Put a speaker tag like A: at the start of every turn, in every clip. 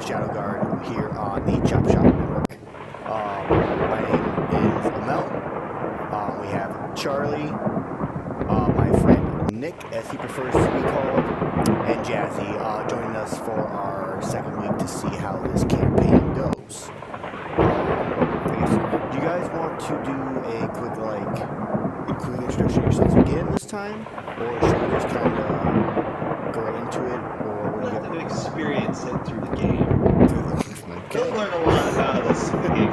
A: Shadowguard here on the Chop Shop Network. My name is Mel. We have Charlie, my friend Nick, as he prefers to be called, and Jazzy joining us for our second week to see how this campaign goes. Do you guys want to do a quick introduction to yourselves again this time, or should we just kind of go right into it?
B: Let them experience it through the game. They'll learn a lot about this game.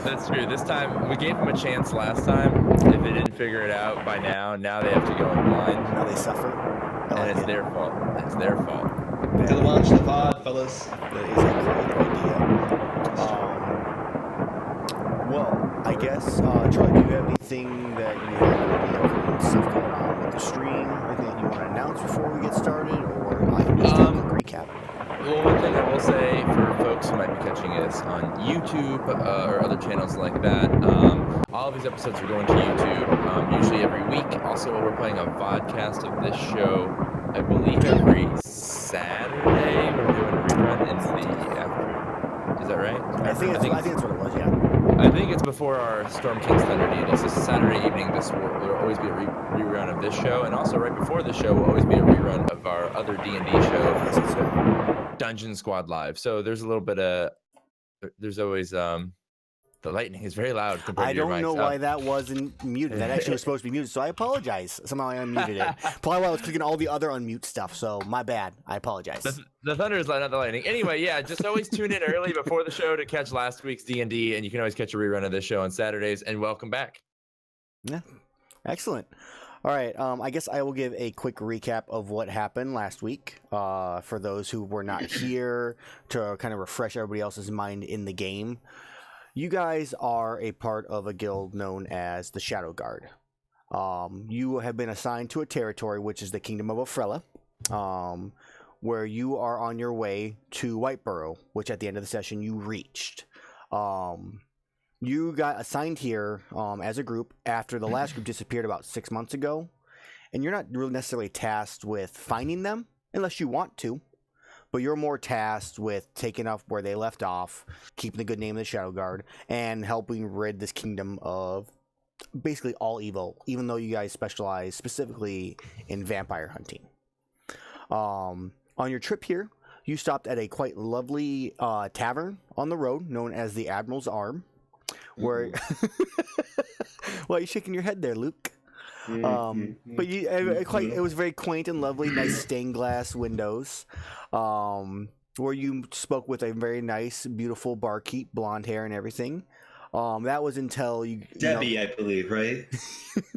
C: That's true. This time we gave them a chance last time. If they didn't figure it out by now they have to go in blind.
A: Now they suffer.
C: And it's their fault. It's their fault.
B: Go watch the VOD, fellas.
A: That is a great idea. Well, I guess, Charlie, do you have anything that you have stuff going on with the stream? Anything that you want to announce before we get started? Or I can just do a quick recap.
C: Well, one thing I will say for folks who might be catching us on YouTube or other channels like that, all of these episodes are going to YouTube usually every week. Also, we're playing a vodcast of this show, I believe, every Saturday. We're doing a rerun in the afternoon. Is that right?
A: I think that's what it was, yeah.
C: I think it's before our Storm King's Thunder D&D. So Saturday evening, there will always be a rerun of this show, and also right before the show will always be a rerun of our other D&D show, Dungeon Squad Live. So there's a little bit of, there's always the lightning is very loud compared
A: I
C: to your
A: don't
C: mics.
A: know why that wasn't muted. That actually was supposed to be muted, so I apologize. Somehow I unmuted it. Probably while I was clicking all the other unmute stuff, so my bad. I apologize.
C: The thunder is not the lightning. Anyway, yeah, just always tune in early before the show to catch last week's D&D, and you can always catch a rerun of this show on Saturdays, and welcome back.
A: Yeah, excellent. All right, I guess I will give a quick recap of what happened last week for those who were not here to kind of refresh everybody else's mind in the game. You guys are a part of a guild known as the Shadowguard. You have been assigned to a territory, which is the Kingdom of Ophrella, where you are on your way to Whiteborough, which at the end of the session you reached. You got assigned here as a group after the last group disappeared about 6 months ago, and you're not really necessarily tasked with finding them unless you want to. But you're more tasked with taking up where they left off, keeping the good name of the Shadowguard, and helping rid this kingdom of basically all evil, even though you guys specialize specifically in vampire hunting. On your trip here, you stopped at a quite lovely tavern on the road known as the Admiral's Arm, where... Why are you shaking your head there, Luke? But it was very quaint and lovely, nice stained glass windows, where you spoke with a very nice, beautiful barkeep, blonde hair and everything. That was until
B: Debbie, I believe, right?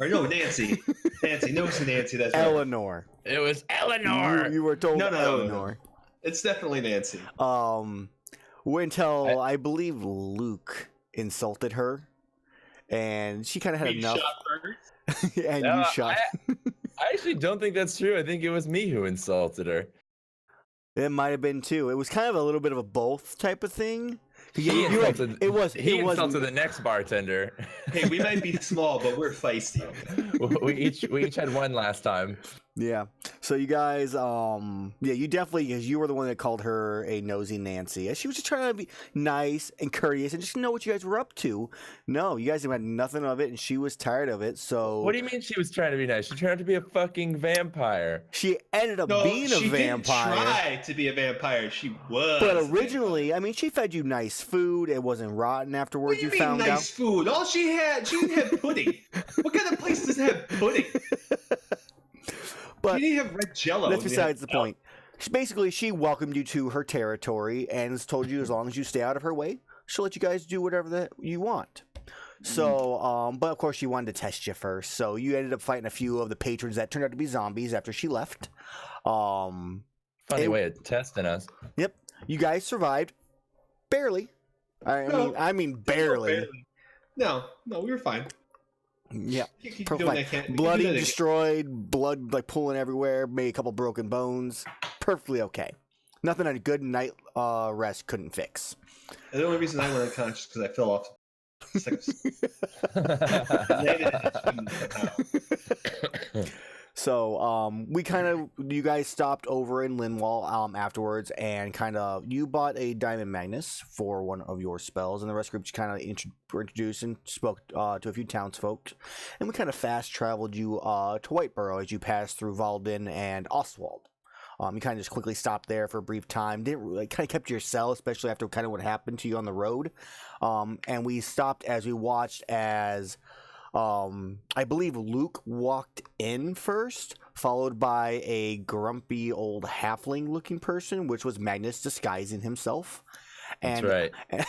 B: Or no, Nancy. Nancy. No, it's Nancy. That's
A: Eleanor.
B: Right.
C: It was Eleanor.
A: You were told Eleanor.
B: No. It's definitely Nancy.
A: Until I believe Luke insulted her, and she kind of had enough.
B: Shot first.
A: And you shot.
C: I actually don't think that's true. I think it was me who insulted her.
A: It might have been too. It was kind of a little bit of a both type of thing.
C: He insulted the next bartender.
B: Hey, we might be small, but we're feisty.
C: we each had one last time.
A: Yeah. So you guys, you definitely, because you were the one that called her a nosy Nancy. She was just trying to be nice and courteous and just know what you guys were up to. No, you guys had nothing of it, and she was tired of it. So
C: what do you mean she was trying to be nice? She turned out to be a fucking vampire.
A: She ended up being a vampire. She didn't
B: try to be a vampire. She was.
A: But originally, I mean, she fed you nice food. It wasn't rotten afterwards.
B: What do you mean nice food? All she didn't have pudding. What kind of place does have pudding?
A: But
B: you didn't have red Jello.
A: That's besides the point. She welcomed you to her territory and has told you as long as you stay out of her way, she'll let you guys do whatever that you want. So, but of course she wanted to test you first. So you ended up fighting a few of the patrons that turned out to be zombies after she left.
C: Funny way of testing us.
A: Yep. You guys survived. Barely. I mean barely.
B: No, we were fine.
A: Yeah, bloody, destroyed, blood like pooling everywhere, made a couple broken bones. Perfectly okay. Nothing a good night rest couldn't fix.
B: And the only reason I went unconscious because I fell off.
A: So you guys stopped over in Linwall afterwards, and you bought a Diamond Magnus for one of your spells, and the rest of the group just were introduced and spoke to a few townsfolk, and we kind of fast traveled you to Whiteborough as you passed through Valden and Oswald. You kind of just quickly stopped there for a brief time. Didn't really, kind of kept to yourself, especially after kind of what happened to you on the road. And we stopped as we watched as I believe Luke walked in first, followed by a grumpy old halfling-looking person, which was Magnus disguising himself. And,
C: That's right.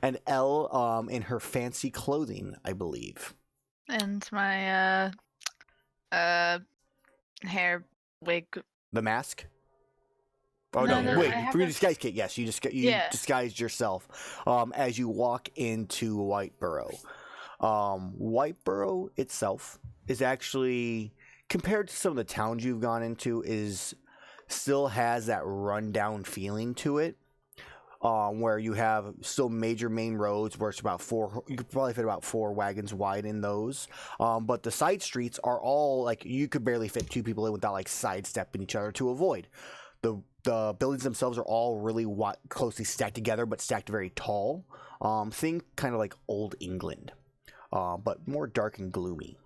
A: And Elle in her fancy clothing, I believe.
D: And my hair wig.
A: The mask? Oh
D: No,
A: no!
D: no,
A: Wait,
D: I have
A: for your
D: a-
A: disguise kit, yes, you disguised yourself as you walk into Whiteborough. Whiteborough itself is actually, compared to some of the towns you've gone into, still has that rundown feeling to it. Where you have still major main roads where it's you could probably fit about 4 wagons wide in those. But the side streets are all like, you could barely fit 2 people in without like sidestepping each other to avoid. The buildings themselves are all really closely stacked together, but stacked very tall. Think kind of like old England, but more dark and gloomy.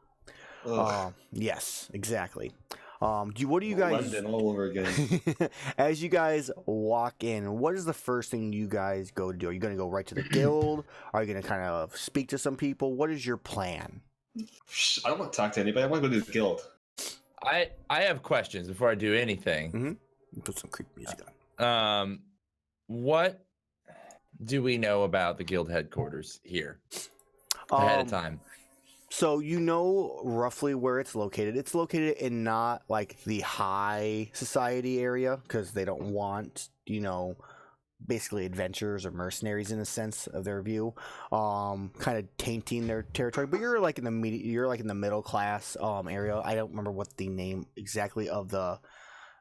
A: Yes, exactly. What do you guys?
B: London all over again.
A: As you guys walk in, what is the first thing you guys go to do? Are you going to go right to the guild? Are you going to kind of speak to some people? What is your plan?
B: I don't want to talk to anybody. I want to go to the guild.
C: I have questions before I do anything.
A: Mm-hmm. Put some creepy music on.
C: What do we know about the guild headquarters here ahead of time?
A: So you know roughly where it's located. It's located in not like the high society area, because they don't want, basically adventurers or mercenaries in a sense of their view, kind of tainting their territory. But you're like in the middle class area. I don't remember what the name exactly of the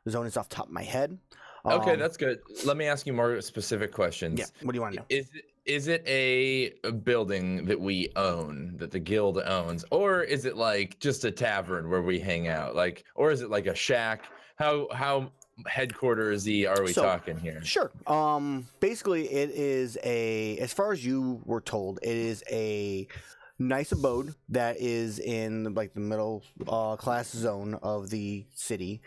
A: zone is off the top of my head.
C: Okay, that's good. Let me ask you more specific questions.
A: Yeah, what do you want to know?
C: Is it a building that we own, that the guild owns, or is it like just a tavern where we hang out? Or is it like a shack? How headquartersy are we talking here?
A: Sure. Basically it is as far as you were told, it is a nice abode that is in like the middle class zone of the city.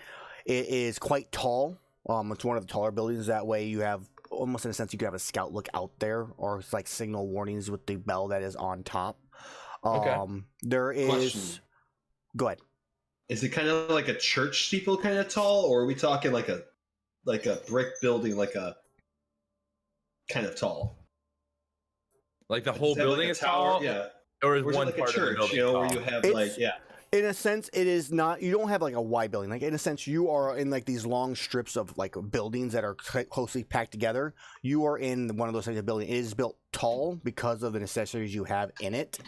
A: It is quite tall. It's one of the taller buildings. That way you have, almost in a sense, you could have a scout look out there, or it's like signal warnings with the bell that is on top.
C: Okay.
A: There is...
B: Question.
A: Go ahead.
B: Is it kind of like a church steeple kind of tall, or are we talking like a brick building, like a kind of tall?
C: Like the whole
B: Does it have,
C: building
B: like, a
C: is
B: tower?
C: tall?
B: Yeah.
C: Or is
B: Or is it
C: one
B: like a
C: part
B: church,
C: of the building
B: where
C: tall?
B: you have
A: It's- In a sense, it is not. You don't have like a wide building. Like in a sense, you are in like these long strips of like buildings that are closely packed together. You are in one of those types of buildings. It is built tall because of the necessities you have in it.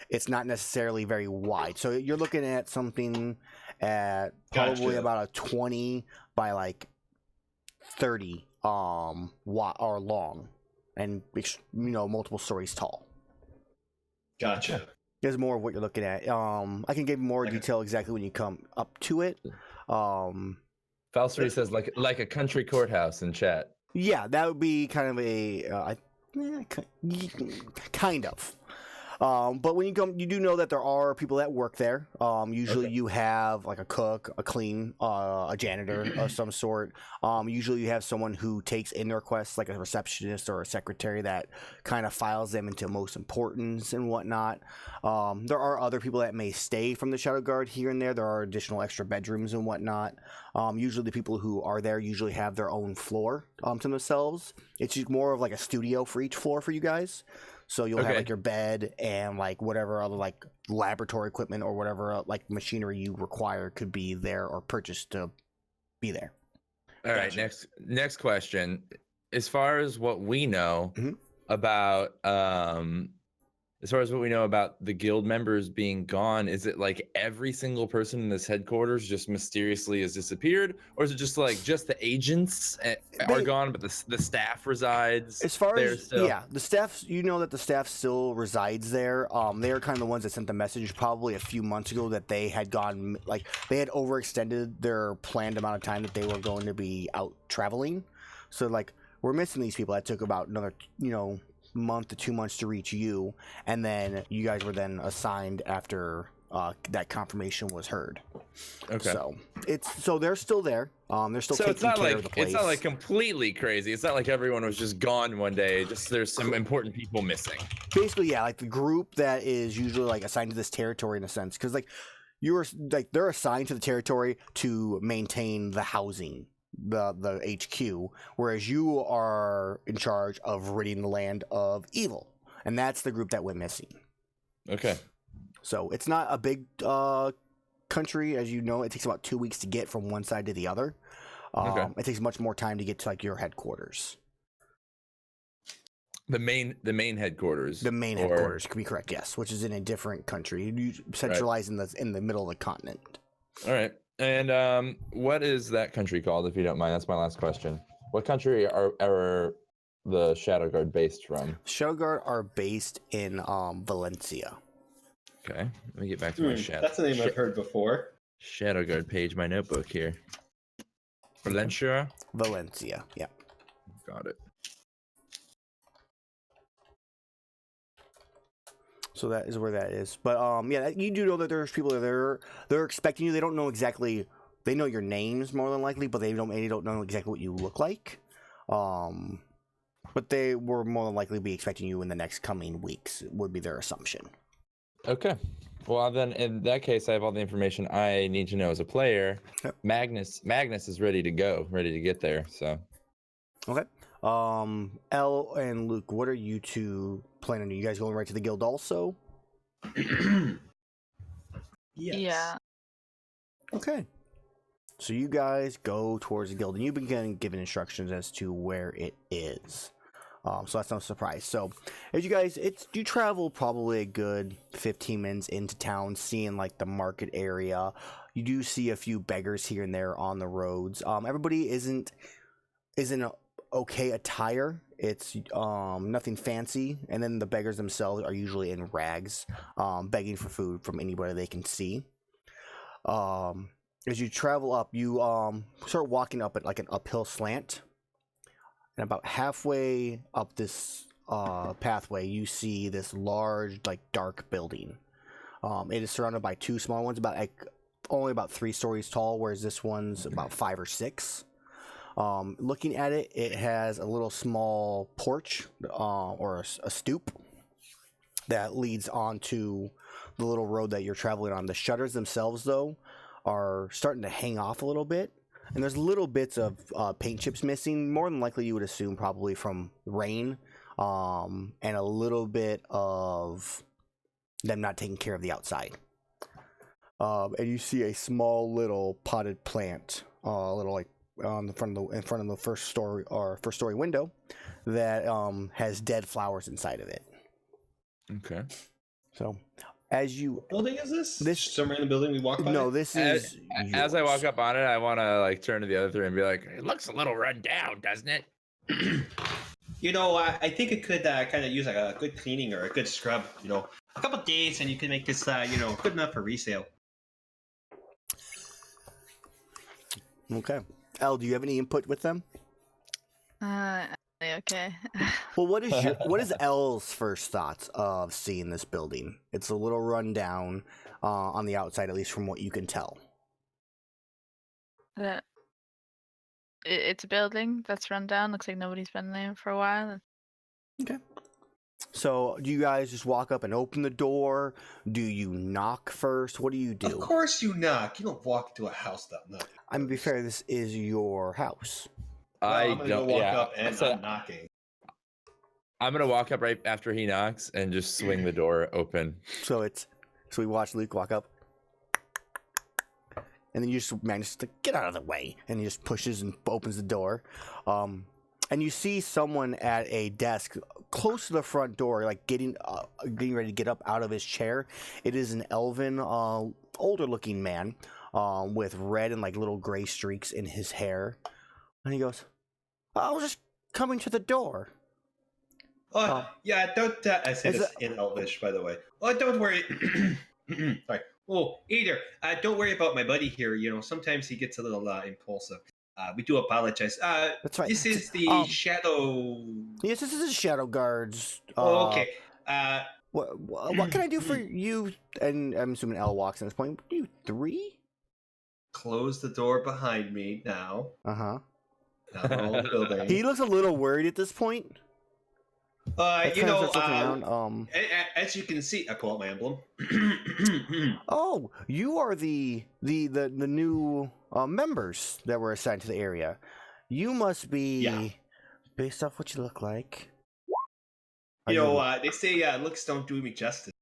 A: It's not necessarily very wide. So you're looking at something at probably
B: Gotcha.
A: about a 20 by like 30 or long, and multiple stories tall.
B: Gotcha.
A: There's more of what you're looking at. I can give you more detail exactly when you come up to it.
C: Falsary says like a country courthouse in chat.
A: Yeah, that would be kind of kind of. But when you come, you do know that there are people that work there. Usually you have like a cook, a clean, a janitor of some sort. Usually you have someone who takes in the requests, like a receptionist or a secretary that kind of files them into most importance and whatnot. There are other people that may stay from the Shadowguard here and there. There are additional extra bedrooms and whatnot. Usually the people who are there usually have their own floor to themselves. It's just more of like a studio for each floor for you guys. So you'll have like your bed and like whatever other like laboratory equipment or whatever like machinery you require could be there or purchased to be there.
C: All right, next question. As far as what we know about as far as what we know about the guild members being gone, is it like every single person in this headquarters just mysteriously has disappeared, or is it just like just the agents are gone, but the staff resides
A: as far
C: there
A: as
C: still?
A: yeah, the staff, you know that the staff still resides there. They are kind of the ones that sent the message probably a few months ago that they had gone, like they had overextended their planned amount of time that they were going to be out traveling. So like we're missing these people. That took about another month to 2 months to reach you, and then you guys were then assigned after that confirmation was heard.
C: Okay.
A: So they're still there. They're still
C: So
A: taking care of the place.
C: it's not like completely crazy. It's not like everyone was just gone one day. Just there's some important people missing.
A: Basically, yeah, like the group that is usually like assigned to this territory in a sense, because like they're assigned to the territory to maintain the housing, the HQ, whereas you are in charge of ridding the land of evil, and that's the group that went missing.
C: Okay.
A: So it's not a big country, as you know. It takes about 2 weeks to get from one side to the other.
C: Okay.
A: It takes much more time to get to like your headquarters.
C: The main headquarters.
A: The main headquarters could be correct, yes, which is in a different country. You centralize in the middle of the continent.
C: All right. And what is that country called, if you don't mind? That's my last question. What country are the Shadowguard based from?
A: Shadowguard are based in Valencia.
C: Okay. Let me get back to my Shadow.
B: That's a name I've heard before.
C: Shadowguard page, my notebook here. Valencia.
A: Yeah.
C: Got it.
A: So that is where that is. But yeah, you do know that there's people that they're expecting you. They don't know exactly. They know your names more than likely, but they don't know exactly what you look like. But they will more than likely be expecting you in the next coming weeks. Would be their assumption.
C: Okay. Well, then in that case, I have all the information I need to know as a player.
A: Yep.
C: Magnus is ready to go, ready to get there. So.
A: Okay. Elle and Luke, what are you two planning? Are you guys going right to the guild also?
B: Yes.
D: Yeah.
A: Okay. So you guys go towards the guild, and you begin giving instructions as to where it is. So that's no surprise. So as you travel probably a good 15 minutes into town, seeing like the market area. You do see a few beggars here and there on the roads. Everybody isn't okay attire. It's nothing fancy, and then the beggars themselves are usually in rags, begging for food from anybody they can see. As you travel up, you start walking up at like an uphill slant, and about halfway up this pathway, you see this large, like dark building. It is surrounded by two small ones, only about 3 stories tall, whereas this one's about 5 or 6. Looking at it, it has a little small porch or a stoop that leads onto the little road that you're traveling on. The shutters themselves, though, are starting to hang off a little bit, and there's little bits of paint chips missing. More than likely, you would assume probably from rain, and a little bit of them not taking care of the outside. And you see a small little potted plant, in front of the first story window that has dead flowers inside of it.
C: Okay.
A: So, as you
B: Building is this?
A: This-
B: Some random building we walk by?
A: no, this is
C: As I
A: yours.
C: walk up on it, I want to like turn to the other 3 and be like, "It looks a little run down, doesn't it?"
B: I think it could kind of use like a good cleaning or a good scrub. A couple days, and you can make this good enough for resale.
A: Okay. Elle, do you have any input with them?
D: Okay.
A: Well, what is Elle's first thoughts of seeing this building? It's a little run down on the outside, at least from what you can tell.
D: It's a building that's run down. Looks like nobody's been there for a while.
A: Okay. So, do you guys just walk up and open the door? Do you knock first? What do you do?
B: Of course you knock. You don't walk into a house without knocking.
A: I mean, to be fair, this is your house.
B: I'm gonna go walk up
C: Yeah.
B: and
C: So
B: I'm knocking.
C: I'm gonna walk up right after he knocks and just swing the door open.
A: So we watch Luke walk up, and then you just manage to get out of the way, and he just pushes and opens the door. and you see someone at a desk close to the front door, like getting ready to get up out of his chair. It is an elven, older-looking man, with red and like little gray streaks in his hair, and he goes, "I was just coming to the door."
B: Yeah, don't. I say
A: Is
B: this in Elvish, by the way. Oh, don't worry. Sorry. Oh, either. Don't worry about my buddy here. You know, sometimes he gets a little impulsive. We do apologize.
A: That's right.
B: This is the Shadow.
A: Yes, this is Shadowguard's.
B: Okay.
A: What can I do for you? And I'm assuming L walks in at this point. You three?
B: Close the door behind me now.
A: Uh-huh.
B: Now the whole building.
A: He looks a little worried at this point.
B: You know,
A: around,
B: as you can see, I pull out my emblem.
A: Oh, you are the new members that were assigned to the area. You must be, based off what you look like.
B: You know, they say looks don't do me justice.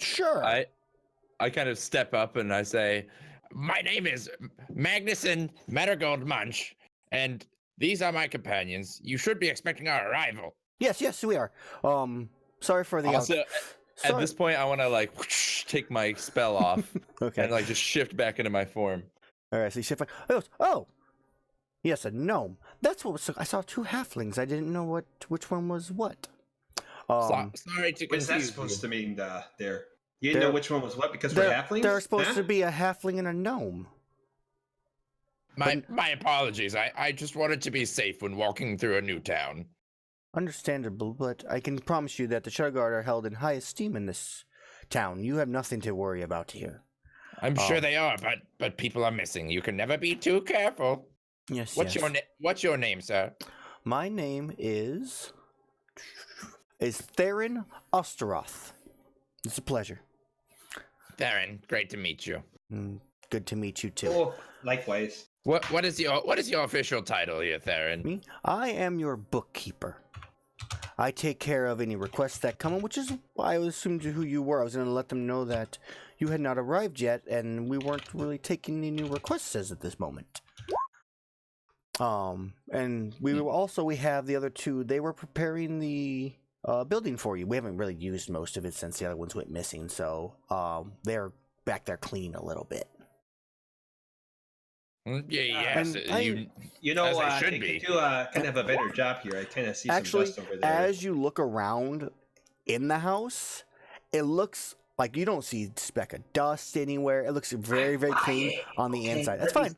A: Sure.
C: I kind of step up and I say, "My name is Magnuson Marigold Munch, and these are my companions. You should be expecting our arrival."
A: Yes, we are. Sorry for the.
C: Also, at this point, I want to like take my spell off
A: Okay.
C: and like just shift back into my form.
A: All right, so you shift back. Oh, yes, a gnome. That's what was. I saw two halflings. I didn't know which one was what.
C: Sorry to confuse
B: What's that supposed
C: you.
B: to mean there? You didn't know which one was what because we're halflings?
A: They're supposed to be a halfling and a gnome.
C: My apologies. I just wanted to be safe when walking through a new town.
A: Understandable, but I can promise you that the Shadowguard are held in high esteem in this town. You have nothing to worry about here.
C: I'm sure they are, but people are missing. You can never be too careful.
A: Yes.
C: What's your name, sir?
A: My name is Theron Osteroth. It's a pleasure.
C: Theron, great to meet you.
A: Good to meet you too.
B: Oh, likewise.
C: What is your official title here, Theron?
A: Me? I am your bookkeeper. I take care of any requests that come in, which is why I assumed who you were. I was going to let them know that you had not arrived yet, and we weren't really taking any new requests as at this moment. And we have the other two. They were preparing the building for you. We haven't really used most of it since the other ones went missing, so they're back there clean a little bit.
C: Yes,
B: you know,
C: I
B: should be. Do kind of a better job here. I kind of see some dust over there.
A: As you look around in the house, it looks like you don't see a speck of dust anywhere. It looks very, very clean on the inside. That's fine.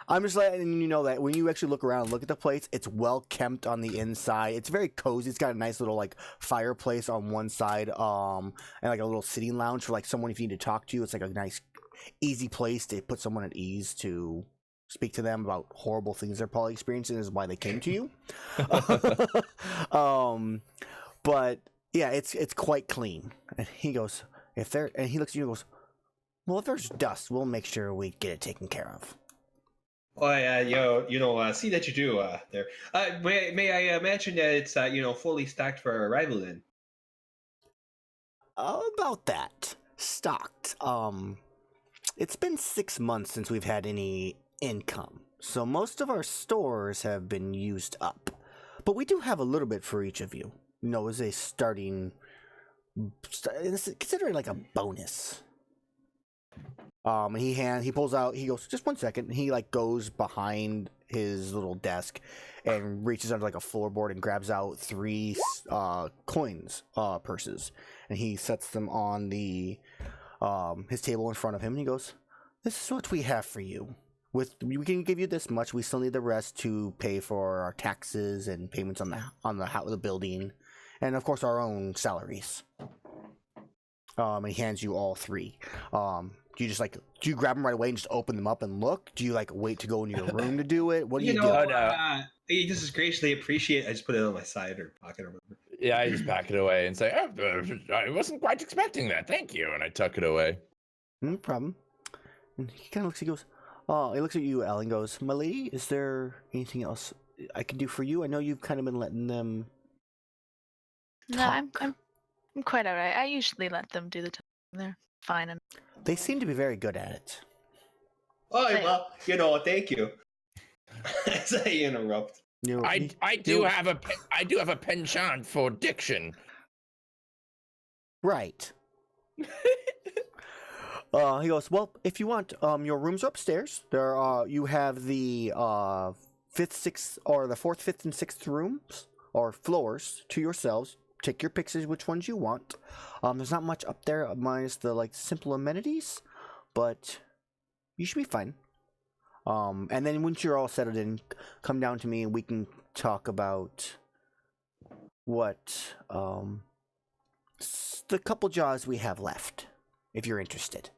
A: I'm just letting you know that when you actually look around and look at the place, it's well kept on the inside. It's very cozy. It's got a nice little like fireplace on one side, and like a little sitting lounge for like someone if you need to talk to you. It's like a nice, easy place to put someone at ease to speak to them about horrible things they're probably experiencing is why they came to you. But yeah, it's quite clean. And he goes, and he looks at you and goes, "Well, if there's dust, we'll make sure we get it taken care of."
B: Oh yeah, see that you do there. May I imagine that it's fully stocked for our arrival then?
A: About that, stocked. It's been 6 months since we've had any income, so most of our stores have been used up. But we do have a little bit for each of you. As a starting, consider it like a bonus. And he pulls out. He goes, "Just 1 second." And he like goes behind his little desk and reaches under like a floorboard and grabs out 3 coins purses, and he sets them on the his table in front of him. And he goes, "This is what we have for you. We can give you this much. We still need the rest to pay for our taxes and payments on the building, and of course our own salaries." And he hands you all 3. Do you grab them right away and just open them up and look? Do you like wait to go into your room to do it? What do you do?
B: You just graciously appreciate. I just put it on my side or pocket or whatever.
C: Yeah, I just pack it away and say, I wasn't quite expecting that. Thank you. And I tuck it away.
A: No problem. And he kind of looks, he goes, he looks at you, Al, and goes, "My lady, is there anything else I can do for you? I know you've kind of been letting them talk."
D: No, I'm quite alright. I usually let them do the talking. They're fine.
A: They seem to be very good at it.
B: Oh, well, thank you. As I interrupt.
A: You know,
C: I do have a penchant for diction.
A: right. He goes, well, if you want, your rooms are upstairs. There are, you have the fifth, sixth, or the fourth, fifth, and sixth rooms or floors to yourselves. Take your picks of which ones you want. There's not much up there minus the like simple amenities, but you should be fine. And then once you're all settled in, come down to me and we can talk about what the couple jobs we have left, if you're interested.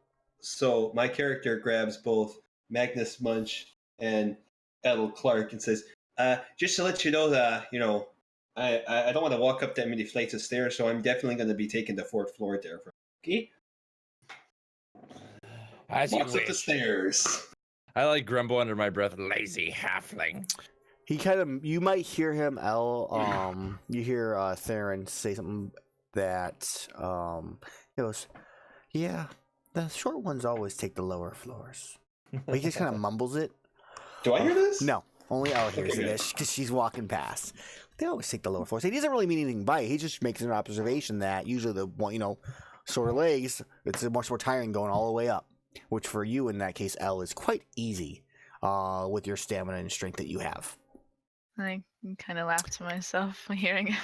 B: So my character grabs both Magnus Munch and Edel Clark and says, just to let you know that, I don't want to walk up that many flights of stairs, so I'm definitely going to be taking the fourth floor there. Okay?
C: As you
B: Walks up the
C: wish.
B: stairs.
C: I like grumble under my breath, lazy halfling.
A: He kind of, you might hear him, you hear Theron say something that, he goes, yeah, the short ones always take the lower floors. But he just kind of mumbles it.
B: Do I hear this?
A: No, only Elle hears
B: Okay,
A: it
B: good.
A: because she's walking past. They always take the lower floors. He doesn't really mean anything by it. He just makes an observation that usually the one, sore legs, it's much more tiring going all the way up. Which for you in that case, Elle, is quite easy with your stamina and strength that you have.
D: I kind of laugh to myself hearing it.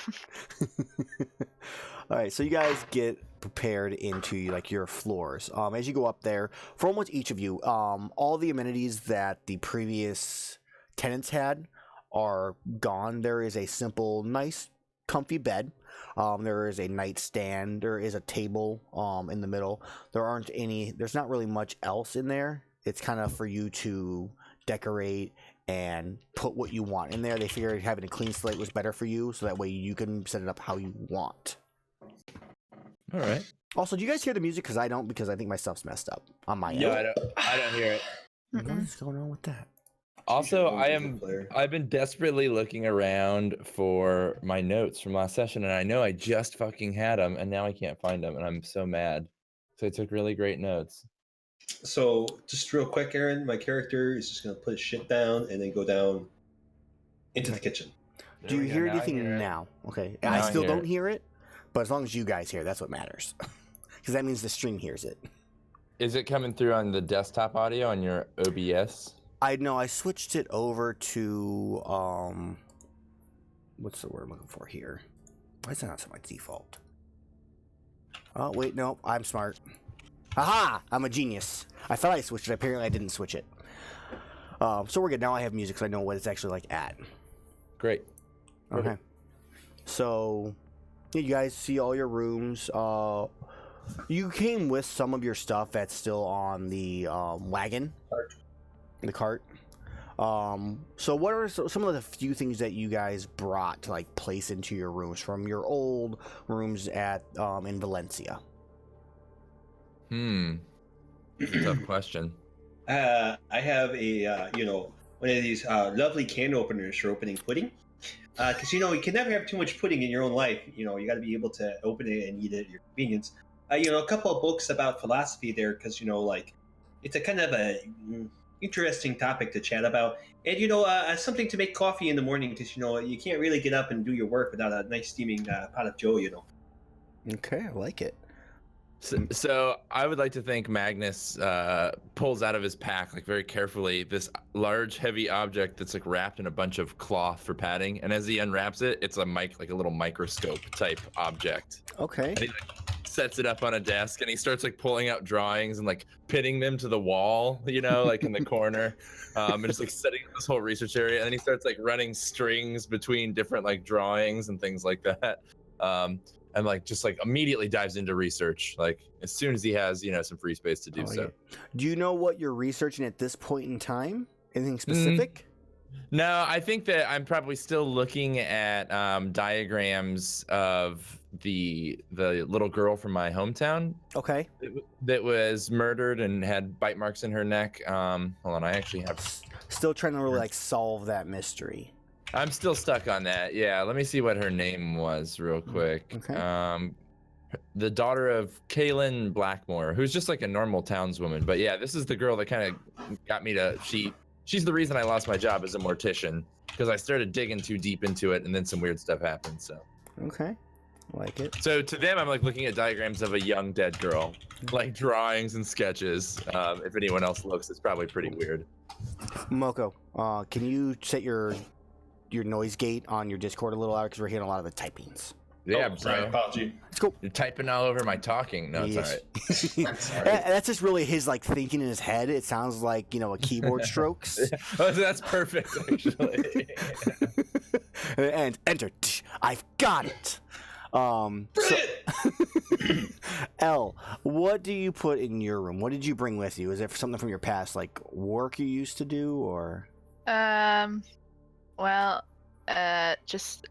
A: All right, so you guys get prepared into like your floors. As you go up there, for almost each of you, all the amenities that the previous tenants had are gone. There is a simple, nice, comfy bed. There is a nightstand. There is a table in the middle. There's not really much else in there. It's kind of for you to decorate and put what you want in there. They figured having a clean slate was better for you, so that way you can set it up how you want.
C: All right.
A: Also, do you guys hear the music? Because I don't, because I think my stuff's messed up on my end.
C: Yeah, I don't hear it.
A: What is going on with that?
C: Also, I've been desperately looking around for my notes from last session, and I know I just fucking had them, and now I can't find them, and I'm so mad. So I took really great notes.
B: So, just real quick, Aaron, my character is just going to put his shit down and then go down into the kitchen.
A: Do you hear anything now? Okay. I still don't hear it, but as long as you guys hear, that's what matters. Because that means the stream hears it.
C: Is it coming through on the desktop audio on your OBS?
A: I know I switched it over to what's the word I'm looking for here? Why is that not set my default? Oh wait, no, I'm smart. Aha! I'm a genius. I thought I switched it. Apparently, I didn't switch it. So we're good. Now I have music, so I know what it's actually like at.
C: Great.
A: Okay. So, yeah, you guys see all your rooms. You came with some of your stuff that's still on the wagon. The cart. So what are some of the few things that you guys brought to like place into your rooms from your old rooms at in Valencia?
C: That's a tough question.
B: I have a one of these lovely can openers for opening pudding. Because you can never have too much pudding in your own life. You got to be able to open it and eat it at your convenience. A couple of books about philosophy there, because it's a kind of a interesting topic to chat about, and something to make coffee in the morning, because you can't really get up and do your work without a nice steaming pot of joe.
A: Okay, I like it.
C: So I would like to think Magnus pulls out of his pack, like very carefully, this large, heavy object that's like wrapped in a bunch of cloth for padding. And as he unwraps it, it's like a little microscope type object.
A: Okay.
C: And he sets it up on a desk, and he starts like pulling out drawings and like pinning them to the wall, like in the corner, and just like setting up this whole research area. And then he starts like running strings between different like drawings and things like that. And like just like immediately dives into research, like as soon as he has some free space to do so.
A: Yeah. Do you know what you're researching at this point in time? Anything specific?
C: No, I think that I'm probably still looking at diagrams of the little girl from my hometown.
A: Okay.
C: That was murdered and had bite marks in her neck. Hold on, I actually have.
A: Still trying to really like solve that mystery.
C: I'm still stuck on that. Yeah, let me see what her name was real quick.
A: Okay.
C: The daughter of Kaylin Blackmore, who's just like a normal townswoman. But yeah, this is the girl that kind of got me to. She she's the reason I lost my job as a mortician because I started digging too deep into it, and then some weird stuff happened. So.
A: Okay, I like it.
C: So to them, I'm like looking at diagrams of a young dead girl, like drawings and sketches. If anyone else looks, it's probably pretty weird.
A: Moko, can you set your noise gate on your Discord a little louder because we're hearing a lot of the typings.
C: Yeah,
B: oh, sorry, apology.
A: It's cool.
C: You're typing all over my talking. No, it's all right.
B: I'm sorry.
A: That's just really his like thinking in his head. It sounds like a keyboard strokes.
C: Oh, that's perfect, actually.
A: And enter. I've got it. So, L, what do you put in your room? What did you bring with you? Is it something from your past, like work you used to do, or?
D: Well, just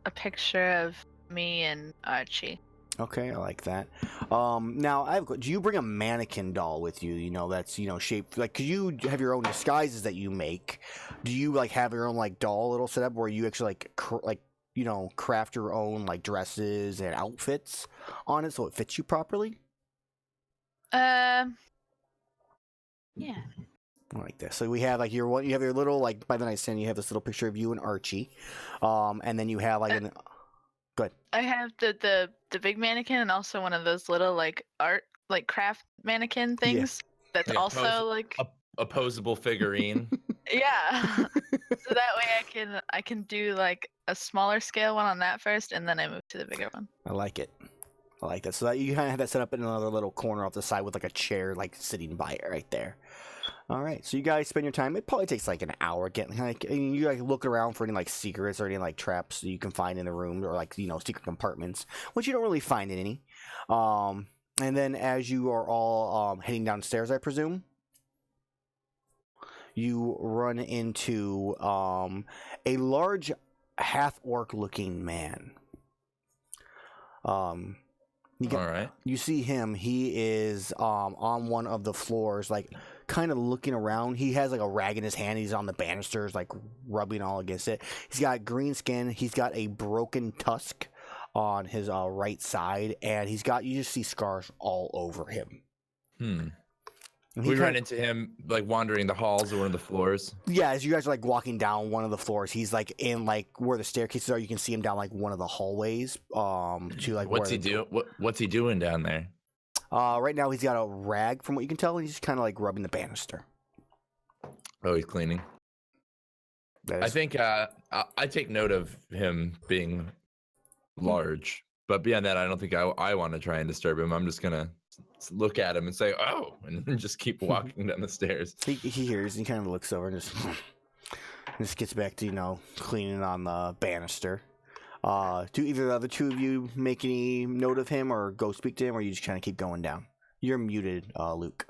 D: a picture of me and Archie.
A: Okay, I like that. Now, do you bring a mannequin doll with you? That's shaped like. Cause you have your own disguises that you make. Do you like have your own like doll little setup where you actually craft your own like dresses and outfits on it so it fits you properly?
D: Yeah.
A: Like this. So we have like you have your little like by the nightstand. You have this little picture of you and Archie, and then you have like Good.
D: I have the big mannequin and also one of those little like art like craft mannequin things. That's also like
C: a posable figurine.
D: Yeah. So that way I can do like a smaller scale one on that first, and then I move to the bigger one.
A: I like it. I like that. So that you kind of have that set up in another little corner off the side with like a chair like sitting by it right there. All right, so you guys spend your time. It probably takes like an hour getting you like look around for any like secrets or any like traps that you can find in the room or like secret compartments, which you don't really find any. And then as you are all heading downstairs, I presume you run into a large half-orc looking man.
C: All right.
A: You see him. He is on one of the floors, like kind of looking around. He has like a rag in his hand. He's on the banisters, like rubbing all against it. He's got green skin. He's got a broken tusk on his right side, and you just see scars all over him.
C: We ran into him like wandering the halls or one of the floors.
A: Yeah, as you guys are like walking down one of the floors, he's like in like where the staircases are. You can see him down like one of the hallways. To like
C: what's he do? What's he doing down there?
A: Right now he's got a rag, from what you can tell. He's just kind of like rubbing the banister.
C: Oh, he's cleaning. I think I take note of him being large, but beyond that, I don't think I want to try and disturb him. I'm just gonna look at him and say, "Oh," and just keep walking down the stairs.
A: He hears, and he kind of looks over and just gets back to cleaning on the banister. Do either the other two of you make any note of him or go speak to him, or you just kind of keep going down? You're muted, Luke.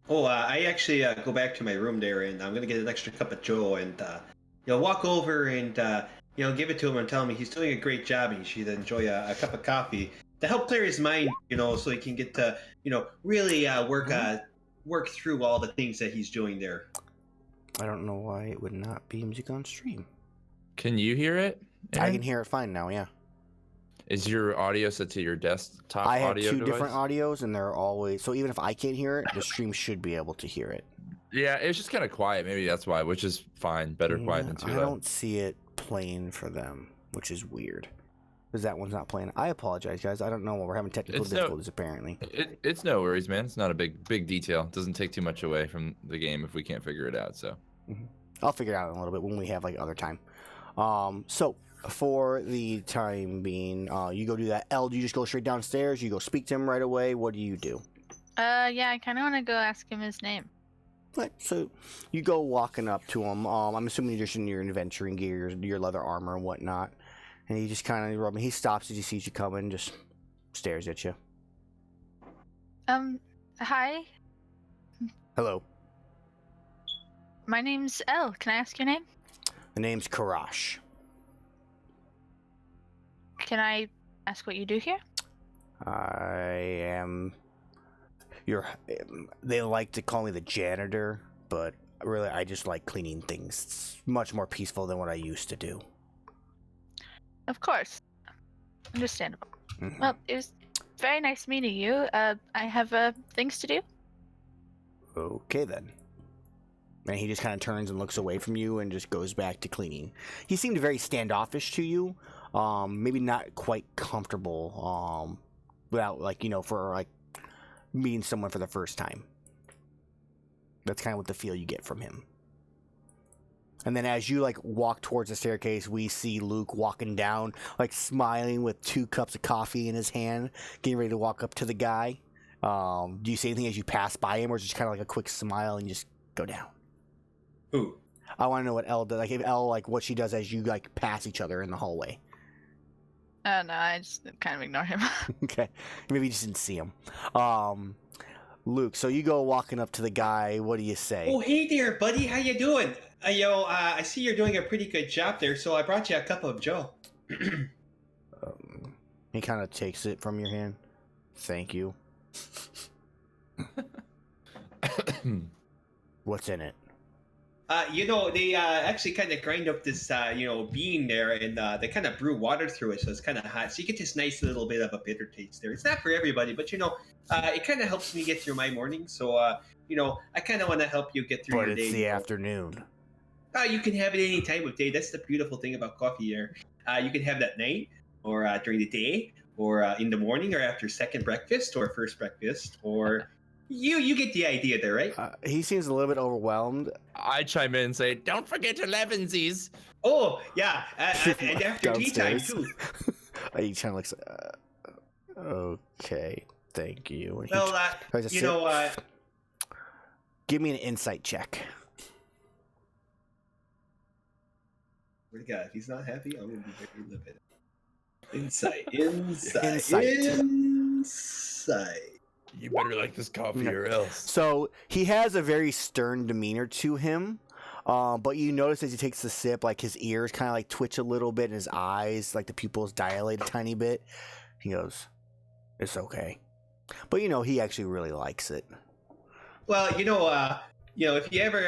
B: Oh, I actually go back to my room there, and I'm gonna get an extra cup of Joe, and walk over and give it to him and tell him he's doing a great job, and he should enjoy a cup of coffee to help clear his mind, so he can get to really work through all the things that he's doing there.
A: I don't know why it would not be music on stream.
C: Can you hear it, Aaron?
A: I can hear it fine now, yeah.
C: Is your audio set to your desktop audio
A: I have two
C: device?
A: different audios, and they're always... So even if I can't hear it, the stream should be able to hear it.
C: Yeah, it's just kind of quiet. Maybe that's why, which is fine. Better quiet than too loud.
A: I don't see it playing for them, which is weird. Because that one's not playing. I apologize, guys. I don't know. We're having technical difficulties, apparently.
C: It's no worries, man. It's not a big detail. It doesn't take too much away from the game if we can't figure it out, so...
A: Mm-hmm. I'll figure it out in a little bit when we have, like, other time. So for the time being, you go do that. Elle, do you just go straight downstairs? You go speak to him right away? What do you do?
D: Yeah, I kind of want to go ask him his name.
A: Right, so you go walking up to him. I'm assuming you're just in your adventuring gear, your leather armor and whatnot. And he just kind of rubbing. He stops as he sees you coming, just stares at you.
D: Hi.
A: Hello.
D: My name's Elle. Can I ask your name?
A: The name's Karash.
D: Can I ask what you do here?
A: I am they like to call me the janitor, but really I just like cleaning things. It's much more peaceful than what I used to do.
D: Of course. Understandable.
A: Mm-hmm.
D: Well, it was very nice meeting you. I have things to do.
A: Okay then. And he just kind of turns and looks away from you and just goes back to cleaning. He seemed very standoffish to you, maybe not quite comfortable, without for like meeting someone for the first time. That's kind of what the feel you get from him. And then as you like walk towards the staircase, we see Luke walking down, like smiling with 2 cups of coffee in his hand, getting ready to walk up to the guy. Do you say anything as you pass by him, or is it just kind of like a quick smile and you just go down?
B: Who?
A: I want to know what Elle does. Like if Elle, like what she does as you like pass each other in the hallway.
D: No, I just kind of ignore him.
A: Okay, maybe you just didn't see him. Luke, so you go walking up to the guy. What do you say?
B: Oh, hey there, buddy. How you doing? I see you're doing a pretty good job there, so I brought you a cup of Joe.
A: He kind of takes it from your hand. Thank you. What's in it?
B: They actually kind of grind up this, bean there, and they kind of brew water through it, so it's kind of hot. So you get this nice little bit of a bitter taste there. It's not for everybody, but it kind of helps me get through my morning. So, I kind of want to help you get through your day.
A: But it's the afternoon.
B: You can have it any time of day. That's the beautiful thing about coffee here. You can have that night, or during the day, or in the morning, or after second breakfast, or first breakfast, or... You get the idea there, right?
A: He seems a little bit overwhelmed.
C: I chime in and say, "Don't forget 11sies."
B: Oh, yeah, and after tea time, too.
A: He kind of looks, okay, thank you.
B: Well,
A: give me an insight check.
B: What do you got? If he's not happy, I'm going to be very livid. Insight.
C: You better like this coffee or else.
A: So he has a very stern demeanor to him, but you notice as he takes the sip, like his ears kind of like twitch a little bit, and his eyes, like the pupils, dilate a tiny bit. He goes, "It's okay," but he actually really likes it.
B: Well, if you ever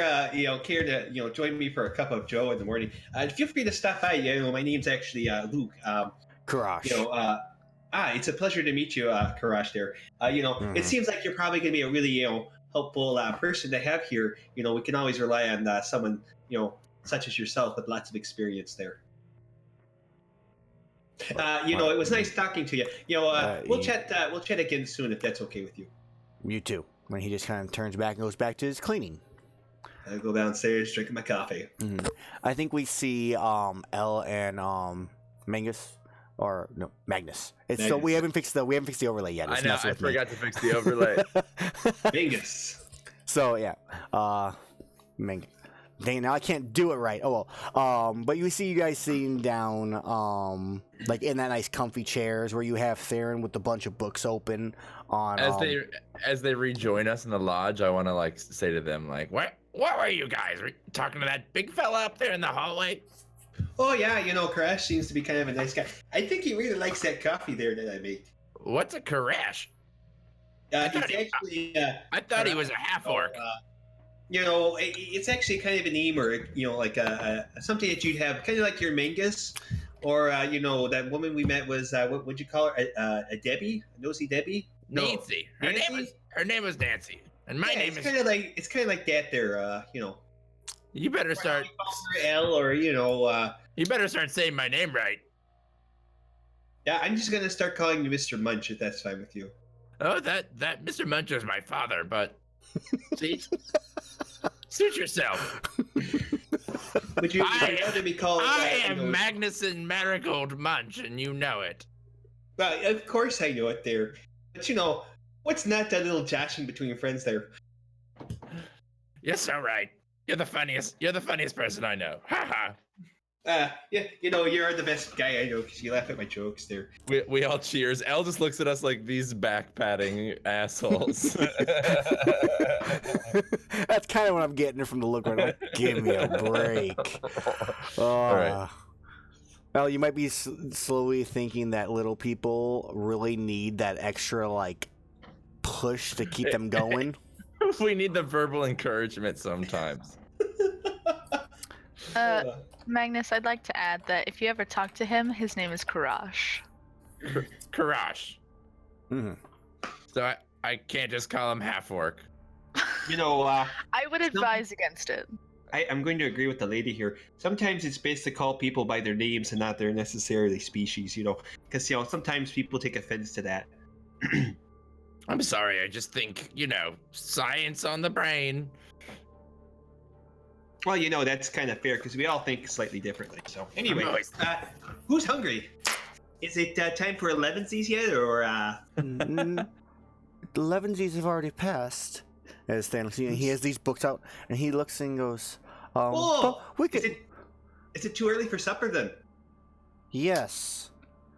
B: care to join me for a cup of Joe in the morning, feel free to stop by. My name's actually Luke.
A: Karash.
B: It's a pleasure to meet you, Karash there. It seems like you're probably going to be a really, helpful person to have here. We can always rely on someone, such as yourself with lots of experience there. It was nice talking to you. We'll chat again soon if that's okay with you.
A: You too. When he just kind of turns back and goes back to his cleaning.
B: I go downstairs, drinking my coffee.
A: Mm-hmm. I think we see Elle and Magnus. Or no, Magnus. Magnus. So we haven't fixed the overlay yet.
C: I know. I forgot to fix the overlay.
B: Magnus.
A: So yeah, Magnus. Dang, now I can't do it right. Oh well. But you see you guys sitting down, like in that nice comfy chairs where you have Theron with a bunch of books open on.
C: As they rejoin us in the lodge, I want to like say to them like, what were you guys talking to that big fella up there in the hallway?
B: Oh yeah, Karash seems to be kind of a nice guy. I think he really likes that coffee there that I made.
C: What's a Karash?
B: I thought
C: he was a half-orc.
B: It's actually kind of a name, or like something that you'd have, kind of like your Mangus, or that woman we met was what would you call her? A Debbie, Nosy Debbie?
C: No. Nancy. Her name was Nancy, and my name is.
B: It's kind of like that there.
C: You better start.
B: L, or
C: You better start saying my name right.
B: Yeah, I'm just gonna start calling you Mr. Munch if that's fine with you.
C: Oh, that Mr. Munch is my father, but see, suit yourself.
B: Would you rather be called?
C: I am Magnuson Marigold Munch, and you know it.
B: Well, of course I know it there, but what's not that little joshing between friends there?
C: You're so right. You're the funniest person I know. Ha ha.
B: Yeah, you're the best guy I know because you laugh at my jokes there.
C: We all cheers. Elle just looks at us like these back-patting assholes.
A: That's kind of what I'm getting from the look where I'm like, give me a break.
C: All right.
A: Well, you might be slowly thinking that little people really need that extra, like, push to keep them going.
C: We need the verbal encouragement sometimes.
D: Magnus, I'd like to add that if you ever talk to him, his name is Karash.
C: Karash.
A: Mm-hmm.
C: So I can't just call him half-orc.
D: I would advise against it.
B: I'm going to agree with the lady here. Sometimes it's best to call people by their names and not their necessarily species, because sometimes people take offense to that.
C: I'm sorry, I just think, science on the brain.
B: Well, that's kind of fair because we all think slightly differently. So anyway, who's hungry? Is it time for 11sies yet, or?
A: 11sies have already passed. As Thanos, he has these books out, and he looks and goes, we could...
B: Is it too early for supper then?
A: Yes.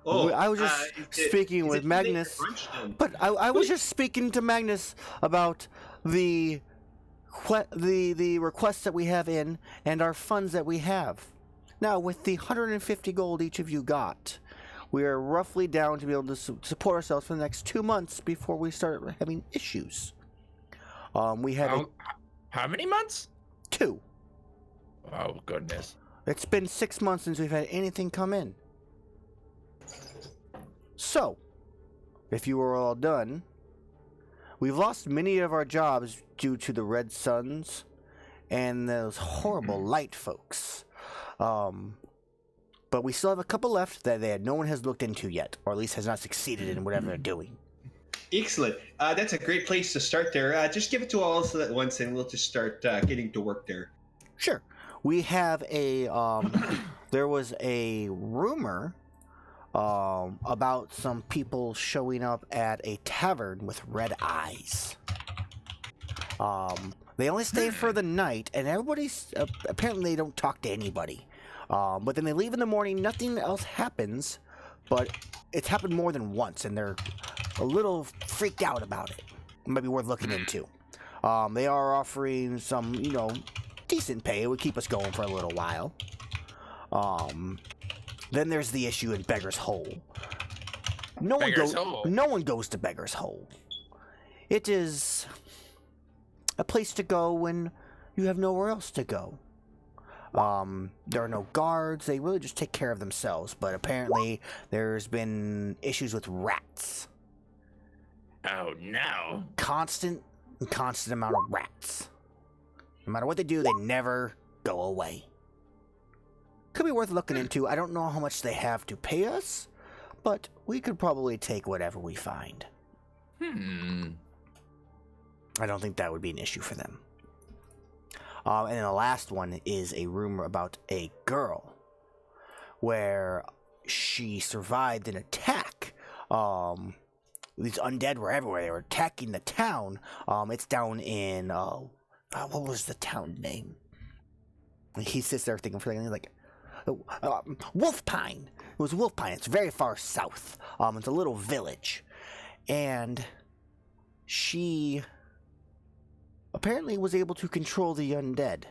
B: Oh,
A: I was just speaking with Magnus, but I was just speaking to Magnus about the requests that we have in and our funds that we have. Now, with the 150 gold each of you got, we are roughly down to be able to support ourselves for the next 2 months before we start having issues. We have
C: how many months?
A: 2.
C: Oh, goodness.
A: It's been 6 months since we've had anything come in. So, if you were all done, we've lost many of our jobs due to the red suns and those horrible light folks. But we still have a couple left that no one has looked into yet, or at least has not succeeded in whatever they're doing.
B: Excellent. That's a great place to start there. Just give it to all at once, and we'll just start getting to work there.
A: Sure. We have there was a rumor about some people showing up at a tavern with red eyes. They only stay for the night, and everybody's apparently they don't talk to anybody. But then they leave in the morning, nothing else happens, but it's happened more than once, and they're a little freaked out about it. It might be worth looking into. They are offering some, decent pay. It would keep us going for a little while. Then there's the issue in Beggar's Hole. No one goes to Beggar's Hole. It is a place to go when you have nowhere else to go. There are no guards. They really just take care of themselves. But apparently there's been issues with rats.
C: Oh, no.
A: Constant amount of rats. No matter what they do, they never go away. Could be worth looking into. I don't know how much they have to pay us, but we could probably take whatever we find. I don't think that would be an issue for them. And then the last one is a rumor about a girl where she survived an attack. These undead were everywhere. They were attacking the town. It's down in, what was the town name? He sits there thinking for a second. He's like, Wolfpine. It was Wolfpine. It's very far south. It's a little village. And she apparently was able to control the undead.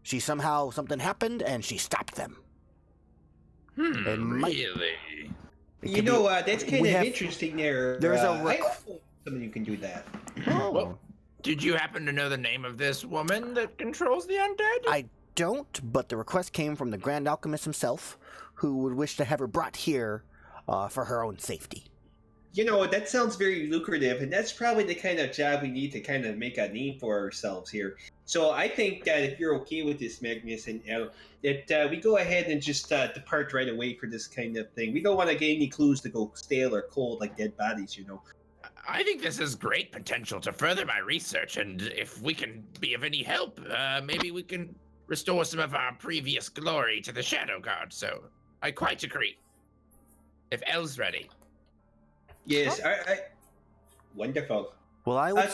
A: Something happened and she stopped them.
C: Really?
B: That's kind of interesting there.
A: There's
B: something you can do that.
A: Oh.
C: Well, did you happen to know the name of this woman that controls the undead?
A: I don't, but the request came from the Grand Alchemist himself, who would wish to have her brought here for her own safety.
B: That sounds very lucrative, and that's probably the kind of job we need to kind of make a name for ourselves here. So I think that if you're okay with this, Magnus, and that we go ahead and just depart right away for this kind of thing. We don't want to get any clues to go stale or cold like dead bodies,
C: I think this has great potential to further my research, and if we can be of any help, maybe we can restore some of our previous glory to the Shadowguard, so I quite agree. If Elle's ready.
B: Yes, I wonderful.
A: Well, I would...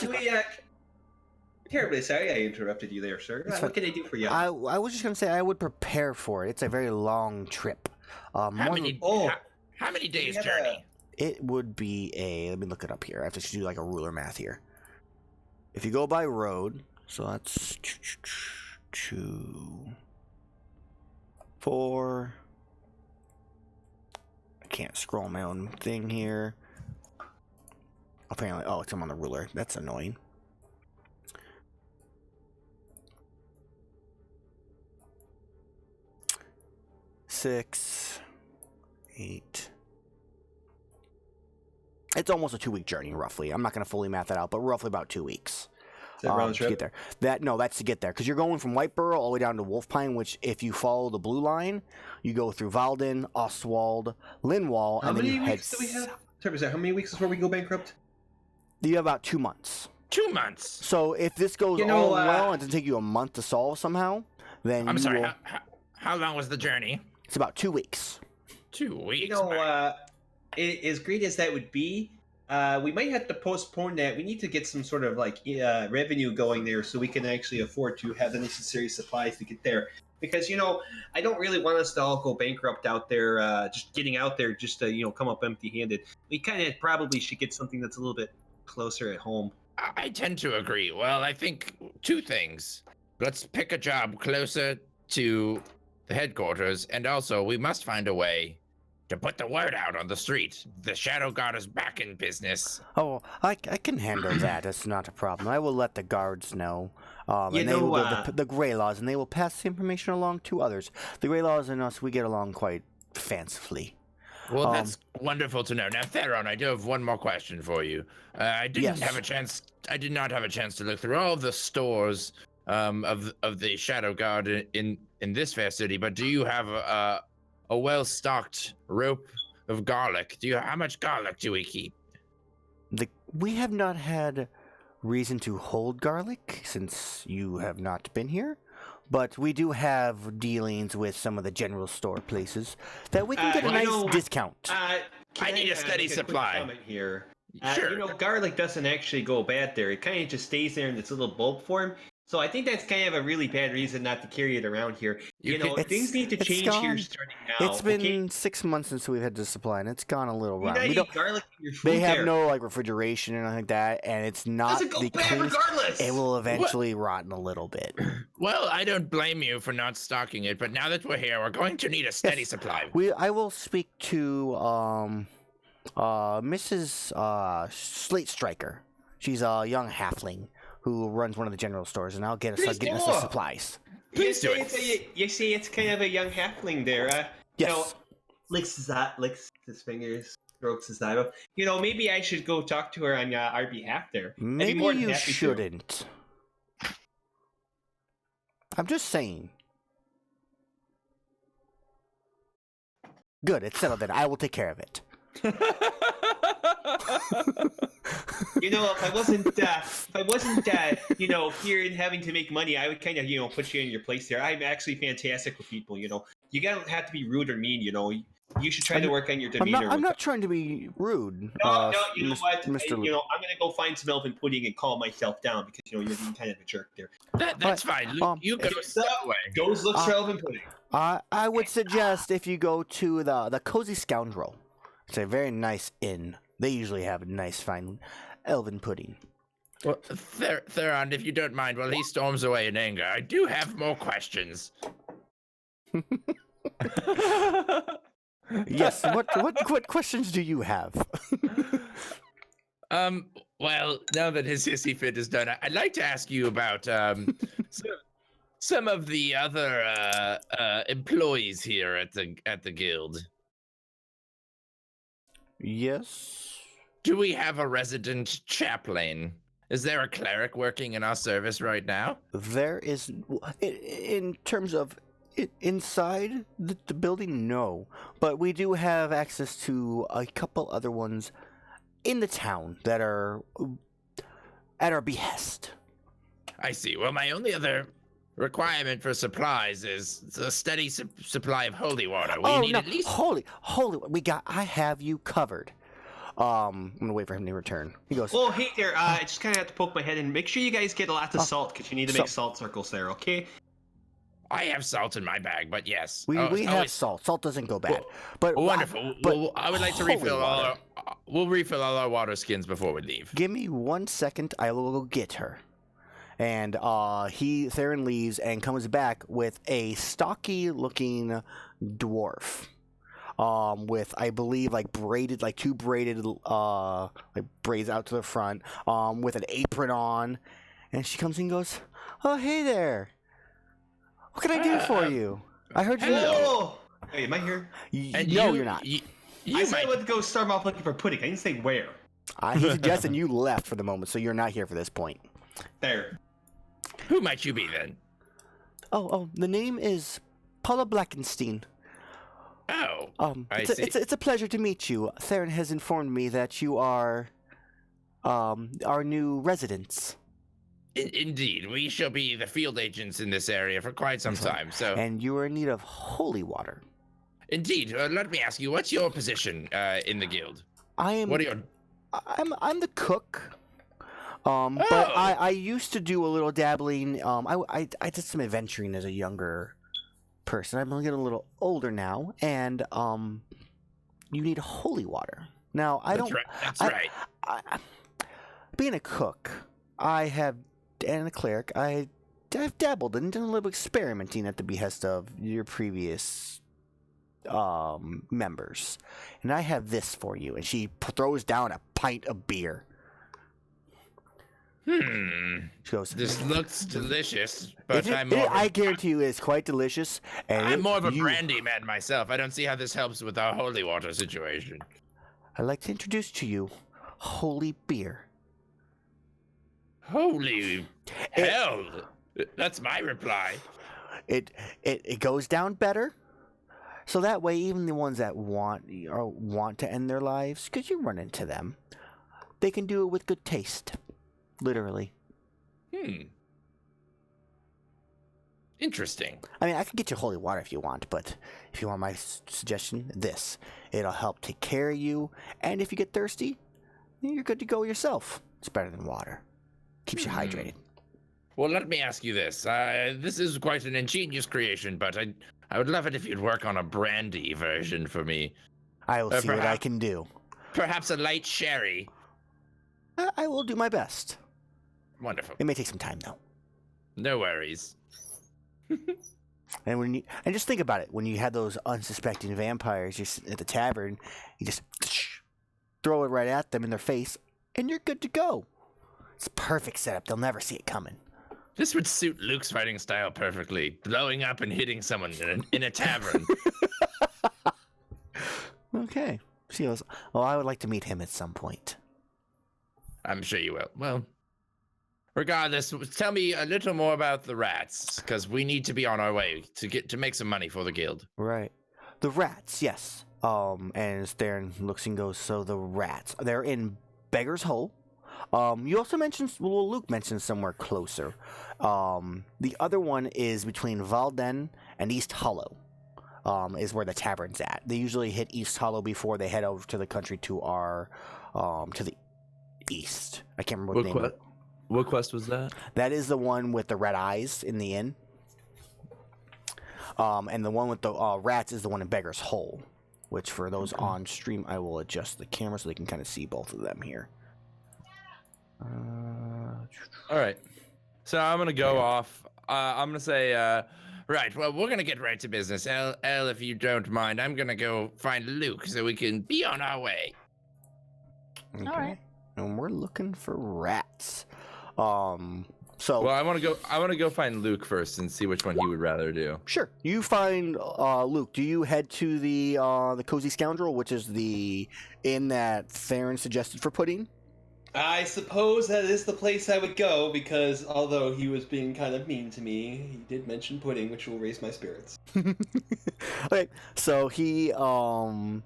B: terribly sorry I interrupted you there, sir. What can I do for you?
A: I was just going to say I would prepare for it. It's a very long trip.
C: How many days journey?
A: It would be let me look it up here. I have to do like a ruler math here. If you go by road, so that's 2, 4. I can't scroll my own thing here. Apparently, I'm on the ruler. That's annoying. Six, 8. It's almost a 2-week journey, roughly. I'm not going to fully math that out, but roughly about 2 weeks.
B: that round
A: to
B: trip?
A: get there. That's to get there because you're going from Whiteboro all the way down to Wolfpine. Which, if you follow the blue line, you go through Valden, Ostwald, Linwall,
B: How
A: and then
B: many
A: you head.
B: weeks do we have? How many weeks before we go bankrupt?
A: You have about 2 months.
C: 2 months.
A: So if this goes all well and it doesn't take you a month to solve somehow, then
C: I'm sorry. How long was the journey?
A: It's about 2 weeks.
C: 2 weeks.
B: You know, as great as that would be, we might have to postpone that. We need to get some sort of like revenue going there so we can actually afford to have the necessary supplies to get there. Because I don't really want us to all go bankrupt out there, just getting out there just to come up empty-handed. We kind of probably should get something that's a little bit closer at home.
C: I tend to agree. Well, I think 2 things. Let's pick a job closer to the headquarters, and also we must find a way to put the word out on the street. The Shadowguard is back in business.
A: Oh, I can handle that. That's not a problem. I will let the guards know. And they will the Greylaws, and they will pass the information along to others. The Greylaws and us, we get along quite fancifully.
C: Well, that's wonderful to know. Now, Theron, I do have one more question for you. I did not have a chance to look through all of the stores of the Shadowguard in this fair city, but do you have a well-stocked rope of garlic? How much garlic do we keep?
A: We have not had reason to hold garlic since you have not been here, but we do have dealings with some of the general store places that we can get a nice discount.
C: I need a steady supply.
B: Comment here.
C: Sure.
B: Garlic doesn't actually go bad there. It kind of just stays there in its little bulb form. So I think that's kind of a really bad reason not to carry it around here. Things need to change here starting now.
A: It's been 6 months since we've had the supply, and it's gone a little round.
B: We don't garlic in your food.
A: They have no refrigeration or anything like that, and it's not the cleanest.
B: Regardless.
A: It will eventually rotten a little bit.
C: Well, I don't blame you for not stocking it, but now that we're here, we're going to need a steady supply.
A: I will speak to Mrs. Slate Striker. She's a young halfling who runs one of the general stores, and I'll get us the supplies.
C: Please do it.
B: You see, it's kind of a young halfling there.
A: Yes.
B: Licks his fingers, strokes his eyebrow. Maybe I should go talk to her on our behalf there.
A: Maybe you shouldn't. I'm just saying. Good, it's settled then. I will take care of it.
B: If I wasn't here and having to make money, I would kind of put you in your place there. I'm actually fantastic with people. You don't have to be rude or mean. You should try to work on your demeanor.
A: I'm not trying to be rude.
B: No, you know what?
A: Mr.
B: I'm gonna go find some elven pudding and calm myself down because you're being kind of a jerk there.
C: That's fine. You go that way.
B: Goes look for elven pudding.
A: I would suggest if you go to the Cozy Scoundrel. It's a very nice inn. They usually have a nice, fine elven pudding.
C: Well, Theron, if you don't mind, while he storms away in anger, I do have more questions.
A: Yes. What questions do you have?
C: Well, now that his hissy fit is done, I'd like to ask you about some of the other employees here at the guild.
A: Yes.
C: Do we have a resident chaplain? Is there a cleric working in our service right now?
A: There is, in terms of inside the building, no. But we do have access to a couple other ones in the town that are at our behest.
C: I see. Well, my only other requirement for supplies is a steady supply of holy water. We need at least
A: holy. I have you covered. I'm gonna wait for him to return. He goes,
B: "Oh, hey there. I just kind of have to poke my head in. Make sure you guys get lots of salt because you need to make salt circles there. Okay."
C: I have salt in my bag, but yes,
A: we have salt. Salt doesn't go bad. But
C: wonderful. But I would like to refill we'll refill all our water skins before we leave.
A: Give me 1 second. I will go get her. And Theron leaves and comes back with a stocky-looking dwarf, with I believe two braided braids out to the front, with an apron on, and she comes in and goes, "Oh, hey there. What can I do for you? I heard you."
B: Hello. Hey, am I here?
A: No, you're not.
B: I said I would go start off looking for pudding. I didn't say where.
A: He suggested you left for the moment, so you're not here for this point.
B: There.
C: Who might you be then?
A: Oh, the name is Paula Blackenstein.
C: Oh,
A: It's a pleasure to meet you. Theron has informed me that you are, our new residents.
C: Indeed, we shall be the field agents in this area for quite some time. So,
A: And you are in need of holy water.
C: indeed, let me ask you, what's your position in the guild?
A: I'm the cook. But I used to do a little dabbling. I did some adventuring as a younger person. I'm getting a little older now, and you need holy water. Now
C: That's right.
A: Being a cook, and a cleric, I've dabbled and done a little experimenting at the behest of your previous members, and I have this for you. And she throws down a pint of beer. She goes,
C: This looks delicious, but
A: I guarantee you it's quite delicious. And
C: I'm more of a brandy man myself. I don't see how this helps with our holy water situation.
A: I'd like to introduce to you holy beer.
C: Holy hell! That's my reply.
A: It goes down better, so that way even the ones that want to end their lives, because you run into them, they can do it with good taste. Literally.
C: Interesting.
A: I mean, I could get you holy water if you want, but if you want my suggestion, it'll help take care of you, and if you get thirsty, you're good to go yourself. It's better than water. Keeps you hydrated.
C: Well, let me ask you this. This is quite an ingenious creation, but I would love it if you'd work on a brandy version for me.
A: I will see what I can do.
C: Perhaps a light sherry.
A: I will do my best.
C: Wonderful.
A: It may take some time, though.
C: No worries.
A: And just think about it. When you had those unsuspecting vampires, you're sitting at the tavern, you just throw it right at them in their face, and you're good to go. It's a perfect setup. They'll never see it coming.
C: This would suit Luke's fighting style perfectly. Blowing up and hitting someone in a tavern.
A: Okay. She goes, well, I would like to meet him at some point.
C: I'm sure you will. Well, regardless, tell me a little more about the rats, because we need to be on our way to make some money for the guild.
A: Right. The rats, yes. And Theron looks and goes, so the rats, they're in Beggar's Hole. You also mentioned, well, Luke mentioned somewhere closer. The other one is between Valden and East Hollow, is where the tavern's at. They usually hit East Hollow before they head over to the country to to the east. I can't remember what the name.
E: What quest was that?
A: That is the one with the red eyes in the inn. And the one with the rats is the one in Beggar's Hole, which for those on stream, I will adjust the camera so they can kind of see both of them here.
C: All right. So I'm going to go off. I'm going to say, right, well, we're going to get right to business. Elle, if you don't mind, I'm going to go find Luke so we can be on our way.
A: Okay.
D: All right.
A: And we're looking for rats.
C: Well, I want to go find Luke first and see which one he would rather do.
A: Sure. You find Luke. Do you head to the Cozy Scoundrel, which is the inn that Theron suggested for pudding?
B: I suppose that is the place I would go, because although he was being kind of mean to me, he did mention pudding, which will raise my spirits.
A: Okay, so Theron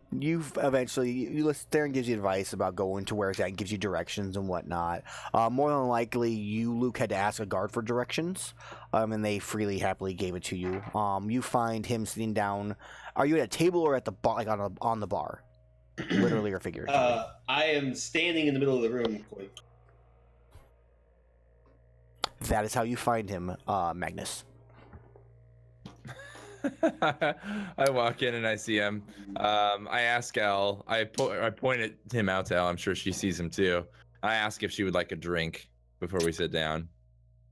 A: gives you advice about going to where it's at and gives you directions and whatnot. More than likely, Luke, had to ask a guard for directions, and they happily gave it to you. You find him sitting down. Are you at a table or at the bar, like on the bar? Literally or figuratively?
B: I am standing in the middle of the room. Going,
A: that is how you find him, Magnus.
C: I walk in and I see him. I ask Elle. I pointed him out to Elle. I'm sure she sees him too. I ask if she would like a drink before we sit down.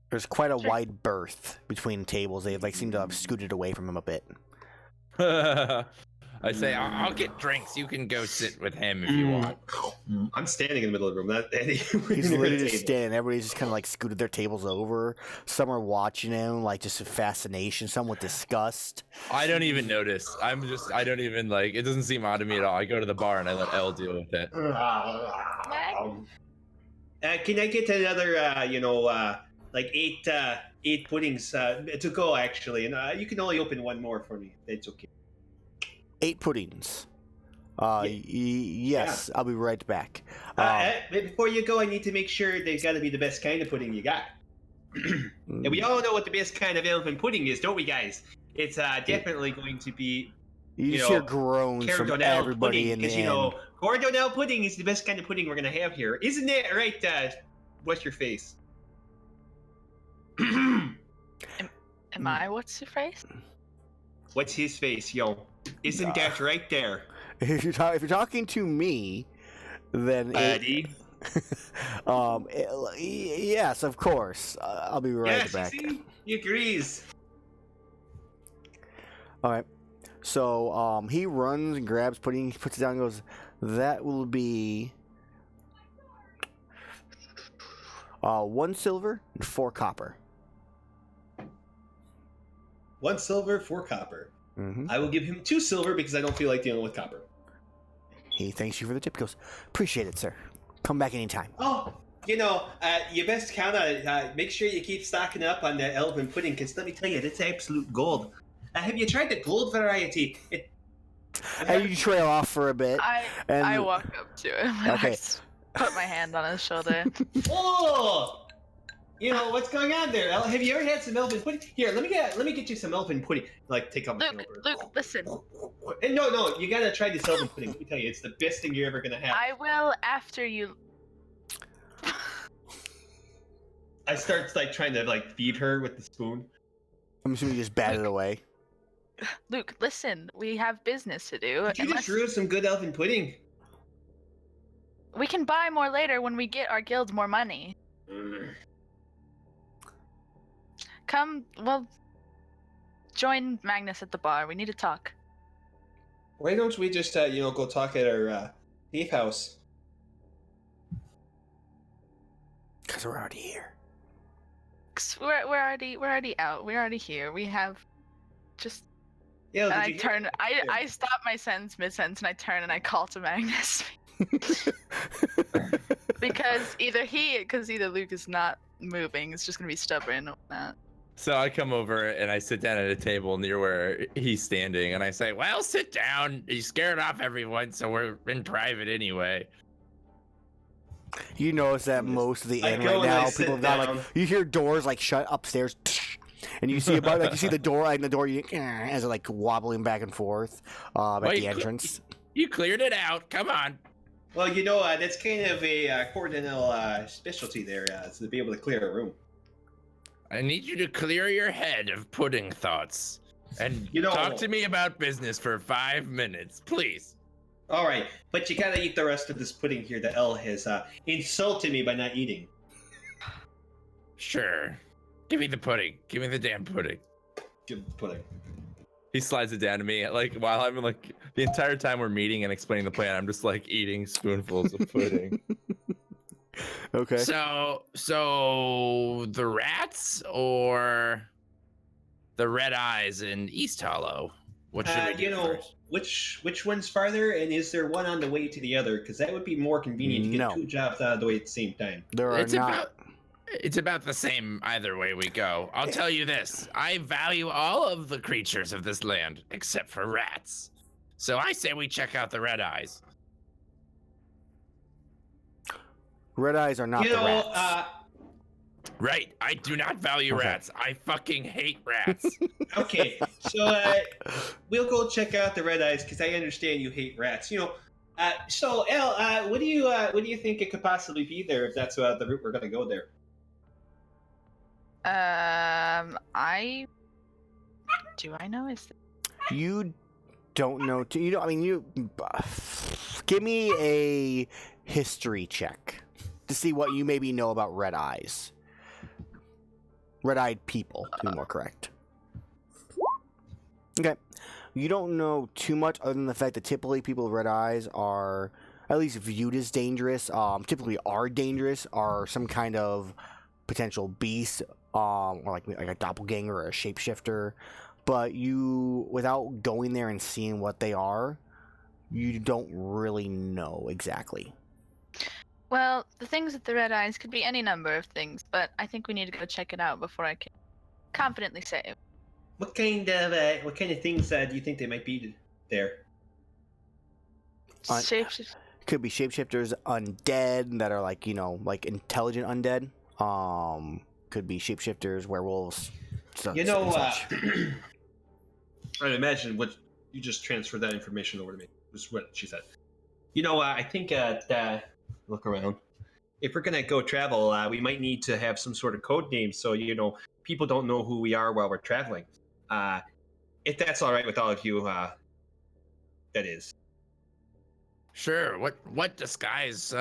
A: There's quite a wide berth between tables. They seem to have scooted away from him a bit.
C: I say, I'll get drinks. You can go sit with him if you want.
B: I'm standing in the middle of the room.
A: He's literally just standing. Everybody's just kind of scooted their tables over. Some are watching him, just with fascination. Some with disgust.
C: I don't even notice. I don't even it doesn't seem odd to me at all. I go to the bar and I let Elle deal with it.
B: Can I get another, like eight puddings to go actually, and you can only open one more for me. That's okay.
A: 8 puddings.
B: Yeah.
A: Yes, I'll be right back.
B: But before you go, I need to make sure they've got to be the best kind of pudding you got. And we all know what the best kind of elven pudding is, don't we, guys? It's definitely going to be,
A: you just hear groans from
B: Cardonel
A: everybody
B: pudding,
A: in the
B: because,
A: end.
B: Cardonel pudding is the best kind of pudding we're going to have here. Isn't that right, what's your face?
D: Am I? What's your face?
B: What's his face, yo? Isn't that right there?
A: If you're talking to me, then
B: Buddy.
A: yes, of course. I'll be right back.
B: See? He agrees.
A: All right. So he runs and grabs pudding, puts it down, and goes, "That will be 1 silver and 4 copper."
B: 1 silver, 4 copper.
A: Mm-hmm.
B: I will give him 2 silver because I don't feel like dealing with copper.
A: He thanks you for the tip. He goes, "Appreciate it, sir. Come back anytime."
B: Oh, you best count on it. Make sure you keep stocking up on the elven pudding, because let me tell you, it's absolute gold. Have you tried the gold variety?
A: And you trail off for a bit.
D: I walk up to him and
A: Okay.
D: I put my hand on his shoulder.
B: Oh! What's going on there? Have you ever had some elven pudding? Here, let me get you some elven pudding. Like, take off my
D: Luke, listen.
B: And no, you gotta try this elven pudding. Let me tell you, it's the best thing you're ever gonna have.
D: I will after you.
B: I start trying to feed her with the spoon.
A: I'm assuming you just bat it away.
D: Luke, listen. We have business to do.
B: Did you just ruin some good elven pudding?
D: We can buy more later when we get our guild more money. Come, join Magnus at the bar. We need to talk.
B: Why don't we just, go talk at our thief house?
A: Because we're already here.
D: 'Cause we're already out. We're already here. We have just.
B: Yeah.
D: And I turn. I stop my sentence mid-sentence and I turn and I call to Magnus. because either Luke is not moving. It's just gonna be stubborn or not.
C: So I come over and I sit down at a table near where he's standing, and I say, "Well, sit down. You scared off everyone, so we're in private anyway."
A: You notice that most of the
B: I
A: inn
B: go
A: right
B: and I
A: now,
B: sit
A: people have got
B: down.
A: you hear doors shut upstairs, and you see you see the door, and the door as it wobbling back and forth at the entrance.
C: You cleared it out. Come on.
B: Well, that's kind of a Cardinal specialty there, is to be able to clear a room.
C: I need you to clear your head of pudding thoughts and talk to me about business for 5 minutes, please.
B: All right, but you gotta eat the rest of this pudding here that Elle has insulted me by not eating.
C: Sure. Give me the pudding. Give me the damn pudding.
B: Give the pudding.
C: He slides it down to me, while I'm the entire time we're meeting and explaining the plan, I'm just eating spoonfuls of pudding.
A: Okay.
C: So the rats or the red eyes in East Hollow? What should we do first?
B: Which one's farther, and is there one on the way to the other? Because that would be more convenient to get 2 jobs out of the way at the same time.
C: It's about the same either way we go. I'll tell you this. I value all of the creatures of this land, except for rats. So I say we check out the red eyes.
A: Red eyes are not the rats.
C: Right. I do not value rats. I fucking hate rats.
B: Okay, so we'll go check out the red eyes because I understand you hate rats. So Elle, what do you think it could possibly be there if that's the route we're gonna go there?
D: I know
A: You don't know. Give me a history check to see what you maybe know about red eyes. Red-eyed people, to be more correct. Okay. You don't know too much other than the fact that typically people with red eyes are at least viewed as dangerous. Typically are dangerous, are some kind of potential beast, or like a doppelganger or a shapeshifter. But without going there and seeing what they are, you don't really know exactly.
D: Well, the things at the Red Eyes could be any number of things, but I think we need to go check it out before I can confidently say it.
B: What kind of things do you think they might be there?
D: Shapeshift.
A: Could be shapeshifters, undead that are like like intelligent undead. Could be shapeshifters, werewolves.
B: I imagine what you just transferred that information over to me was what she said. I think look around. If we're gonna go travel, we might need to have some sort of code name so people don't know who we are while we're traveling. If that's all right with all of you, that is.
C: Sure. What disguise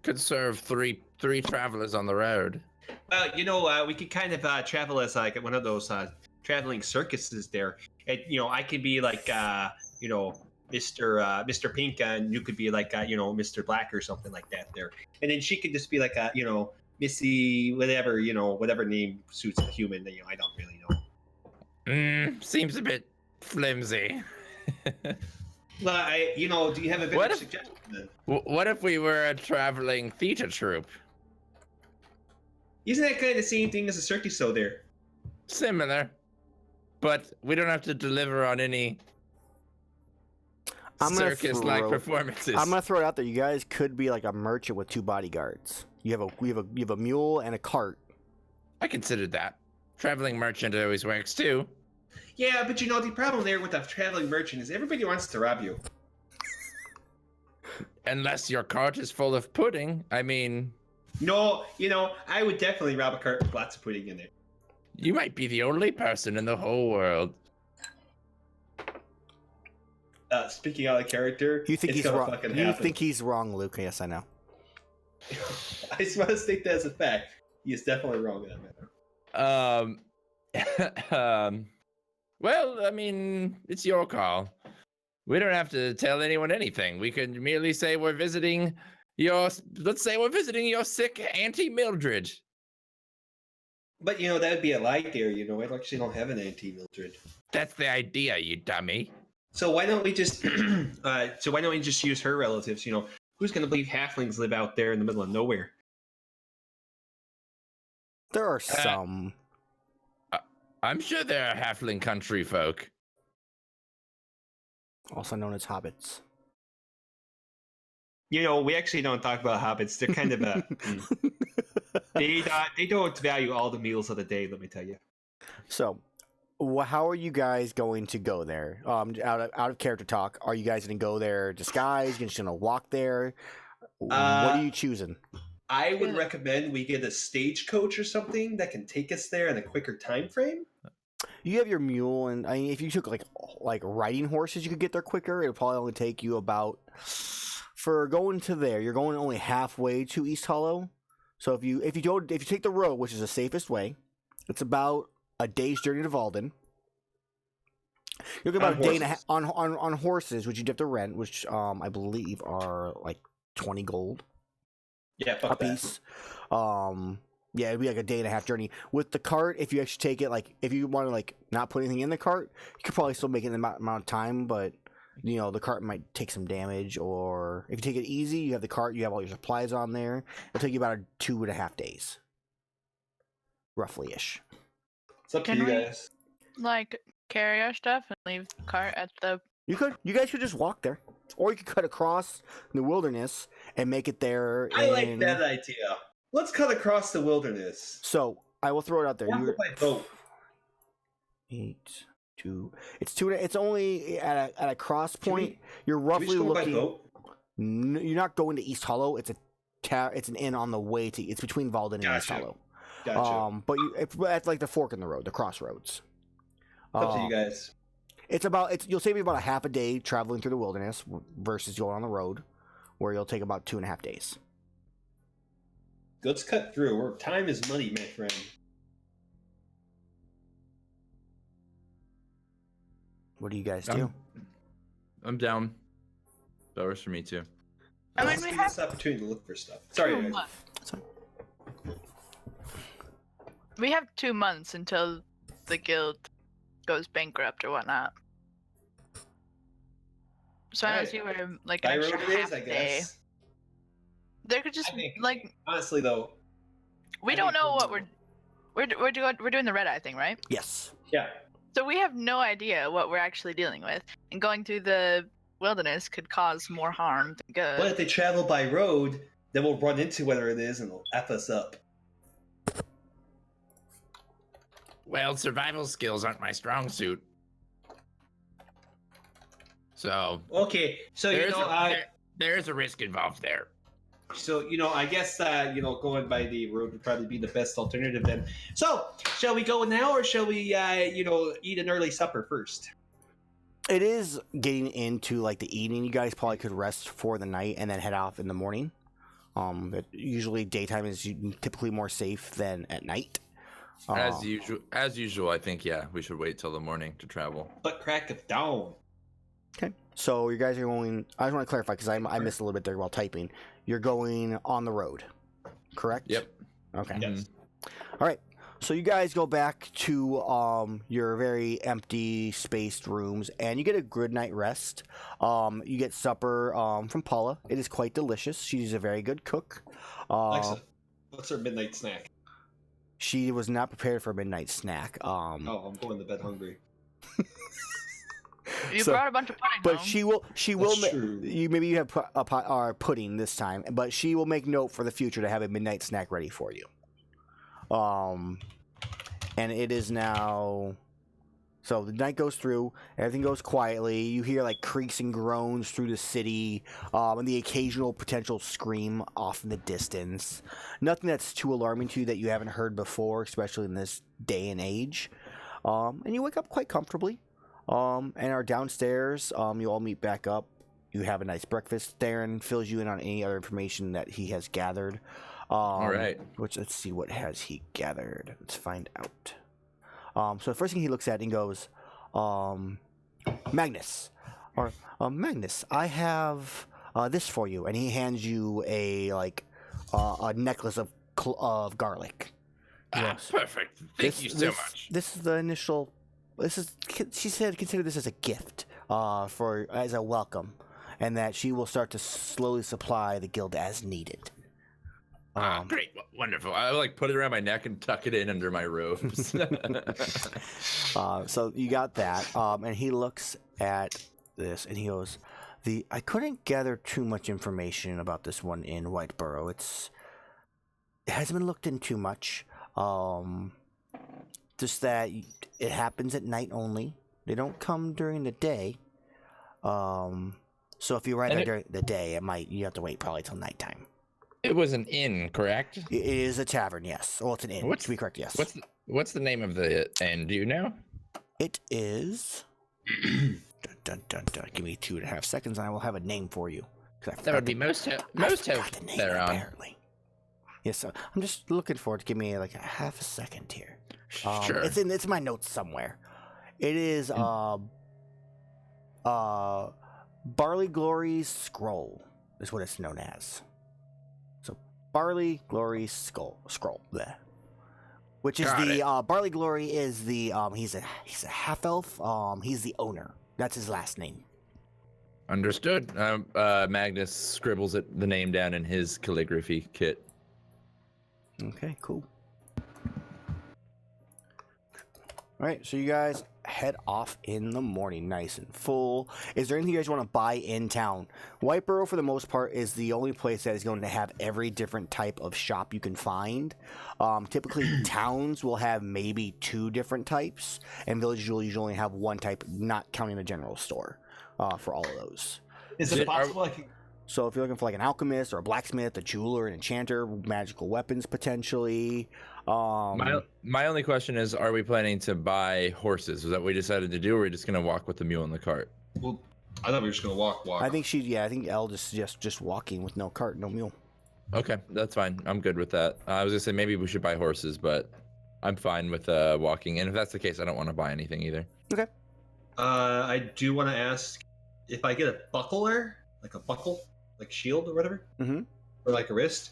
C: could serve three travelers on the road?
B: We could kind of travel as like one of those traveling circuses there. And, I could be like, Mr. Pink, and you could be like, Mr. Black or something like that there. And then she could just be like, Missy, whatever, whatever name suits the human that, I don't really know.
C: Seems a bit flimsy.
B: Well, do you have a better suggestion then?
C: What if we were a traveling theater troupe?
B: Isn't that kind of the same thing as a circus show there?
C: Similar, but we don't have to deliver on any circus-like performances.
A: I'm gonna throw it out there. You guys could be like a merchant with 2 bodyguards. You have a mule and a cart.
C: I considered that. Traveling merchant always works too.
B: Yeah, but the problem there with a traveling merchant is everybody wants to rob you.
C: Unless your cart is full of pudding. I mean...
B: No, I would definitely rob a cart with lots of pudding in it.
C: You might be the only person in the whole world.
B: Speaking out of character,
A: you think
B: he's
A: wrong?
B: You
A: think he's wrong, Luke? Yes, I know.
B: I must take that as a fact. He is definitely wrong in that matter.
C: Well, I mean, it's your call. We don't have to tell anyone anything. We can merely say we're visiting let's say we're visiting your sick Auntie Mildred.
B: But, that would be a lie there, I actually don't have an Auntie Mildred.
C: That's the idea, you dummy.
B: So why don't we just, use her relatives, Who's going to believe halflings live out there in the middle of nowhere?
A: There are some.
C: I'm sure there are halfling country folk.
A: Also known as hobbits.
B: We actually don't talk about hobbits. They're kind of they don't value all the meals of the day, let me tell you.
A: So, how are you guys going to go there? Out of character talk, are you guys going to go there disguised? You're just going to walk there? What are you choosing?
B: I would recommend we get a stagecoach or something that can take us there in a quicker time frame.
A: You have your mule, and if you took like riding horses, you could get there quicker. It'll probably only take you about, for going to there, you're going only halfway to East Hollow. So if you take the road, which is the safest way, it's about a day's journey to Valden. You'll get about a day and a half on horses, which you'd have to rent, which I believe are like 20 gold.
B: Yeah, fuck
A: a piece. Yeah, it'd be like a day and a half journey. With the cart, if you actually take it, like if you want to like not put anything in the cart, you could probably still make it in the amount of time, but the cart might take some damage. Or if you take it easy, you have the cart, you have all your supplies on there. It'll take you about 2.5 days, roughly ish.
B: It's up to you guys.
D: Like carry our stuff and leave the cart at the.
A: You guys could just walk there, or you could cut across the wilderness and make it there.
B: I like that idea. Let's cut across the wilderness.
A: So I will throw it out there.
B: You're by boat.
A: 8, 2. It's 2. It's only at a cross point. You're roughly looking.
B: By boat?
A: You're not going to East Hollow. It's an inn on the way to. It's between Valden and East Hollow.
B: Gotcha.
A: But it's like the fork in the road, the crossroads.
B: Up to you guys.
A: You'll save me about a half a day traveling through the wilderness versus going on the road, where you'll take about 2.5 days.
B: Let's cut through. Time is money, my friend.
A: What do you guys do?
C: I'm down. That works for me too.
D: I mean, we have
B: this opportunity to look for stuff. Sorry, guys.
A: That's fine.
D: We have 2 months until the guild goes bankrupt or whatnot. So I don't see where like an extra half day. There could just
B: I think,
D: like
B: honestly though,
D: we
B: I
D: don't
B: think
D: know what we're doing the red eye thing, right?
A: Yes.
B: yeah.
D: So we have no idea what we're actually dealing with, and going through the wilderness could cause more harm than good.
B: But if they travel by road, then we'll run into whatever it is and it'll F us up.
E: Well, survival skills aren't my strong suit. So
B: Okay, so you know,
E: there is a risk involved there.
B: I guess going by the road would probably be the best alternative then. So, shall we go now, or shall we, eat an early supper first?
A: It is getting into like the evening. You guys probably could rest for the night and then head off in the morning. But usually daytime is typically more safe than at night.
C: As usual, I think we should wait till the morning to travel.
B: But crack of dawn.
A: Okay, so you guys are going. I just want to clarify because I missed a little bit there while typing. You're going on the road, correct?
C: Yep.
A: Okay.
B: Yes.
A: All right. So you guys go back to your very empty, spaced rooms, and you get a good night rest. You get supper from Paula. It is quite delicious. She's a very good cook.
B: Alexa, what's her midnight snack?
A: She was not prepared for a midnight snack.
B: I'm going to bed hungry.
D: You brought a bunch of pudding
A: But
D: home.
A: she will.
B: True.
A: Maybe you have pudding this time, but she will make note for the future to have a midnight snack ready for you. And it is now. So the night goes through, everything goes quietly. You hear like creaks and groans through the city, and the occasional potential scream off in the distance. Nothing that's too alarming to you that you haven't heard before, especially in this day and age. And you wake up quite comfortably. And are downstairs. You all meet back up. You have a nice breakfast. Darren fills you in on any other information that he has gathered.
C: All right.
A: Let's see, what has he gathered? Let's find out. So the first thing he looks at and goes, Magnus, I have this for you, and he hands you a necklace of garlic. Yes.
E: Perfect. Thank you so much.
A: This is the initial. She said, consider this as a gift, as a welcome, and that she will start to slowly supply the guild as needed.
E: Great, wonderful.
C: I put it around my neck and tuck it in under my robes.
A: So you got that, and he looks at this and he goes, I couldn't gather too much information about this one in Whiteborough. It hasn't been looked into much. Just that it happens at night only. They don't come during the day. So if you ride there during the day, you have to wait probably till nighttime.
E: It was an inn, correct?
A: It is a tavern, yes. Well, it's an inn. To be correct, yes.
E: What's the name of the inn? Do you know?
A: It is. Dun, dun, dun. Give me 2.5 seconds, and I will have a name for you.
E: That would be most helpful.
A: Apparently. Yes, I'm just looking for it. Give me a half a second here.
E: Sure.
A: It's in my notes somewhere. It is Barley Glory's Scroll is what it's known as. So Barley Glory's Scroll. Bleh. Which is Barley Glory is the he's a half elf. He's the owner. That's his last name.
C: Understood. Magnus scribbles the name down in his calligraphy kit.
A: Okay, cool. All right, so you guys head off in the morning, nice and full. Is there anything you guys want to buy in town? Whiteborough, for the most part, is the only place that is going to have every different type of shop you can find. Typically, towns will have maybe 2 different types, and villages will usually only have 1 type, not counting the general store for all of those.
B: Is it possible
A: So if you're looking for an alchemist or a blacksmith, a jeweler, an enchanter, magical weapons potentially.
C: My only question is, are we planning to buy horses? Is that what we decided to do, or are we just going to walk with the mule in the cart?
B: Well, I thought we were just going to walk.
A: I think I think Elle just walking with no cart, no mule.
C: Okay, that's fine. I'm good with that. I was going to say maybe we should buy horses, but I'm fine with walking. And if that's the case, I don't want to buy anything either.
A: Okay.
B: I do want to ask if I get a buckler, like shield or whatever, or like a wrist,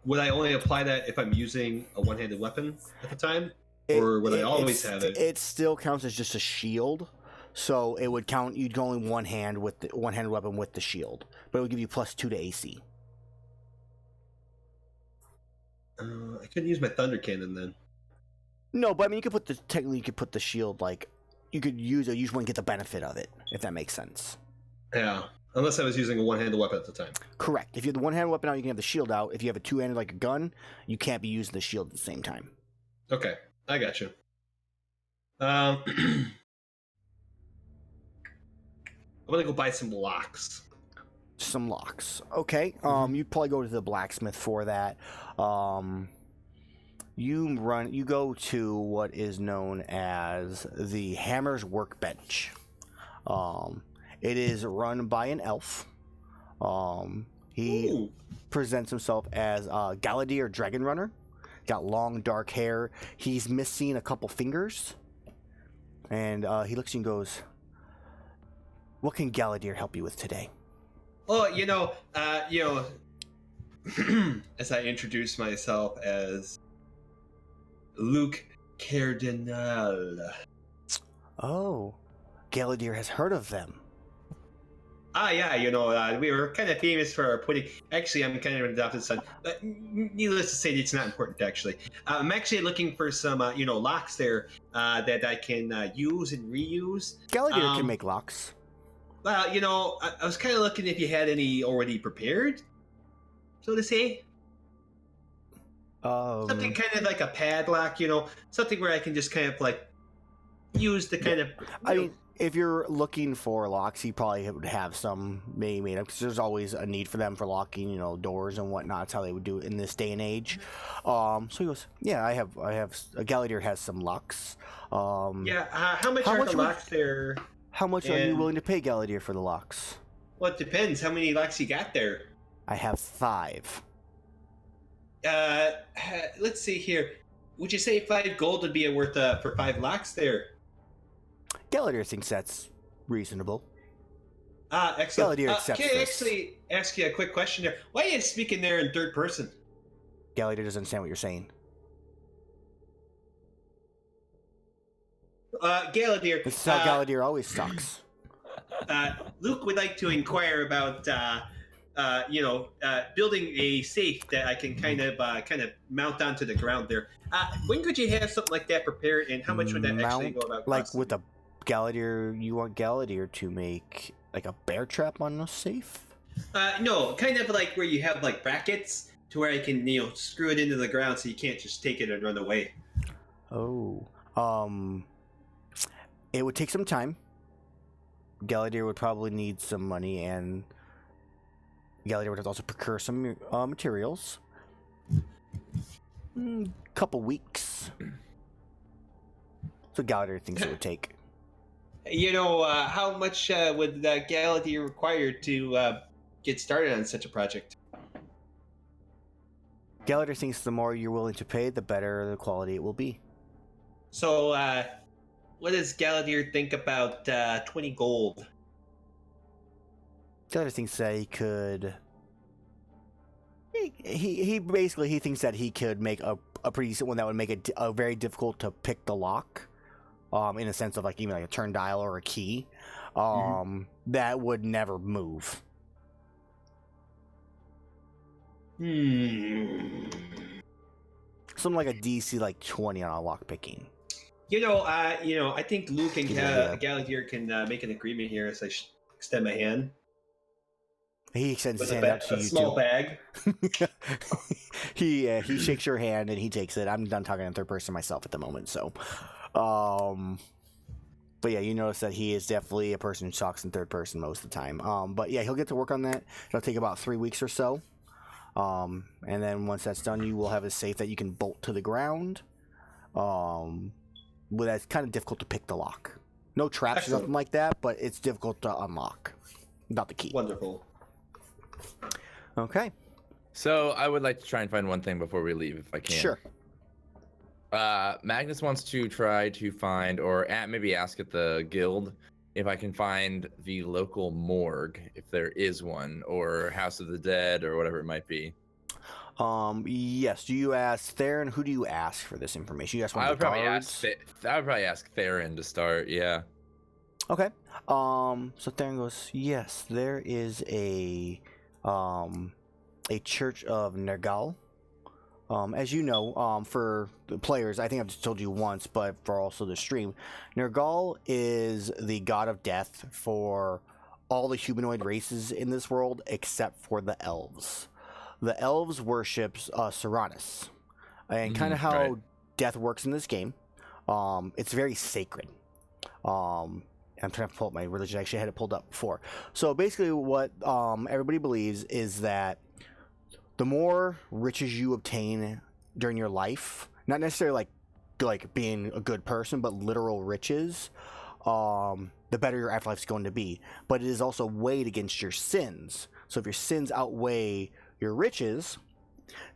B: would I only apply that if I'm using a one-handed weapon at the time, or would I always have it?
A: It still counts as just a shield, so it would count. You'd go in one-handed weapon with the shield, but it would give you +2 to AC.
B: I couldn't use my thunder cannon then.
A: No, but I mean, technically you could put the shield like you could use it. You just wouldn't get the benefit of it, if that makes sense.
B: Yeah, unless I was using a one-handed weapon at the time.
A: Correct. If you have the one-handed weapon out, you can have the shield out. If you have a two-handed like a gun, you can't be using the shield at the same time.
B: Okay, I got you. I'm gonna go buy some locks.
A: Some locks. Okay. You'd probably go to the blacksmith for that. You go to what is known as the Hammer's Workbench. It is run by an elf. He
B: Ooh.
A: presents himself as Galadir Dragon Runner. Got long dark hair. He's missing a couple fingers. And he looks at you and goes, "What can Galadir help you with today?"
B: Oh, as I introduce myself as Luke Cardinal.
A: Oh, Galadir has heard of them.
B: Yeah, we were kind of famous for our pudding. Actually, I'm kind of an adopted son. But needless to say, it's not important, actually. I'm actually looking for some, locks there that I can use and reuse.
A: Galadir can make locks.
B: Well, I was kind of looking if you had any already prepared, so to say. Something kind of like a padlock, something where I can just kind of like use the kind of.
A: I mean, if you're looking for locks, he probably would have some maybe made up because there's always a need for them for locking, doors and whatnot. That's how they would do it in this day and age. So he goes, "Yeah, I have. Galadir has some locks.
B: How much are the locks there?
A: How much are you willing to pay Galadir for the locks?"
B: Well, it depends. How many locks you got there?
A: I have 5.
B: Let's see here. Would you say 5 gold would be worth for 5 locks there?
A: Galadir thinks that's reasonable.
B: Excellent.
A: Galadir accepts
B: Can I
A: this.
B: actually ask you a quick question there? Why are you speaking there in third person?
A: Galadir doesn't understand what you're saying.
B: Galadir.
A: This is how Galadir always talks.
B: Luke would like to inquire about, building a safe that I can kind of mount onto the ground there. When could you have something like that prepared, and how much would that actually go about?
A: Like
B: costing?
A: with a Galadir, you want Galadir to make like a bear trap on a safe?
B: No, kind of like where you have like brackets to where I can, screw it into the ground so you can't just take it and run away.
A: Oh, it would take some time. Galadir would probably need some money, and Galadir would have to also procure some materials. Couple weeks. So Galadir thinks it would take.
B: How much would Galadir require to get started on such a project?
A: Galadir thinks the more you're willing to pay, the better the quality it will be.
B: So, what does Galadir think about 20 gold?
A: Galadir thinks that he could. He basically thinks that he could make a pretty decent one that would make it very difficult to pick the lock. In a sense of like even like a turn dial or a key. That would never move. Something like a DC like 20 on a lock picking.
B: I think Luke and Galadir can make an agreement here as I extend my hand.
A: He extends his hand out to you,
B: small
A: too.
B: bag.
A: He shakes your hand and he takes it. I'm done talking in third person myself at the moment, so. But yeah, you notice that he is definitely a person who talks in third person most of the time. But yeah, he'll get to work on that. It'll take about 3 weeks or so. And then once that's done, you will have a safe that you can bolt to the ground. But that's kind of difficult to pick the lock. No traps or nothing like that, but it's difficult to unlock. Not the key.
B: Wonderful.
A: Okay.
C: So I would like to try and find one thing before we leave, if I can.
A: Sure.
C: Magnus wants to try to find, or maybe ask at the guild, if I can find the local morgue, if there is one, or House of the Dead, or whatever it might be.
A: Yes. Do you ask Theron? Who do you ask for this information? You ask one
C: I
A: of
C: would
A: the
C: probably
A: guards?
C: ask Theron to start. Yeah.
A: Okay. So Theron goes, yes, there is a church of Nergal. as you know, for the players, I think I've just told you once, but for also the stream, Nergal is the god of death for all the humanoid races in this world except for the elves. The elves worships Seranus, and kind of how death works in this game. It's very sacred. I'm trying to pull up my religion. Actually, I had it pulled up before. So basically, what everybody believes is that the more riches you obtain during your life, not necessarily like being a good person, but literal riches, the better your afterlife is going to be. But it is also weighed against your sins. So if your sins outweigh your riches,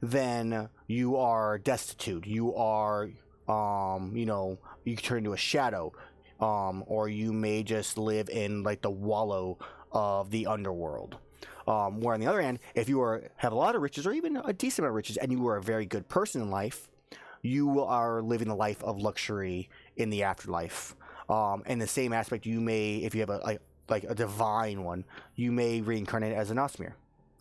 A: then you are destitute. You are, you turn into a shadow, or you may just live in like the wallow of the underworld. Where on the other hand, if you have a lot of riches or even a decent amount of riches and you are a very good person in life, you are living the life of luxury in the afterlife. In the same aspect, you may, if you have a divine one, you may reincarnate as an Osmir,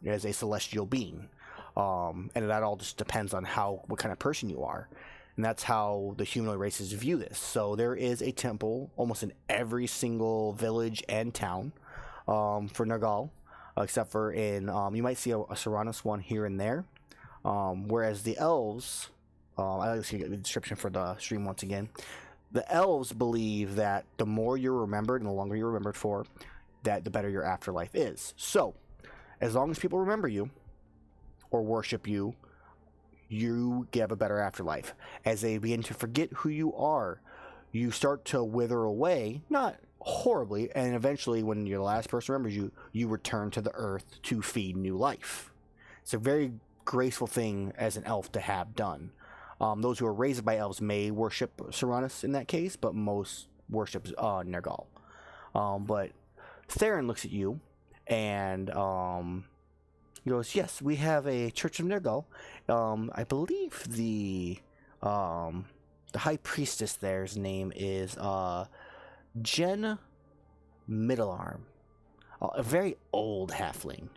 A: as a celestial being. And that all just depends on what kind of person you are. And that's how the humanoid races view this. So there is a temple almost in every single village and town for Nergal. Except for in, you might see a Seranus one here and there. Whereas the elves, I like to see the description for the stream once again. The elves believe that the more you're remembered and the longer you're remembered for, that the better your afterlife is. So, as long as people remember you or worship you, you get a better afterlife. As they begin to forget who you are, you start to wither away, not horribly, and eventually when your last person remembers you, you return to the earth to feed new life. It's a very graceful thing as an elf to have done. Those who are raised by elves may worship Seranus in that case, but most worship Nergal. But Theron looks at you and he goes, "Yes, we have a Church of Nergal. I believe the high priestess there's name is Jen Middlearm, a very old halfling,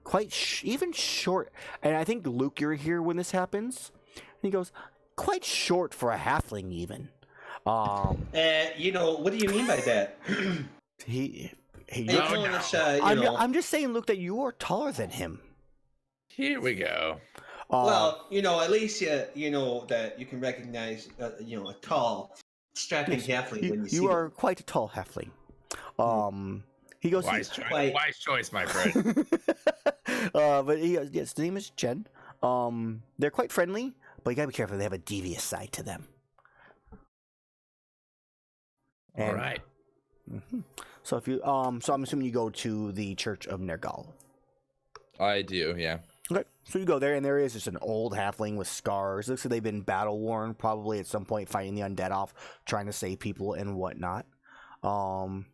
A: quite even short. And I think Luke, you're here when this happens." And he goes, "Quite short for a halfling, even."
B: What do you mean by that?
A: I'm just saying, Luke, that you are taller than him.
E: Here we go.
B: Well, at least you know that you can recognize, a tall, strapping halfling when you see.
A: You are quite a tall halfling. He goes,
E: Wise choice, my friend.
A: but he goes, yes, the name is Jen. They're quite friendly, but you gotta be careful. They have a devious side to them.
E: All right.
A: Mm-hmm. So if you, so I'm assuming you go to the Church of Nergal.
C: I do, yeah.
A: Okay, so you go there, and there is just an old halfling with scars. Looks like they've been battle worn, probably at some point fighting the undead off, trying to save people and whatnot. And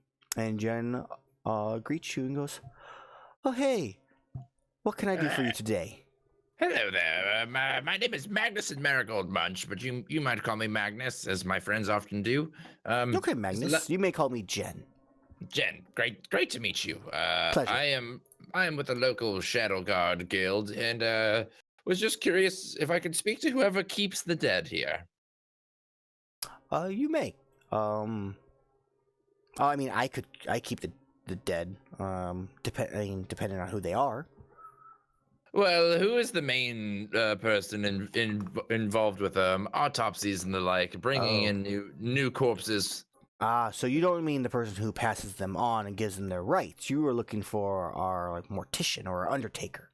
A: Jen greets you and goes, "Oh, hey, what can I do for you today?"
E: Hello there. My name is Magnus and Marigold Munch, but you might call me Magnus, as my friends often do.
A: Okay, Magnus. You may call me Jen.
E: Jen, great to meet you.
A: Pleasure.
E: I am with the local Shadowguard guild, and was just curious if I could speak to whoever keeps the dead here.
A: You may. I mean, I keep the dead. Depending on who they are.
E: Well, who is the main person involved with autopsies and the like, bringing in new corpses?
A: So you don't mean the person who passes them on and gives them their rights. You were looking for our mortician or our undertaker.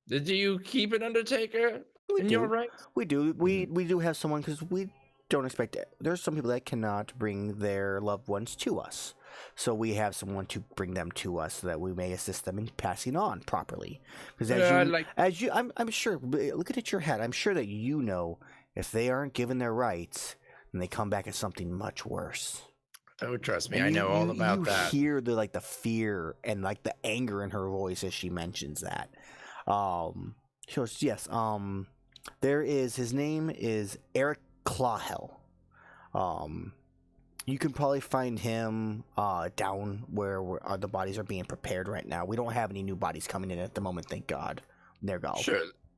E: Do you keep an undertaker in your rights?
A: We do. We do have someone, because we don't expect it. There's some people that cannot bring their loved ones to us. So we have someone to bring them to us so that we may assist them in passing on properly. Because I'm sure, looking at your hat, I'm sure that you know if they aren't given their rights, then they come back as something much worse.
E: Oh, trust me, I know all about that.
A: You hear the fear and the anger in her voice as she mentions that. She goes, yes. There is, his name is Eric Clawhell. You can probably find him down where the bodies are being prepared right now. We don't have any new bodies coming in at the moment, thank God. Nergal.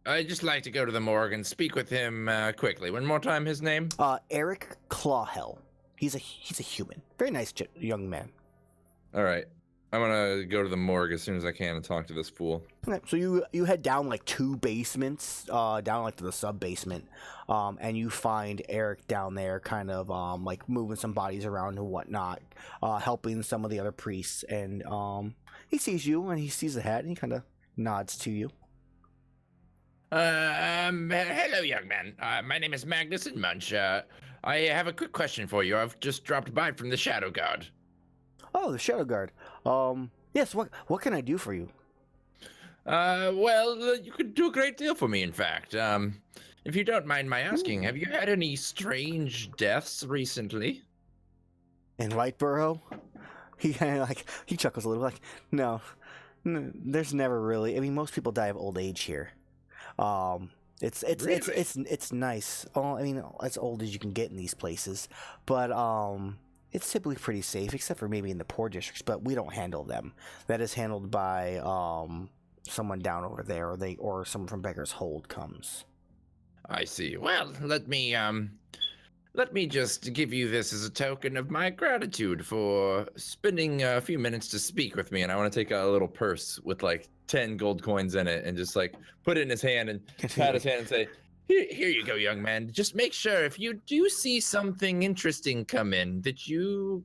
E: I'd just like to go to the morgue and speak with him quickly. One more time, his name?
A: Eric Clawhell. He's a human. Very nice young man.
C: All right. I'm going to go to the morgue as soon as I can and talk to this fool.
A: Okay, so you head down like 2 basements, down like to the sub-basement, and you find Eric down there kind of like moving some bodies around and whatnot, helping some of the other priests, and he sees you and he sees the hat and he kind of nods to you.
E: Hello, young man. My name is Magnus and Munch. I have a quick question for you. I've just dropped by from the Shadowguard.
A: Oh, the Shadowguard. Yes, what can I do for you?
E: Well, you could do a great deal for me, in fact. If you don't mind my asking, have you had any strange deaths recently?
A: In Lightborough? He kind of like, he chuckles a little like, no, there's never really. I mean, most people die of old age here. It's nice. I mean, as old as you can get in these places, but it's typically pretty safe, except for maybe in the poor districts. But we don't handle them. That is handled by someone down over there, or someone from Beggar's Hold comes.
E: I see. Well, let me just give you this as a token of my gratitude for spending a few minutes to speak with me. And I want to take a little purse with like 10 gold coins in it and just like put it in his hand and pat his hand and say, here you go, young man. Just make sure if you do see something interesting come in, that you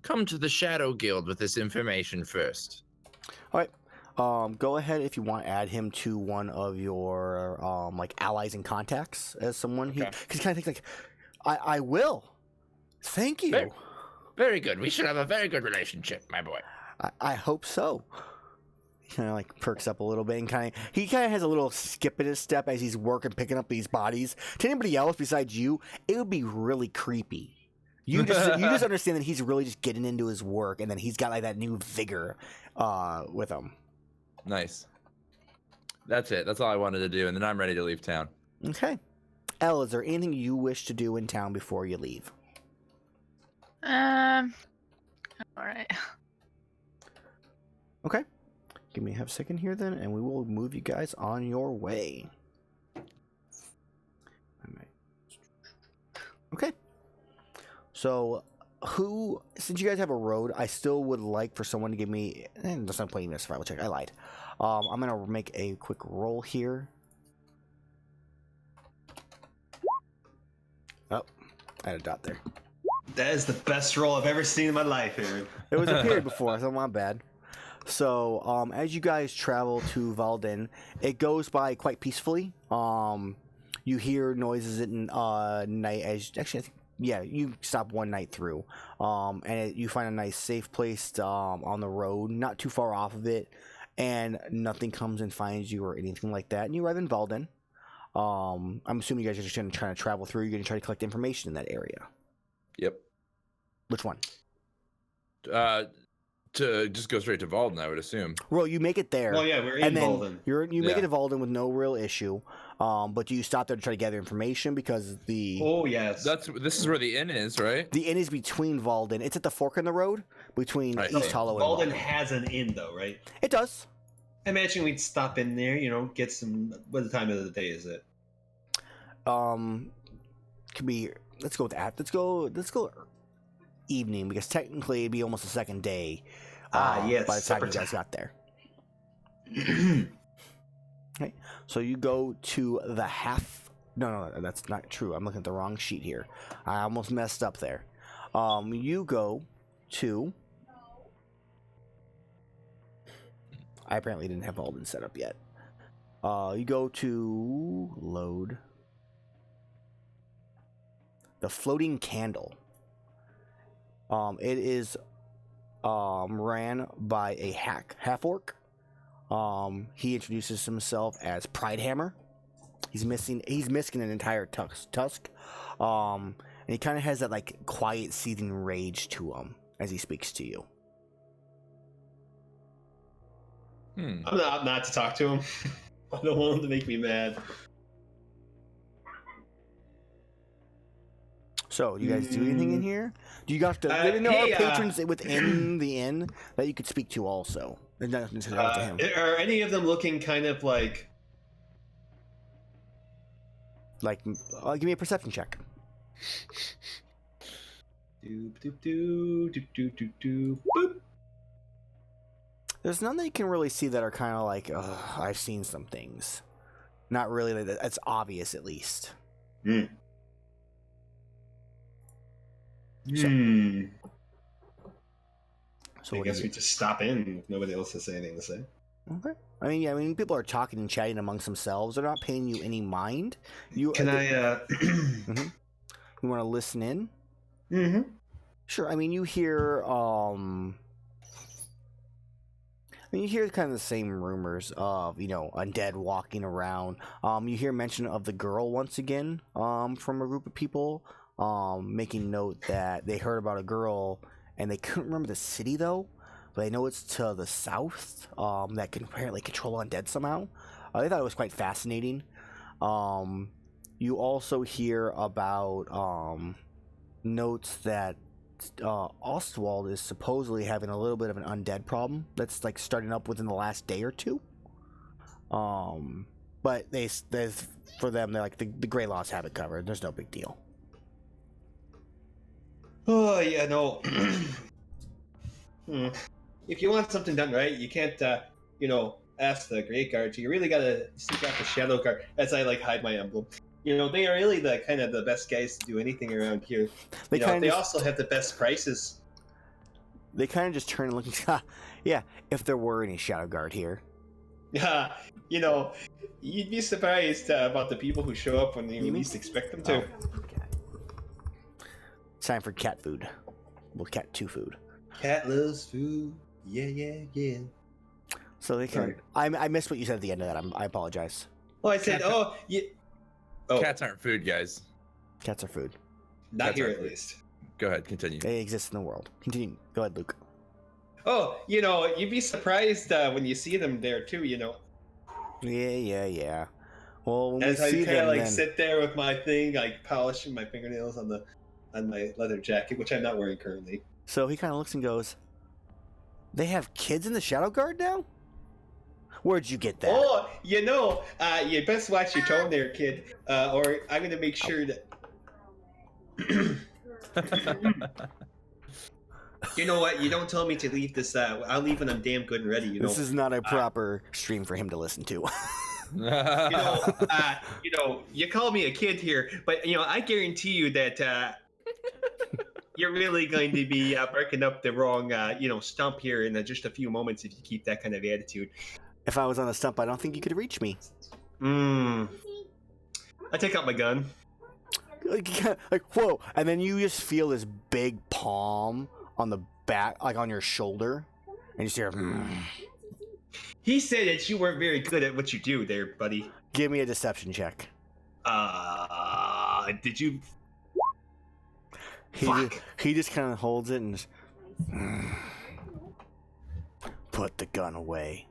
E: come to the Shadow Guild with this information first.
A: All right. Go ahead if you want to add him to one of your like allies and contacts as someone he kind of thinks like, I will. Thank you.
E: Very good. We should have a very good relationship, my boy.
A: I hope so. He kind of like perks up a little bit and he kind of has a little skip in his step as he's working, picking up these bodies. To anybody else besides you, it would be really creepy. You just understand that he's really just getting into his work, and then he's got like that new vigor with him.
C: Nice. That's it. That's all I wanted to do, and then I'm ready to leave town.
A: Okay. Elle, is there anything you wish to do in town before you leave?
D: All right.
A: Okay. Give me a half second here then, and we will move you guys on your way. Okay. So, since you guys have a road, I still would like for someone to give me, that's not playing this survival check, I lied. I'm going to make a quick roll here. Oh, I had a dot there.
B: That is the best roll I've ever seen in my life, Aaron.
A: It was a period before, so not bad. So, as you guys travel to Valden, it goes by quite peacefully. You hear noises at night. You stop one night through, and you find a nice safe place on the road, not too far off of it, and nothing comes and finds you or anything like that. And you arrive in Valden. I'm assuming you guys are just going to try to travel through. You're going to try to collect information in that area.
C: Yep.
A: Which one?
C: To just go straight to Valden, I would assume.
A: Well, you make it there.
B: Well, yeah, we're in Valden.
A: You make it to Valden with no real issue. But do you stop there to try to gather information because the?
B: Oh yes.
C: This is where the inn is, right?
A: The inn is between Valden. It's at the fork in the road between East Hollow and
B: Valden
A: Valden.
B: has an inn, though, right?
A: It does.
B: I imagine we'd stop in there, get some. What time of the day is it?
A: Could be. Let's go with that. Let's go. Evening, because technically it'd be almost the second day.
B: Yes.
A: By the time you guys got there. Okay, so you go to the half. No, that's not true. I'm looking at the wrong sheet here. I almost messed up there. You go to. I apparently didn't have Alden set up yet. You go to load. The Floating Candle. It is ran by a half-orc. He introduces himself as Pridehammer. He's missing an entire tusk. And he kind of has that like quiet, seething rage to him as he speaks to you.
B: I'm not to talk to him. I don't want him to make me mad.
A: So, do you guys do anything in here? Do you guys there are patrons within the inn that you could speak to also? And not necessarily to him.
B: Are any of them looking kind of like
A: Like, give me a perception check.
B: Doop, doop, doop, doop, doop, doop, doop, boop.
A: There's none that you can really see that are kind of like, I've seen some things. Not really. That's obvious, at least.
B: Hmm.
A: So
B: I
A: what
B: guess
A: do
B: we
A: you...
B: just stop in if nobody else has anything to say.
A: Okay. I mean, people are talking and chatting amongst themselves. They're not paying you any mind. You
B: Can I?
A: Mm-hmm. You want to listen in?
B: Mm-hmm.
A: Sure. I mean, you hear you hear kind of the same rumors of, undead walking around. You hear mention of the girl once again, from a group of people, making note that they heard about a girl and they couldn't remember the city though, but they know it's to the south, that can apparently control undead somehow. They thought it was quite fascinating. You also hear about, notes that Ostwald is supposedly having a little bit of an undead problem that's like starting up within the last day or two. But for them, they're like the Grey Laws have it covered. There's no big deal.
B: Oh yeah, no. If you want something done right, you can't, ask the Great Guard. You really gotta seek out the Shadowguard. As I hide my emblem. They are really the best guys to do anything around here. They also have the best prices.
A: They kind of just turn and look. Yeah, if there were any Shadowguard here.
B: You'd be surprised about the people who show up when you least expect them to.
A: Oh, okay. It's time for cat food. Well, cat 2 food.
B: Cat loves food. Yeah.
A: So they can. I missed what you said at the end of that. I apologize.
B: Oh, I said,
C: Cats aren't food, guys.
A: Cats are food.
B: Not
C: Cats
B: here
C: aren't
B: at
C: food.
B: least.
C: Go ahead, continue.
A: They exist in the world. Continue. Go ahead, Luke.
B: Oh, you'd be surprised when you see them there too.
A: Yeah. Well, when
B: as
A: we
B: I
A: see
B: kind of
A: them, then...
B: sit there with my thing, polishing my fingernails on my leather jacket, which I'm not wearing currently.
A: So he kind of looks and goes, "They have kids in the Shadowguard now? Where'd you get that?"
B: Oh, you best watch your tone there, kid, or I'm gonna make sure that. You know what? You don't tell me to leave this. I'll leave when I'm damn good and ready.
A: This is not a proper stream for him to listen to.
B: You call me a kid here, but I guarantee you that you're really going to be barking up the wrong, stump here in just a few moments if you keep that kind of attitude.
A: If I was on a stump, I don't think you could reach me.
B: I take out my gun.
A: Like, whoa! And then you just feel this big palm on the back, on your shoulder, and you just hear.
B: He said that you weren't very good at what you do there, buddy.
A: Give me a deception check.
B: Did you?
A: He just kind of holds it and just, put the gun away.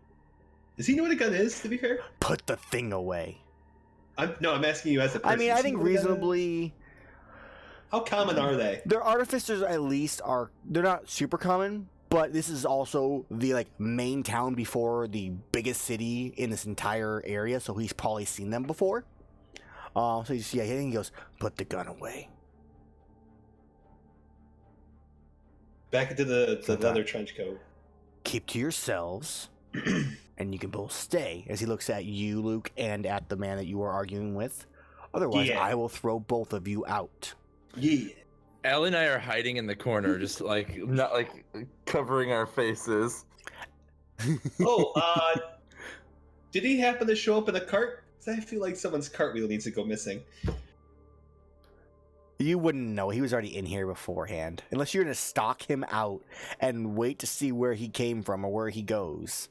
B: Does he know what a gun is, to be fair?
A: Put the thing away.
B: I'm asking you as a person.
A: I mean, I think reasonably...
B: How common are they?
A: Their artificers, at least, they're not super common, but this is also the, main town before the biggest city in this entire area, so he's probably seen them before. So he goes, put the gun away.
B: Back into the leather trench coat.
A: Keep to yourselves, and you can both stay, as he looks at you, Luke, and at the man that you are arguing with. Otherwise, I will throw both of you out.
B: Yeah.
C: Ellie and I are hiding in the corner, just not covering our faces.
B: Oh, did he happen to show up in a cart? 'Cause I feel like someone's cartwheel needs to go missing.
A: You wouldn't know. He was already in here beforehand. Unless you're going to stalk him out and wait to see where he came from or where he goes.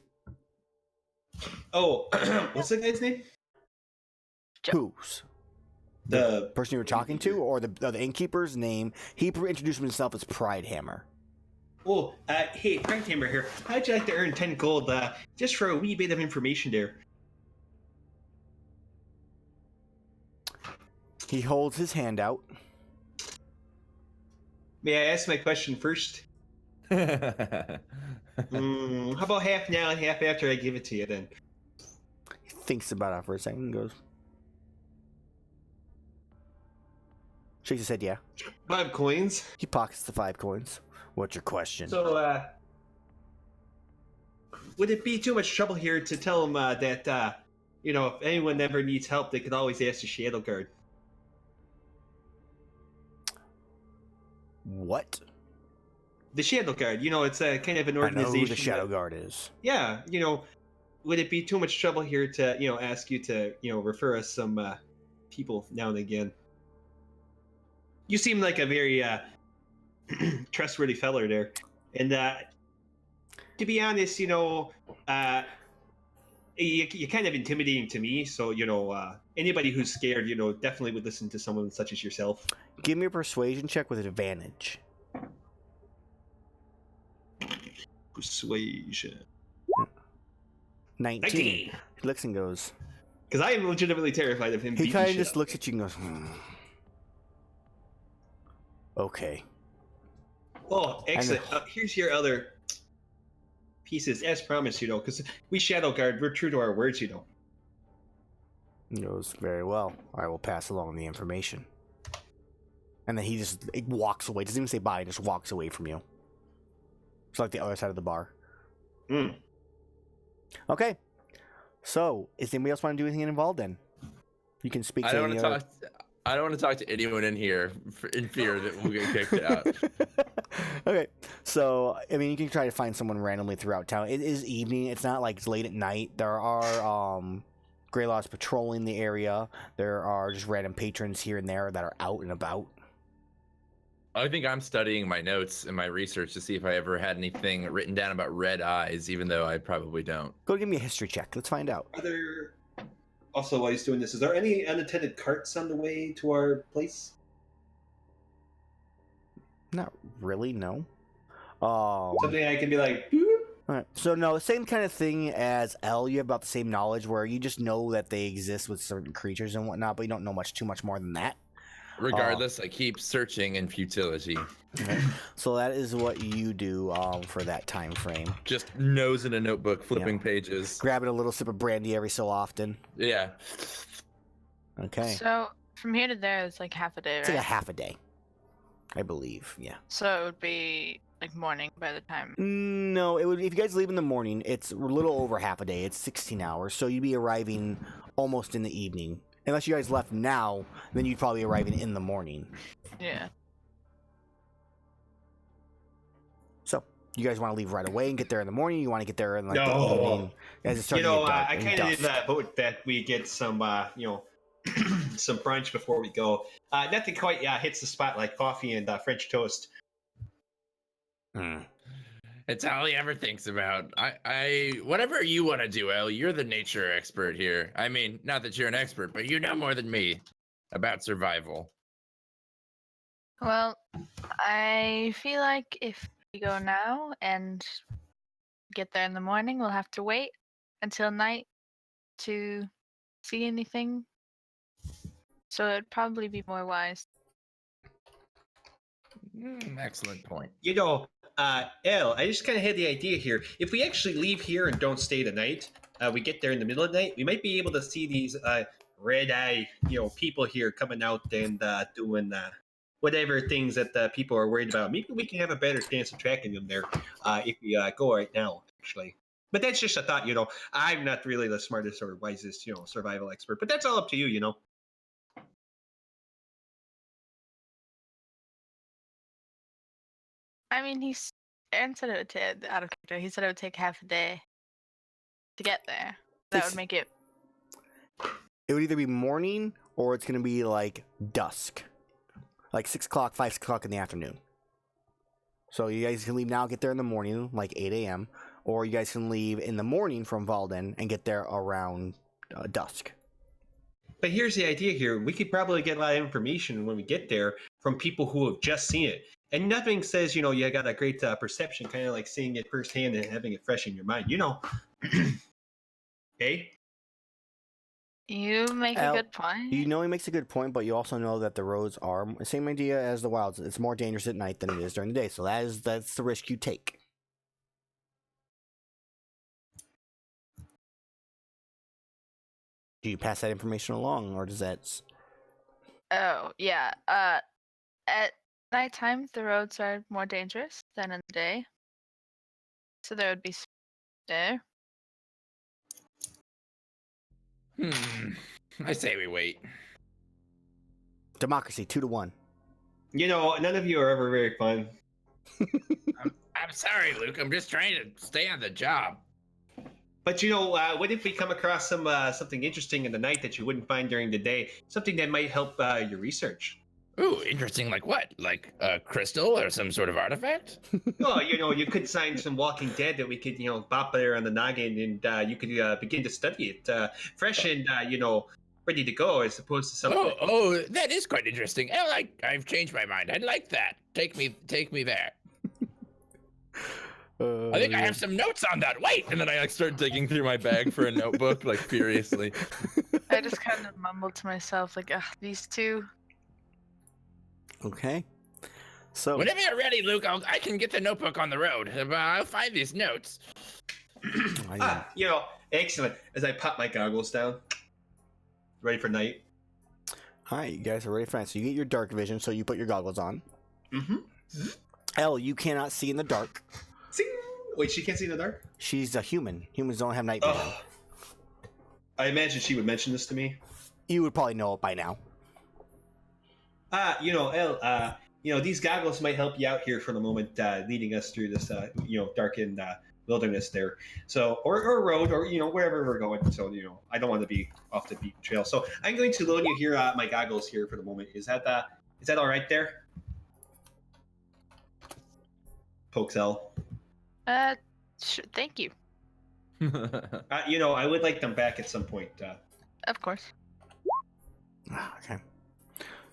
B: Oh, what's the guy's name?
A: Whose? The person you were talking to, or the innkeeper's name? He introduced himself as Pridehammer.
B: Oh, hey, Pridehammer here. How'd you like to earn 10 gold just for a wee bit of information there?
A: He holds his hand out.
B: May I ask my question first? How about half now and half after I give it to you then?
A: He thinks about it for a second and goes, Shakes his head, yeah.
B: 5 coins.
A: He pockets the 5 coins. What's your question?
B: So, would it be too much trouble here to tell him that, if anyone ever needs help, they could always ask the Shadowguard?
A: What?
B: The Shadowguard, it's a kind of an
A: I know
B: organization.
A: who the Shadowguard is.
B: Yeah, would it be too much trouble here to, ask you to, refer us some people now and again? You seem like a very trustworthy feller there. And to be honest, you're kind of intimidating to me. So, anybody who's scared, definitely would listen to someone such as yourself.
A: Give me a persuasion check with advantage.
B: Persuasion.
A: 19. He looks and goes.
B: Because I am legitimately terrified of him.
A: He kind of just looks at you and goes, Okay.
B: Oh, excellent. Here's your other pieces, as promised, because we Shadowguard, we're true to our words,
A: He goes, very well. I will pass along the information. And then he walks away. Doesn't even say bye, just walks away from you. It's like the other side of the bar. Okay. So, is anybody else want to do anything involved then? You can speak to any other...
C: I don't want to talk to anyone in here in fear that we'll get kicked out.
A: Okay. So, I mean, you can try to find someone randomly throughout town. It is evening. It's not like it's late at night. There are Greylaws patrolling the area. There are just random patrons here and there that are out and about.
C: I think I'm studying my notes and my research to see if I ever had anything written down about red eyes, even though I probably don't.
A: Go give me a history check. Let's find out.
B: Are there... Also, while he's doing this, is there any unattended carts on the way to our place?
A: Not really, no.
B: Something I can be like...
A: All right. So, no, same kind of thing as L. You have about the same knowledge where you just know that they exist with certain creatures and whatnot, but you don't know too much more than that.
C: Regardless, I keep searching in futility.
A: Okay. So that is what you do for that time frame.
C: Just nose in a notebook, flipping pages.
A: Grabbing a little sip of brandy every so often.
C: Yeah.
A: Okay.
D: So from here to there, it's like half a day, right?
A: It's like a half a day, I believe. Yeah.
D: So it would be like morning by the time.
A: No, it would. If you guys leave in the morning, it's a little over half a day. It's 16 hours, so you'd be arriving almost in the evening. Unless you guys left now, then you'd probably be arriving in the morning.
D: Yeah.
A: So, you guys want to leave right away and get there in the morning? You want to get there in the evening as it's starting
B: to
A: get dark?
B: I kind of did vote that we get some, some brunch before we go. Nothing quite hits the spot like coffee and French toast.
E: It's all he ever thinks about. Whatever you want to do, El, you're the nature expert here. I mean, not that you're an expert, but you know more than me about survival.
D: Well, I feel like if we go now and get there in the morning, we'll have to wait until night to see anything. So it'd probably be more wise.
E: Excellent point.
B: El, I just kind of had the idea here. If we actually leave here and don't stay the night, we get there in the middle of the night, we might be able to see these red-eye, people here coming out and doing whatever things that people are worried about. Maybe we can have a better chance of tracking them there if we go right now, actually. But that's just a thought, I'm not really the smartest or wisest, survival expert. But that's all up to you,
D: I mean, Aaron said it would take, out of character, he said it would take half a day to get there. That would make it...
A: It would either be morning or it's going to be like dusk. Like 6 o'clock, 5 o'clock in the afternoon. So you guys can leave now, get there in the morning, like 8 a.m. Or you guys can leave in the morning from Valden and get there around dusk.
B: But here's the idea here. We could probably get a lot of information when we get there from people who have just seen it. And nothing says, you got a great perception, kind of like seeing it firsthand and having it fresh in your mind, Hey?
D: You make a good point.
A: You know he makes a good point, but you also know that the roads are the same idea as the wilds. It's more dangerous at night than it is during the day. So that's the risk you take. Do you pass that information along, or does that...
D: Oh, yeah. At nighttime, the roads are more dangerous than in the day. So there would be there.
E: I say we wait.
A: Democracy 2-1.
B: None of you are ever very fun.
E: I'm sorry, Luke. I'm just trying to stay on the job.
B: But what if we come across something interesting in the night that you wouldn't find during the day? Something that might help your research.
E: Ooh, interesting. Like what? Like a crystal or some sort of artifact?
B: Oh, you could find some Walking Dead that we could, bop there on the noggin, and you could begin to study it fresh and, ready to go, as opposed to something.
E: Oh, that is quite interesting. Oh, I've changed my mind. I'd like that. Take me there. I think I have some notes on that. Wait, and then I start digging through my bag for a notebook, furiously.
D: I just kind of mumbled to myself, these two.
A: Okay. So
E: Whenever you're ready, Luke, I can get the notebook on the road. I'll find these notes.
B: Excellent. As I pop my goggles down, ready for night.
A: All right, you guys are ready for that. So you get your dark vision, so you put your goggles on.
B: Mm-hmm.
A: Elle, you cannot see in the dark.
B: Zing! Wait, she can't see in the dark?
A: She's a human. Humans don't have night vision.
B: Oh. I imagine she would mention this to me.
A: You would probably know it by now.
B: Elle, these goggles might help you out here for the moment, leading us through this, darkened wilderness there. So, or road, or, wherever we're going. So, I don't want to be off the beaten trail. So I'm going to loan you here, my goggles here for the moment. Is that all right there? Pokes Elle.
D: Thank you.
B: I would like them back at some point.
D: Of course.
A: Okay.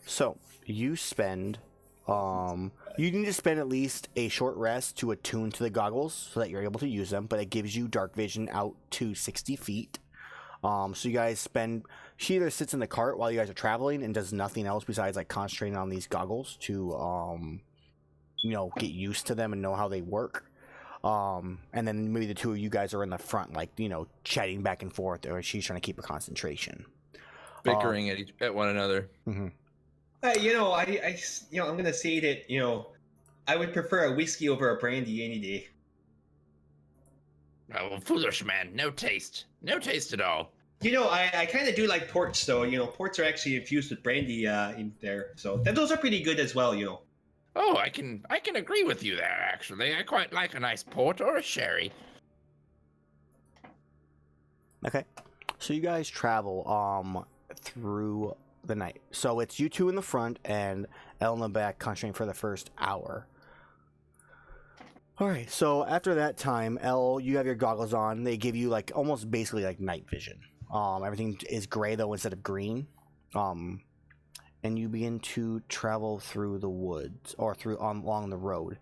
A: So you spend, you need to spend at least a short rest to attune to the goggles so that you're able to use them, but it gives you dark vision out to 60 feet. So you guys spend, she either sits in the cart while you guys are traveling and does nothing else besides concentrating on these goggles to, get used to them and know how they work. And then maybe the two of you guys are in the front, chatting back and forth, or she's trying to keep her concentration.
C: Bickering at one another.
A: Mm-hmm.
B: I'm gonna say that I would prefer a whiskey over a brandy any day.
E: Oh, foolish man. No taste at all.
B: I kind of do like ports, though. Ports are actually infused with brandy in there, so those are pretty good as well.
E: Oh, I can agree with you there. Actually, I quite like a nice port or a sherry.
A: Okay, so you guys travel through the night. So it's you two in the front and Elle in the back, concentrating for the first hour. All right, so after that time, Elle, you have your goggles on. They give you almost basically night vision. Everything is gray though instead of green. And you begin to travel through the woods or along the road.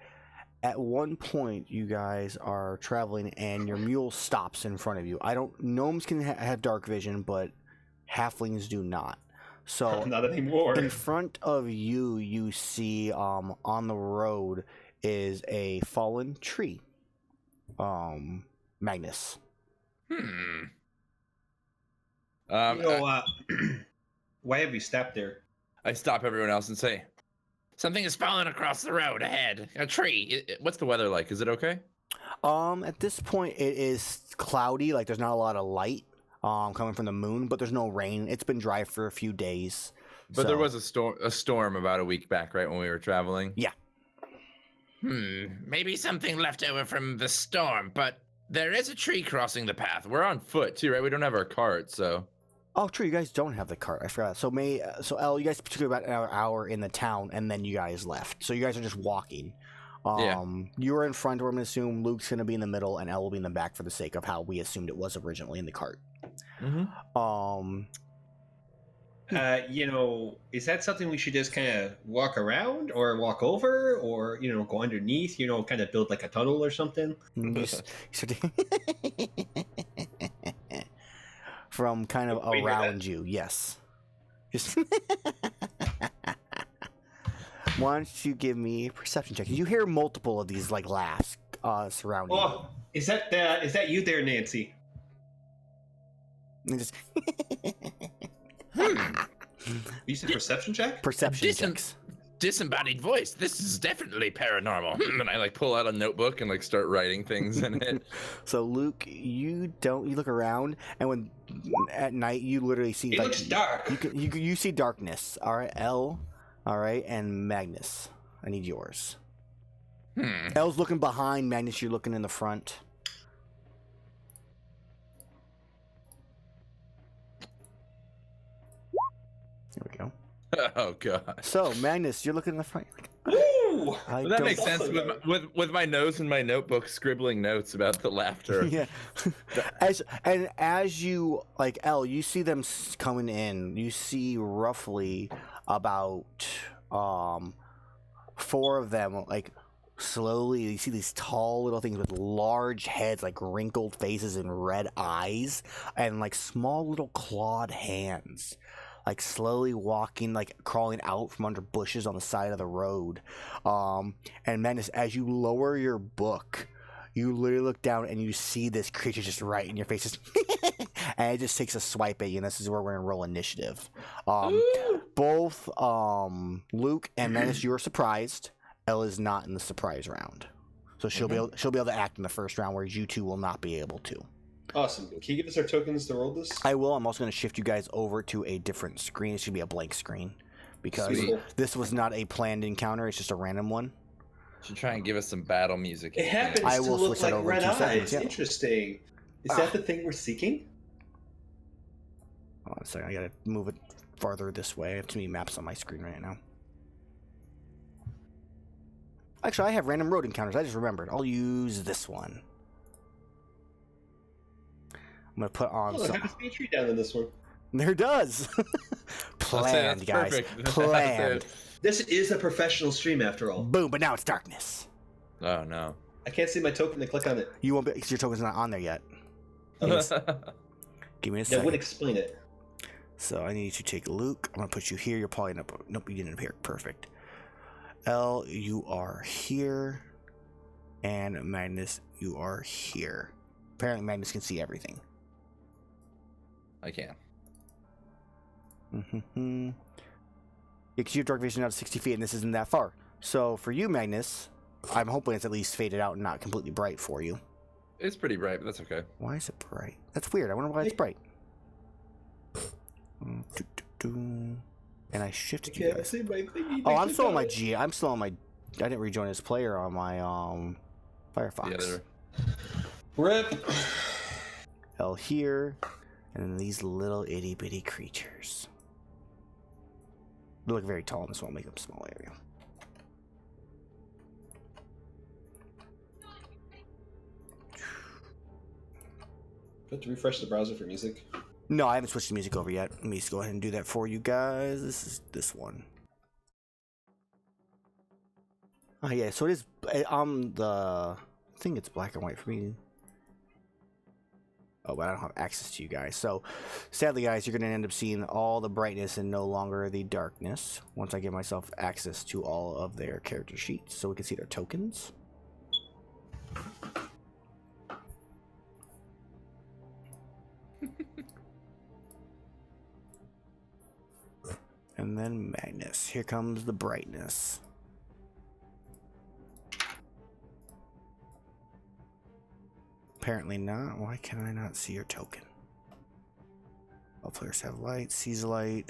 A: At one point, you guys are traveling and your mule stops in front of you. Gnomes can have dark vision, but halflings do not. So
B: not anymore.
A: In front of you, you see on the road is a fallen tree. Magnus.
B: Why have we stopped there?
C: I stop everyone else and say,
E: Something has fallen across the road ahead. A tree.
C: what's the weather like? Is it okay?
A: At this point, it is cloudy. There's not a lot of light coming from the moon, but there's no rain. It's been dry for a few days.
C: But there was a storm about a week back, right, when we were traveling?
A: Yeah.
E: Maybe something left over from the storm, but there is a tree crossing the path.
C: We're on foot, too, right? We don't have our cart, so...
A: Oh, true. You guys don't have the cart. I forgot. So, Elle, you guys took about an hour in the town, and then you guys left. So you guys are just walking.
C: Yeah.
A: You're in front, we're going to assume. Luke's going to be in the middle, and Elle will be in the back for the sake of how we assumed it was originally in the cart.
C: Mm-hmm.
B: Is that something we should just kind of walk around or walk over or, go underneath, kind of build a tunnel or something?
A: From kind of around you, yes. Just why don't you give me a perception check? You hear multiple of these laughs surrounding you.
B: Oh, is that you there, Nancy?
A: And just
B: You said perception check?
A: perception checks.
E: disembodied voice. This is definitely paranormal. And I like pull out a notebook and like start writing things in it.
A: So Luke, you look around, and when at night you literally see
B: It
A: like
B: looks dark.
A: you see darkness. All right, L, all right, and Magnus. I need yours. L's looking behind Magnus. You're looking in the front. There we go.
C: Oh god.
A: So Magnus, you're looking in the front. You're
B: Ooh!
A: like, I
C: Well, that
A: don't-
C: makes sense with my nose in my notebook scribbling notes about the laughter.
A: Yeah. as you like L, you see them coming in. You see roughly about 4 of them like slowly. You see these tall little things with large heads, like wrinkled faces and red eyes, and like small little clawed hands, like slowly walking, like crawling out from under bushes on the side of the road. And Magnus, as you lower your book, you literally look down and you see this creature just right in your face, just and it just takes a swipe at you. And this is where we're gonna roll initiative. Both Luke and Magnus, you are surprised. Elle is not in the surprise round, so she'll be able to act in the first round, whereas you two will not be able to.
B: Awesome. Can you give us our tokens to roll this?
A: I will. I'm also going to shift you guys over to a different screen. It should be a blank screen because
C: Sweet.
A: this was not a planned encounter. It's just a random one.
C: Should try and give us some battle music.
B: It happens
A: I
B: to
A: will
B: look
A: switch that
B: like
A: over in
B: red
A: 2 seconds,
B: eyes.
A: yeah.
B: Interesting. Is that the thing we're seeking?
A: Hold on a second. I got to move it farther this way. I have too many maps on my screen right now. Actually, I have random road encounters. I just remembered. I'll use this one. I'm going to put on
B: Oh, there
A: some...
B: happens to be a tree down in this one.
A: There does. Planned,
C: That's
A: guys.
C: perfect.
A: Planned.
B: This is a professional stream after all.
A: Boom, but now it's darkness.
C: Oh no.
B: I can't see my token to click on it.
A: You won't be, because your token's not on there yet. Give me a
B: That
A: second.
B: would explain it.
A: So I need you to take Luke. I'm going to put you here. You're probably not... Nope, you didn't appear. Perfect. L, you are here. And Magnus, you are here. Apparently Magnus can see everything.
C: I can.
A: Mm-hmm. Because you have dark vision out to 60 feet, and this isn't that far. So for you, Magnus, I'm hoping it's at least faded out and not completely bright for you.
C: It's pretty bright, but that's okay.
A: Why is it bright? That's weird. I wonder why it's bright. And I shifted you
B: Yeah, I
A: guys.
B: see my thingy.
A: Oh, I'm still on my G. I'm still on my... I didn't rejoin as player on my Firefox.
C: The other.
B: Rip.
A: L here, and then these little itty bitty creatures. They look very tall in this one. I'll make them small area.
B: Have to refresh the browser for music.
A: No, I haven't switched the music over yet. Let me just go ahead and do that for you guys. This is this one. Oh yeah, so it is on the... I think it's black and white for me. Oh, but I don't have access to you guys. So, sadly, guys, you're going to end up seeing all the brightness and no longer the darkness once I give myself access to all of their character sheets so we can see their tokens. And then Magnus. Here comes the brightness. Apparently not. Why can I not see your token? All players have light. Sees light.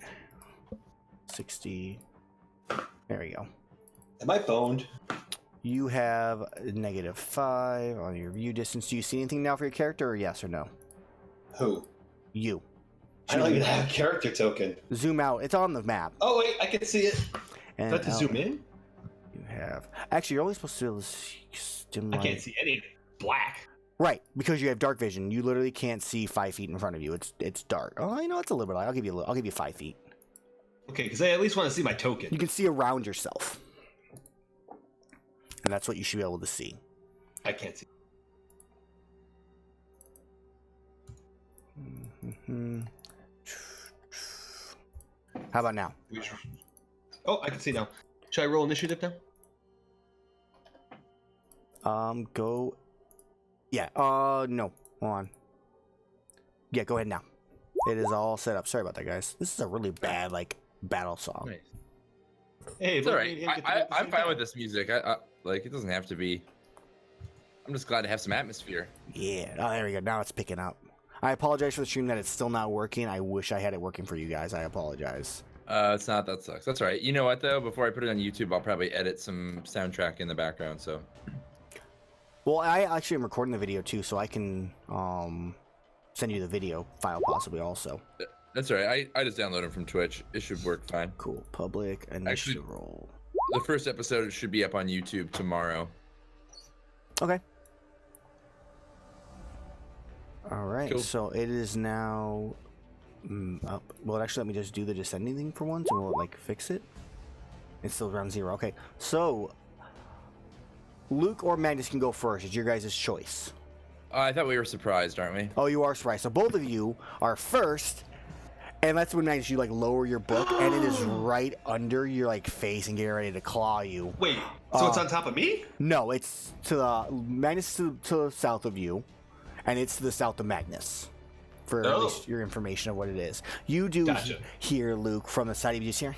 A: 60. There we go.
B: Am I boned?
A: You have -5 on your view distance. Do you see anything now for your character, or yes or no?
B: Who?
A: You.
B: I don't even have a character token.
A: Zoom out. It's on the map.
B: Oh wait, I can see it.
A: And
B: Do I have to zoom in?
A: You have. Actually, you're only supposed to be able to see dim
B: I
A: light.
B: can't see any. Black.
A: Right, because you have dark vision. You literally can't see 5 feet in front of you. It's dark. Oh, you know, it's a little bit light. I'll give you 5 feet.
B: Okay, because I at least want to see my token.
A: You can see around yourself. And that's what you should be able to see.
B: I can't see.
A: How about now?
B: Oh, I can see now. Should I roll initiative now?
A: Go. Yeah. No. Hold on. Yeah, go ahead now. It is all set up. Sorry about that, guys. This is a really bad, like, battle song.
C: Nice.
B: Hey,
C: It's
B: look,
C: all
B: me
C: right.
B: and him get to make the
C: I'm
B: same
C: fine
B: time.
C: with this music. I like it doesn't have to be. I'm just glad to have some atmosphere.
A: Yeah. Oh, there we go. Now it's picking up. I apologize for the stream that it's still not working. I wish I had it working for you guys. I apologize.
C: It's not. That sucks. That's all right. You know what though? Before I put it on YouTube, I'll probably edit some soundtrack in the background. So.
A: Well, I actually am recording the video too, so I can send you the video file possibly also.
C: That's all right. I just downloaded them from Twitch. It should work fine.
A: Cool. Public initial roll.
C: The first episode should be up on YouTube tomorrow.
A: Okay. All right.
C: Cool.
A: So it is now up. Well, actually, let me just do the descending thing for once, and we'll like fix it. It's still around 0. Okay. So Luke or Magnus can go first. It's your guys' choice.
C: I thought we were surprised, aren't we?
A: Oh, you are surprised. So both of you are first. And that's when Magnus, you like lower your book, and it is right under your like face and getting ready to claw you.
B: Wait, so it's on top of me?
A: No, it's to the Magnus to the south of you, and it's to the south of Magnus. For at least your information of what it is. You do hear Luke from the side of you. Just hear.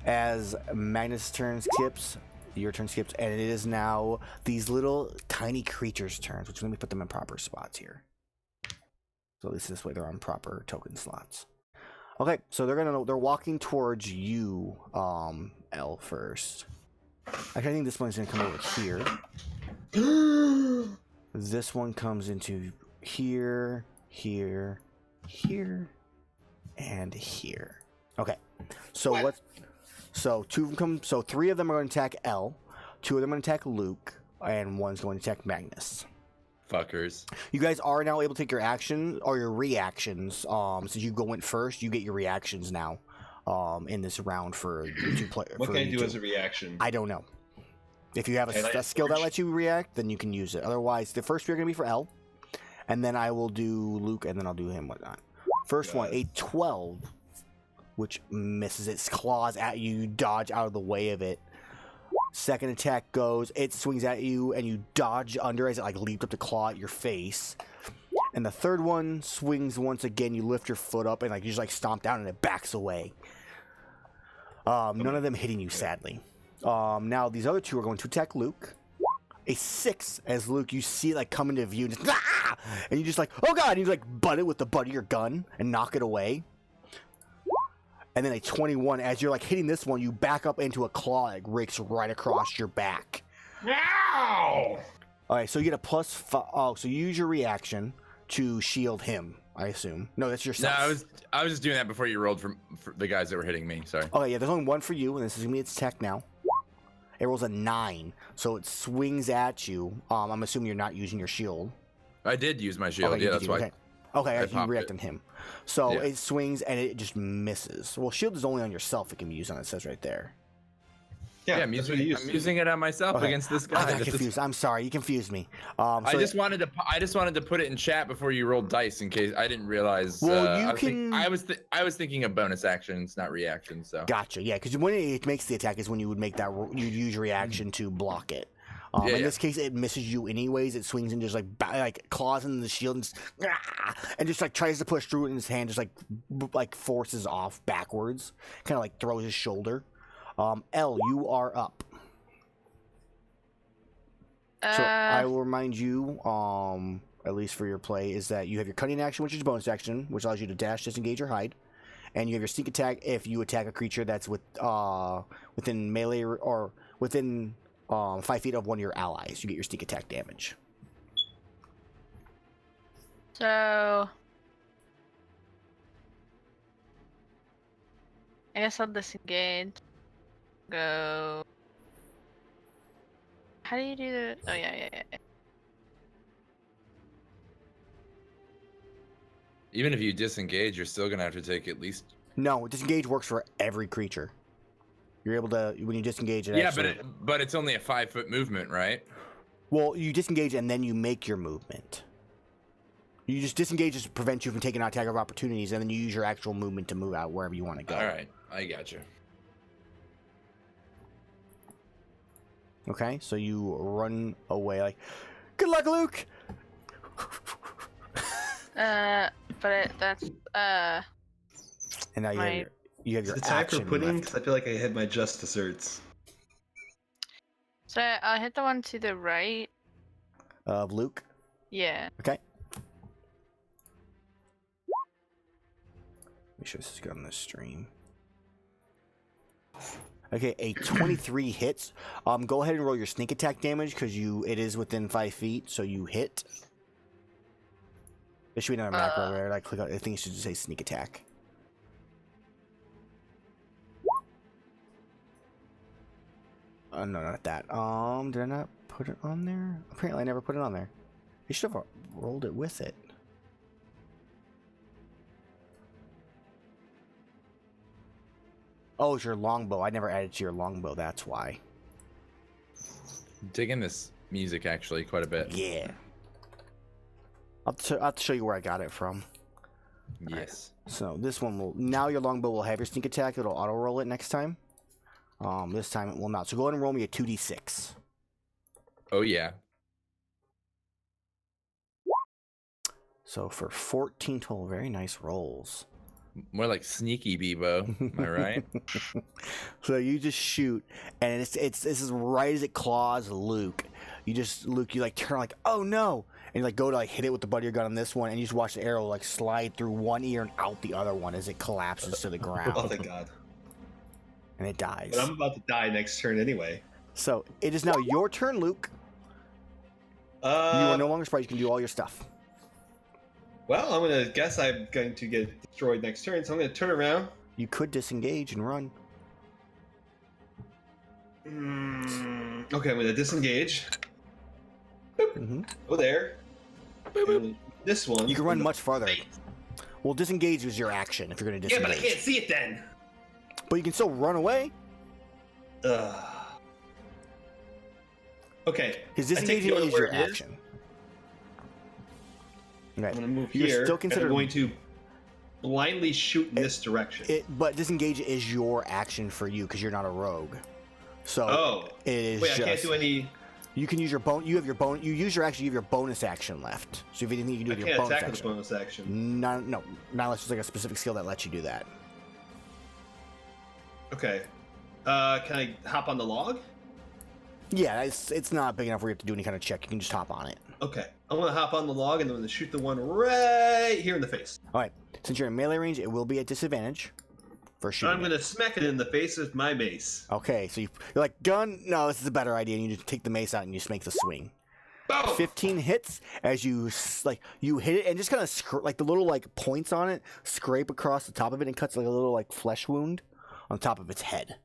A: As Magnus' turn skips, your turn skips, and it is now these little tiny creatures' turns. Which let me put them in proper spots here. So at least this way they're on proper token slots. Okay, so they're walking towards you, L first. Actually, I think this one's gonna come over here. This one comes into here, here, here, and here. Okay, so so two of them come. So 3 of them are going to attack L, 2 of them are going to attack Luke, and 1's going to attack Magnus.
C: Fuckers.
A: You guys are now able to take your action or your reactions. Since you went first, you get your reactions now. In this round for you two players.
B: What can I do as a reaction?
A: I don't know. If you have a skill that lets you react, then you can use it. Otherwise, the first 3 are going to be for L, and then I will do Luke, and then I'll do him whatnot. First one, a 12, which misses. Its claws at you. You dodge out of the way of it. Second attack goes, it swings at you, and you dodge under as it like leaped up to claw at your face. And the third one swings once again. You lift your foot up and like you just like stomp down, and it backs away. None of them hitting you, sadly. Now these other 2 are going to attack Luke. A 6 as Luke, you see it like come into view, and, just, and you just like, oh god, and you like butt it with the butt of your gun and knock it away. And then a 21, as you're like hitting this one, you back up into a claw that rakes right across your back.
B: Ow!
A: Alright, so you get a +5. Oh, so you use your reaction to shield him, I assume. No, that's yourself.
C: No, I was just doing that before you rolled for the guys that were hitting me. Sorry.
A: Okay, yeah, there's only 1 for you, and this is gonna be its attack now. It rolls a 9, so it swings at you. I'm assuming you're not using your shield.
C: I did use my shield.
A: Okay,
C: Yeah, that's why.
A: Okay,
C: I
A: you react on him. So
C: Yeah.
A: it swings and it just misses. Well, shield is only on yourself. It can be used on. It says right there.
C: Yeah, I'm using it on myself against this guy.
A: I got confused. I'm sorry, you confused me.
C: I just wanted to put it in chat before you rolled dice in case I didn't realize.
A: Well, you
C: I was thinking of bonus actions, not reactions. So.
A: Gotcha. Yeah, because when it makes the attack is when you would make that. You'd use your reaction to block it. In this case, it misses you anyways. It swings and just like claws into the shield and just like tries to push through it in his hand, just like forces off backwards, kind of like throws his shoulder. L, you are up. So I will remind you, at least for your play, is that you have your cutting action, which is bonus action, which allows you to dash, disengage, or hide, and you have your sneak attack if you attack a creature that's within melee or within 5 feet of one of your allies. You get your sneak attack damage.
D: So I guess I'll disengage. Go. How do you do the? Oh yeah.
C: Even if you disengage, you're still gonna have to take at least.
A: No, disengage works for every creature. You're able to when you disengage.
C: But it's only a 5-foot movement, right?
A: Well, you disengage and then you make your movement. You just disengage to prevent you from taking out attack of opportunities, and then you use your actual movement to move out wherever you want to go.
C: All right, I got you.
A: Okay, so you run away like, good luck, Luke.
D: But that's
A: And And now you have your
B: Is it time
A: action
B: for pudding?
A: left.
B: Because I feel like I had my just desserts.
D: So I'll hit the one to the right.
A: Of Luke.
D: Yeah.
A: Okay. Make sure this is good on this stream. Okay, a 23 hits. Go ahead and roll your sneak attack damage because it is within 5 feet, so you hit. There should be another macro there. I click on. I think it should just say sneak attack. No, not that. Did I not put it on there? Apparently, I never put it on there. You should have rolled it with it. Oh, it's your longbow. I never added to your longbow. That's why.
C: Digging this music actually quite a bit.
A: Yeah. I'll have to show you where I got it from.
C: Yes.
A: So this one will now your longbow will have your sneak attack. It'll auto roll it next time. This time it will not. So go ahead and roll me a 2d6.
C: Oh yeah.
A: So for 14 total, very nice rolls.
C: More like sneaky Bebo. Am I right?
A: So you just shoot, and this is right as it claws Luke. Luke, you like turn like, oh no, and you like go to like hit it with the butt of your gun on this one, and you just watch the arrow like slide through one ear and out the other one as it collapses to the ground.
B: Oh thank God.
A: And it dies.
B: But I'm about to die next turn anyway.
A: So it is now your turn, Luke. You are no longer surprised. You can do all your stuff.
B: Well, I'm gonna guess I'm going to get destroyed next turn, so I'm gonna turn around.
A: You could disengage and run.
B: Okay, I'm gonna disengage.
A: Mm-hmm.
B: Go there. And this one.
A: You can run much farther. Well, disengage is your action if you're going to
B: Yeah,
A: disengage.
B: but I can't see it then.
A: But you can still run away.
B: Okay.
A: His
B: I take
A: disengaging
B: the order
A: is
B: where
A: your
B: it is.
A: action.
B: I'm
A: Okay.
B: gonna move
A: You're
B: here.
A: still
B: and
A: considered-
B: I'm going to blindly shoot in this direction.
A: But disengage is your action for you because you're not a rogue. So
B: Oh.
A: it is
B: Wait,
A: just.
B: I can't do any.
A: You can use your You have your bone. You use your action. You have your bonus action left. So if anything you can do
B: I
A: with
B: can't
A: your bonus
B: attack with
A: action.
B: bonus action.
A: No, not unless it's like a specific skill that lets you do that.
B: Okay. Can I hop on the log?
A: Yeah, it's not big enough where you have to do any kind of check. You can just hop on it.
B: Okay. I'm gonna hop on the log and I'm gonna shoot the one right here in the face.
A: All right. Since you're in melee range, it will be at disadvantage for shooting.
B: I'm gonna smack it in the face with my mace.
A: Okay, so you're like, gun? No, this is a better idea. And you just take the mace out and you just make the swing.
B: Boom!
A: 15 hits as you you hit it and just kind of like the little like points on it scrape across the top of it and cuts like a little like flesh wound on top of its head.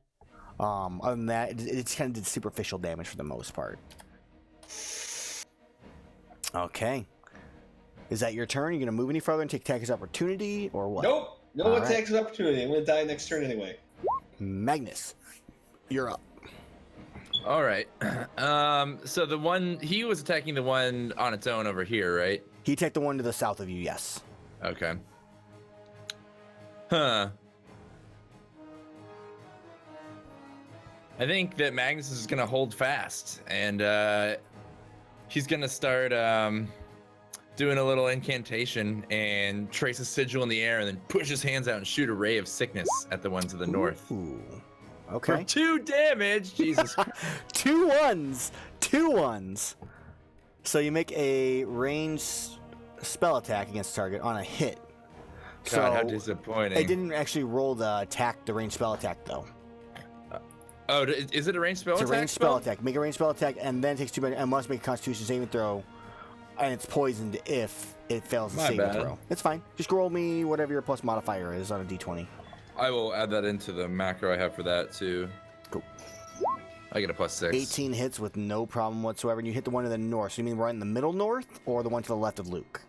A: Other than that, it's kind of did superficial damage for the most part. Okay. Is that your turn? Are you going to move any further and take attack opportunity or what?
B: Nope. No
A: All
B: attacks of opportunity. I'm gonna die next turn anyway.
A: Magnus, you're up.
C: All right. So the one he was attacking the one on its own over here, right?
A: He attacked the one to the south of you, yes.
C: Okay. Huh. I think that Magnus is gonna hold fast, and he's gonna start doing a little incantation and trace a sigil in the air, and then push his hands out and shoot a ray of sickness at the one to the north.
A: Ooh.
C: For
A: Okay.
C: 2 damage. Jesus.
A: 2 ones. 2 ones. So you make a ranged spell attack against target on a hit.
C: God, how
A: So
C: disappointing.
A: it didn't actually roll the ranged spell attack though.
C: Oh, is it a ranged spell
A: It's
C: attack?
A: a ranged spell attack. Make a ranged spell attack and then it takes 2 damage and must make a Constitution saving throw. And it's poisoned if it fails the
C: My
A: saving
C: bad.
A: throw. It's fine. Just roll me whatever your plus modifier is on a d20.
C: I will add that into the macro I have for that too.
A: Cool.
C: I get a +6.
A: 18 hits with no problem whatsoever. And you hit the one to the north. So you mean right in the middle north or the one to the left of Luke?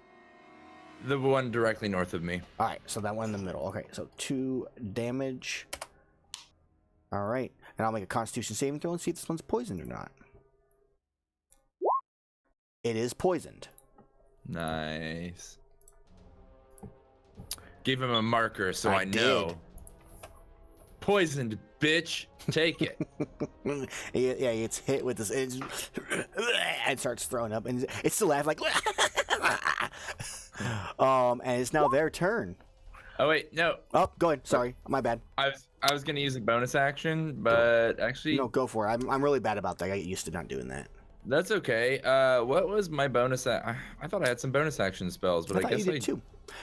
C: The one directly north of me.
A: All right, so that one in the middle. Okay, so 2 damage. All right, and I'll make a Constitution saving throw and see if this one's poisoned or not. It is poisoned.
C: Nice. Give him a marker so I,
A: did.
C: know. Poisoned, bitch. Take it.
A: Yeah, it's hit with this. And starts throwing up, and it's still laughing like. And it's now their turn.
C: Oh wait, no.
A: Oh, go ahead. Sorry, my bad.
C: I was gonna use a bonus action, but actually,
A: No, go for it. I'm really bad about that. I get used to not doing that.
C: that's okay. What was my bonus? I thought I had some bonus action spells, but
A: I
C: I
A: thought
C: guess
A: you did too.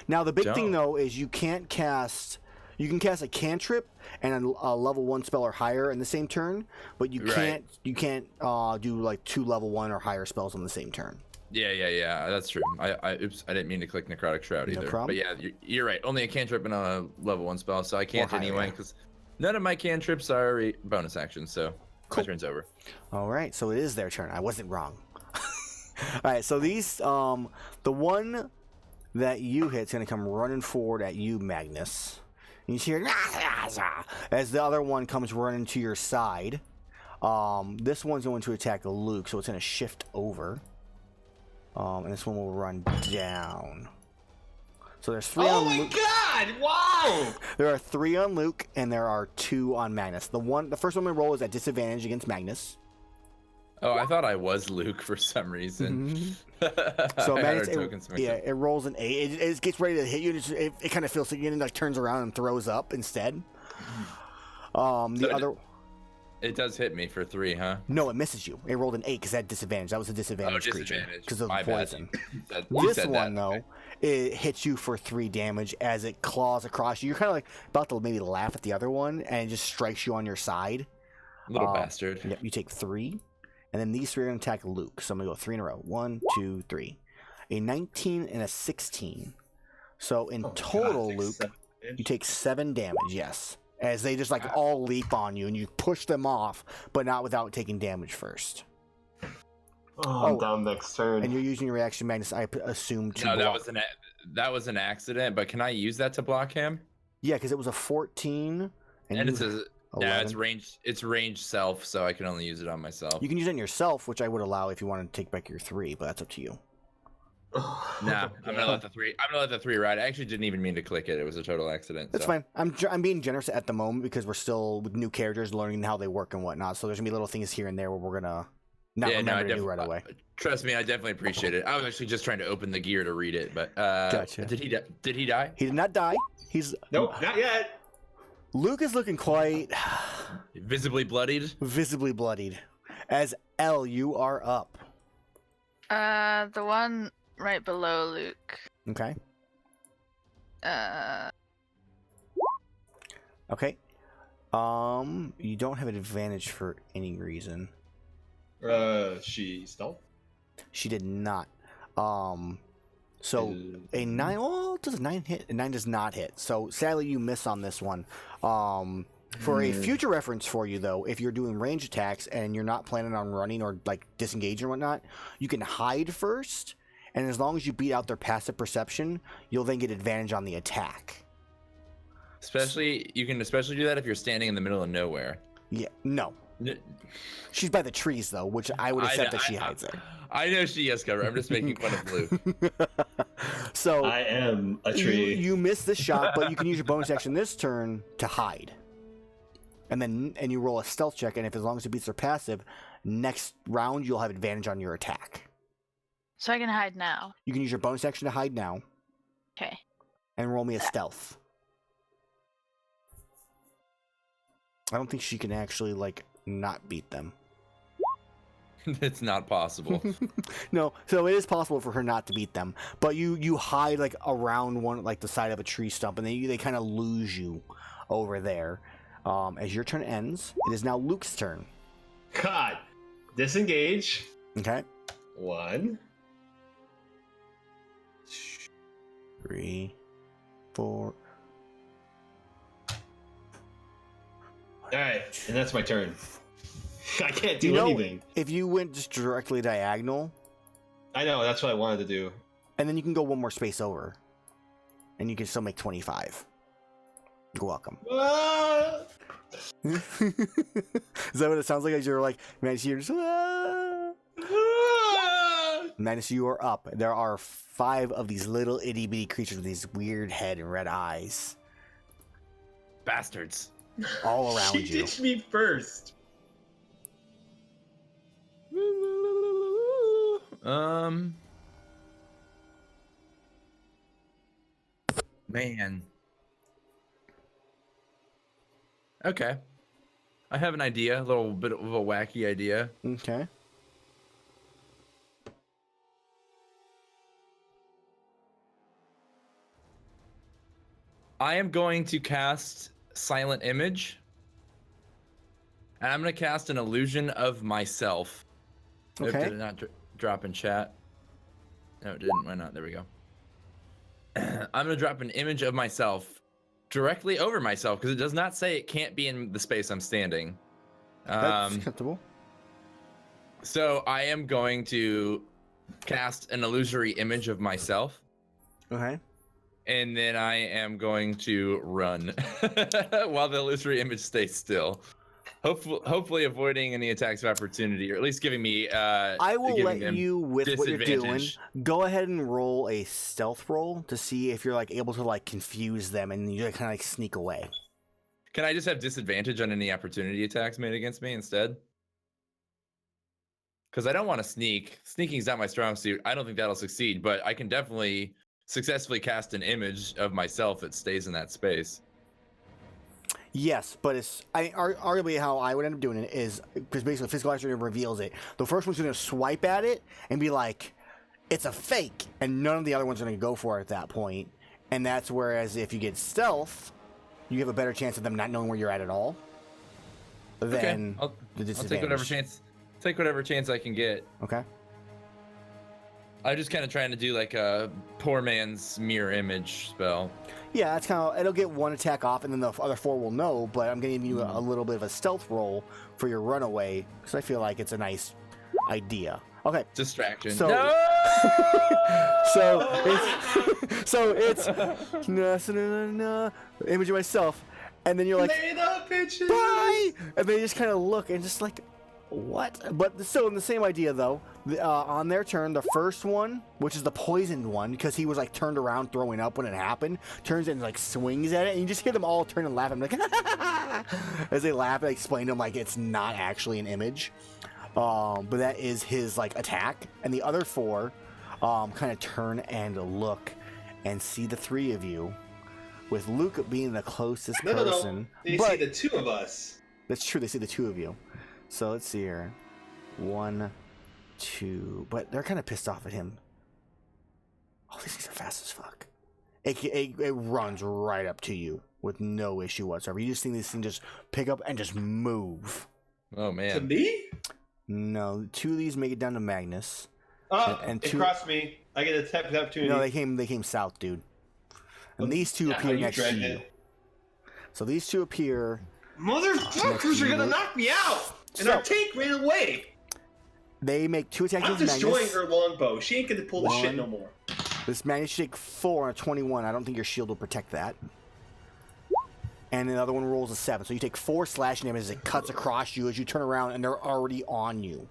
A: Now the big thing
C: don't.
A: though is you can't cast. You can cast a cantrip and a level 1 spell or higher in the same turn, but you
C: Right.
A: can't do like 2 level 1 or higher spells on the same turn.
C: Yeah. That's true. Oops, I didn't mean to click Necrotic Shroud
A: No
C: either.
A: problem.
C: But yeah, you're right. Only a cantrip and a level 1 spell, so I can't
A: higher,
C: anyway
A: yeah.
C: because none of my cantrips are bonus actions. So
A: Cool.
C: my turn's over.
A: All right, so it is their turn. I wasn't wrong. All right, so these the one that you hit's gonna come running forward at you, Magnus. And you hear as the other one comes running to your side. This one's going to attack Luke, so it's gonna shift over. And this one will run down. So there's 3
B: Oh
A: on
B: my
A: Luke.
B: god! Wow!
A: There are 3 on Luke, and there are 2 on Magnus. The first one we roll is at disadvantage against Magnus.
C: Oh, I thought I was Luke for some reason.
A: So
C: I had
A: Magnus,
C: our tokens mixed up.
A: it rolls an 8. It gets ready to hit you. And it kind of feels like it like turns around and throws up instead.
C: It does hit me for 3, huh?
A: No, it misses you. It rolled an 8 because that disadvantage. That was a disadvantage creature
C: disadvantage.
A: because of the
C: My bad.
A: poison.
C: You
A: This
C: said
A: one
C: that.
A: though,
C: Okay.
A: it hits you for 3 damage as it claws across you. You're kind of like about to maybe laugh at the other one, and it just strikes you on your side.
C: Little bastard.
A: Yep, you take 3, and then these 3 are gonna attack Luke. So I'm gonna go 3 in a row. 1, 2, 3. A 19 and a 16. So in total,
B: God,
A: Luke,
B: 7
A: you take 7 damage. Yes, as they just like all leap on you, and you push them off, but not without taking damage first.
F: I'm down next turn.
A: And you're using your reaction, Magnus, I assume, to
C: No,
A: block.
C: that was an accident. But can I use that to block him?
A: Yeah, because it was a 14, and
C: It's
A: you,
C: a no,
A: 11.
C: it's range. It's range self, so I can only use it on myself.
A: You can use it on yourself, which I would allow if you want to take back your 3, but that's up to you.
C: Nah, I'm gonna let the 3. I'm gonna let the 3 ride. I actually didn't even mean to click it. It was a total accident.
A: That's
C: so.
A: fine. I'm being generous at the moment because we're still with new characters, learning how they work and whatnot. So there's gonna be little things here and there where we're gonna not remember to do right away.
C: Trust me, I definitely appreciate it. I was actually just trying to open the gear to read it, but
A: Gotcha.
C: Did he die?
A: He did not die. He's
B: Nope, not yet.
A: Luke is looking quite
C: Visibly bloodied.
A: visibly bloodied. As L, you are up.
D: The one right below Luke.
A: Okay.
D: Uh,
A: Okay. You don't have an advantage for any reason.
B: She stealth.
A: She did not. So a 9. Oh, does a 9 hit? A 9 does not hit. So sadly, you miss on this one. For a future reference for you, though, if you're doing range attacks and you're not planning on running or like disengage or whatnot, you can hide first, and as long as you beat out their passive perception, you'll then get advantage on the attack.
C: You can especially do that if you're standing in the middle of nowhere.
A: Yeah. No.
C: N-
A: She's by the trees, though, which I would accept that she hides there.
C: I know she has cover. I'm just making fun of Luke.
A: So
B: I am a tree.
A: You miss the shot, but you can use your bonus action this turn to hide. And you roll a stealth check, and if as long as it beats their passive, next round you'll have advantage on your attack.
D: so I can hide now.
A: You can use your bonus action to hide now,
D: Okay.
A: and roll me a stealth. I don't think she can actually like not beat them.
C: It's not possible.
A: No, so it is possible for her not to beat them, but you hide like around one like the side of a tree stump, and they kind of lose you over there. As your turn ends, it is now Luke's turn.
B: God. Disengage.
A: Okay.
B: 1.
A: 3, 4.
B: Alright, and that's my turn. I can't do anything.
A: If you went just directly diagonal,
B: I know, that's what I wanted to do.
A: and then you can go one more space over, and you can still make 25. You're welcome.
B: Ah!
A: Is that what it sounds like? As you're like, Manus, you're just,
B: Ah!
A: Manus, you are up. There are 5 of these little itty bitty creatures with these weird head and red eyes
C: Bastards.
A: all around
B: She
A: you.
B: ditched me first.
C: Man. Okay. I have an idea, a little bit of a wacky idea.
A: Okay.
C: I am going to cast Silent Image. And I'm going to cast an illusion of myself.
A: Okay.
C: Did it not drop in chat? No, it didn't. Why not? There we go. I'm going to drop an image of myself directly over myself because it does not say it can't be in the space I'm standing.
A: That's acceptable.
C: So I am going to cast an illusory image of myself.
A: Okay.
C: And then I am going to run while the illusory image stays still. Hopefully avoiding any attacks of opportunity, or at least giving me
A: I will let you, with what you're doing,
C: disadvantage.
A: go ahead and roll a stealth roll to see if you're like able to like confuse them and you kind of like sneak away.
C: Can I just have disadvantage on any opportunity attacks made against me instead? Because I don't want to sneak. Sneaking is not my strong suit. I don't think that'll succeed, but I can definitely successfully cast an image of myself that stays in that space.
A: Yes, but it's arguably how I would end up doing it is because basically physical action reveals it. The first one's going to swipe at it and be like, "It's a fake," and none of the other ones are going to go for it at that point. And that's whereas if you get stealth, you have a better chance of them not knowing where you're at all. Then
C: I'll
A: the disadvantage.
C: take whatever chance. Take whatever chance I can get.
A: Okay.
C: I'm just kind of trying to do like a poor man's mirror image spell.
A: Yeah, that's kind of, it'll get one attack off, and then the other four will know, but I'm going to give you a little bit of a stealth roll for your runaway, because I feel like it's a nice idea. Okay.
C: Distraction.
A: So,
C: No!
A: so it's image of myself, and then you're like,
B: Lay it up, bitches.
A: bye! And they just kind of look and just like, what? But still in the same idea though. On their turn, the first one, which is the poisoned one, because he was like turned around throwing up when it happened, turns and like swings at it, and you just hear them all turn and laugh. I'm like, as they laugh, I explain to them like it's not actually an image, but that is his like attack. And the other four, kind of turn and look, and see the three of you, with Luke being the closest person.
B: No. They
A: but
B: see the two of us.
A: that's true. They see the two of you. So let's see here. 1, 2. But they're kind of pissed off at him. Oh, these things are fast as fuck. It runs right up to you with no issue whatsoever. You just think this thing just pick up and just move.
C: Oh
B: To
C: man.
B: me?
A: No, 2 of these make it down to Magnus.
B: Oh,
A: And
B: it
A: two-
B: crossed me. I get a tap opportunity.
A: No, they came south, dude. And these two
B: Yeah,
A: appear
B: you
A: next to
B: dragged
A: you.
B: it.
A: So these two appear.
B: Motherfuckers are gonna knock me out! And our tank ran away!
A: They make 2 attacks
B: I'm
A: against
B: destroying
A: Magnus.
B: her longbow. She ain't gonna pull the shit
A: One.
B: no more.
A: This Magnus should take 4 on a 21. I don't think your shield will protect that. And the other one rolls a 7. So you take 4 slashing damage as it cuts across you as you turn around and they're already on you.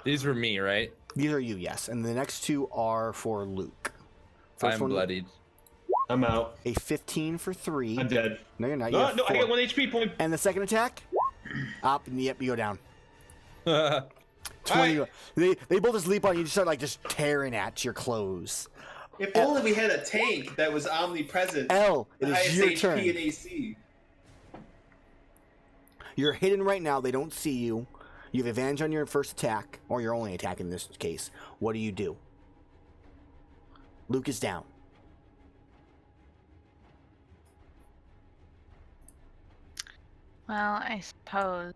C: These were me, right?
A: These are you, yes. And the next 2 are for Luke. First
C: I'm
A: one,
C: bloodied.
B: I'm out.
A: a 15 for 3.
B: I'm dead.
A: No, you're not. You
B: No,
A: have
B: no, I
A: 4.
B: got 1 HP point.
A: And the second attack? Up, and yep, you go down. 20.
B: Alright.
A: They both just leap on you, just start like just tearing at your clothes.
B: If only we had a tank that was omnipresent.
A: L, it
B: The
A: is
B: highest
A: your
B: HP
A: turn.
B: and AC.
A: You're hidden right now. They don't see you. You have advantage on your first attack, or your only attack in this case. What do? Luke is down.
D: Well, I suppose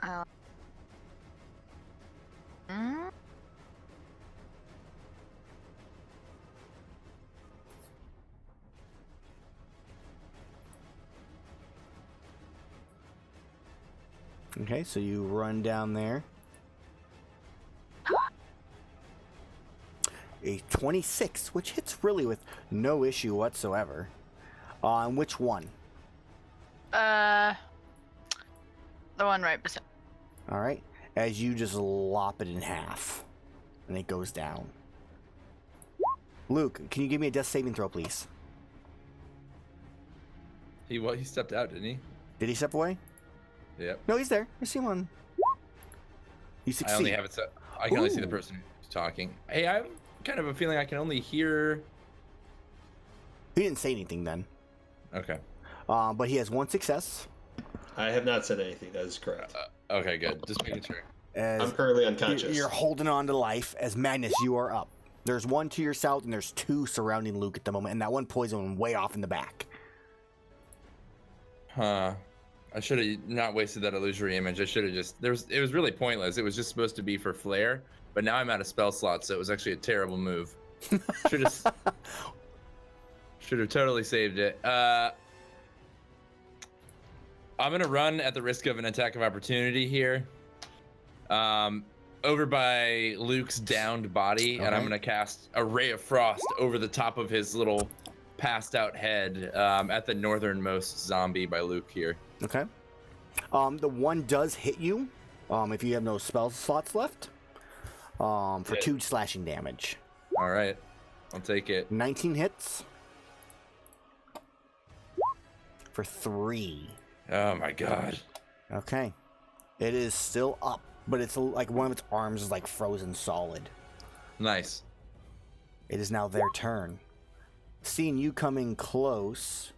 D: I'll. Hmm?
A: Okay, so you run down there. A 26, which hits really with no issue whatsoever. On which one?
D: The one right beside.
A: All right, as you just lop it in half, and it goes down. Luke, can you give me a death saving throw, please?
C: He stepped out, didn't he?
A: Did he step away?
C: Yep.
A: No, he's there. I see him on. You succeed.
C: I only have it so I can only see the
A: Ooh.
C: person who's talking. Hey, I'm kind of a feeling I can only hear.
A: He didn't say anything then.
C: Okay.
A: But he has one success.
B: I have not said anything. That is correct.
C: Okay, good. Just making sure.
B: I'm currently unconscious.
A: You're holding on to life. As Magnus, you are up. There's one to your south, and there's two surrounding Luke at the moment, and that one poison one way off in the back.
C: Huh. I should have not wasted that illusory image. I should have just... It was really pointless. It was just supposed to be for flair, but now I'm out of spell slots, so it was actually a terrible move. Should have totally saved it. I'm gonna run at the risk of an attack of opportunity here. Over by Luke's downed body, and I'm gonna cast a ray of frost over the top of his little passed out head at the northernmost zombie by Luke here.
A: Okay. The one does hit you if you have no spell slots left for 2 slashing damage.
C: All right, I'll take it.
A: 19 hits for 3.
C: Oh my god.
A: Okay. It is still up, but it's like one of its arms is like frozen solid.
C: Nice.
A: It is now their turn. Seeing you coming close,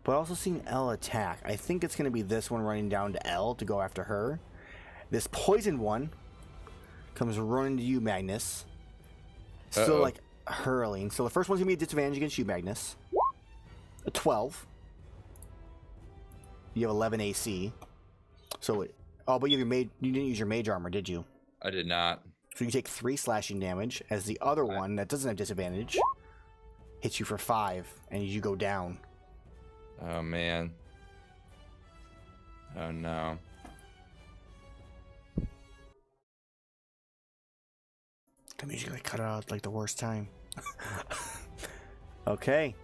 A: but also seeing Elle attack. I think it's going to be this one running down to Elle to go after her. This poisoned one comes running to you, Magnus. Still like hurling. So the first one's going to be a disadvantage against you, Magnus. A 12. You have 11 AC. So but you didn't use your mage armor, did you?
C: I did not.
A: So you take 3 slashing damage as the other one that doesn't have disadvantage hits you for 5 and you go down.
C: Oh man. Oh no.
A: The music like cut out like the worst time. Okay.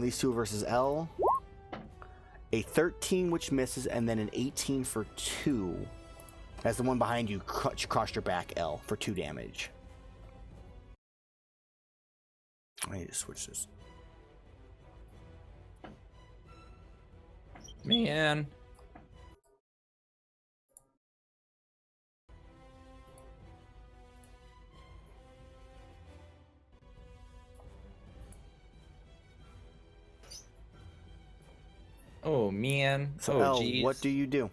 A: These two versus L. A 13 which misses, and then an 18 for 2. As the one behind you crossed your back, L, for 2 damage. I need to switch this.
C: Man. Oh man.
A: So,
C: oh
A: L,
C: geez.
A: what do you do?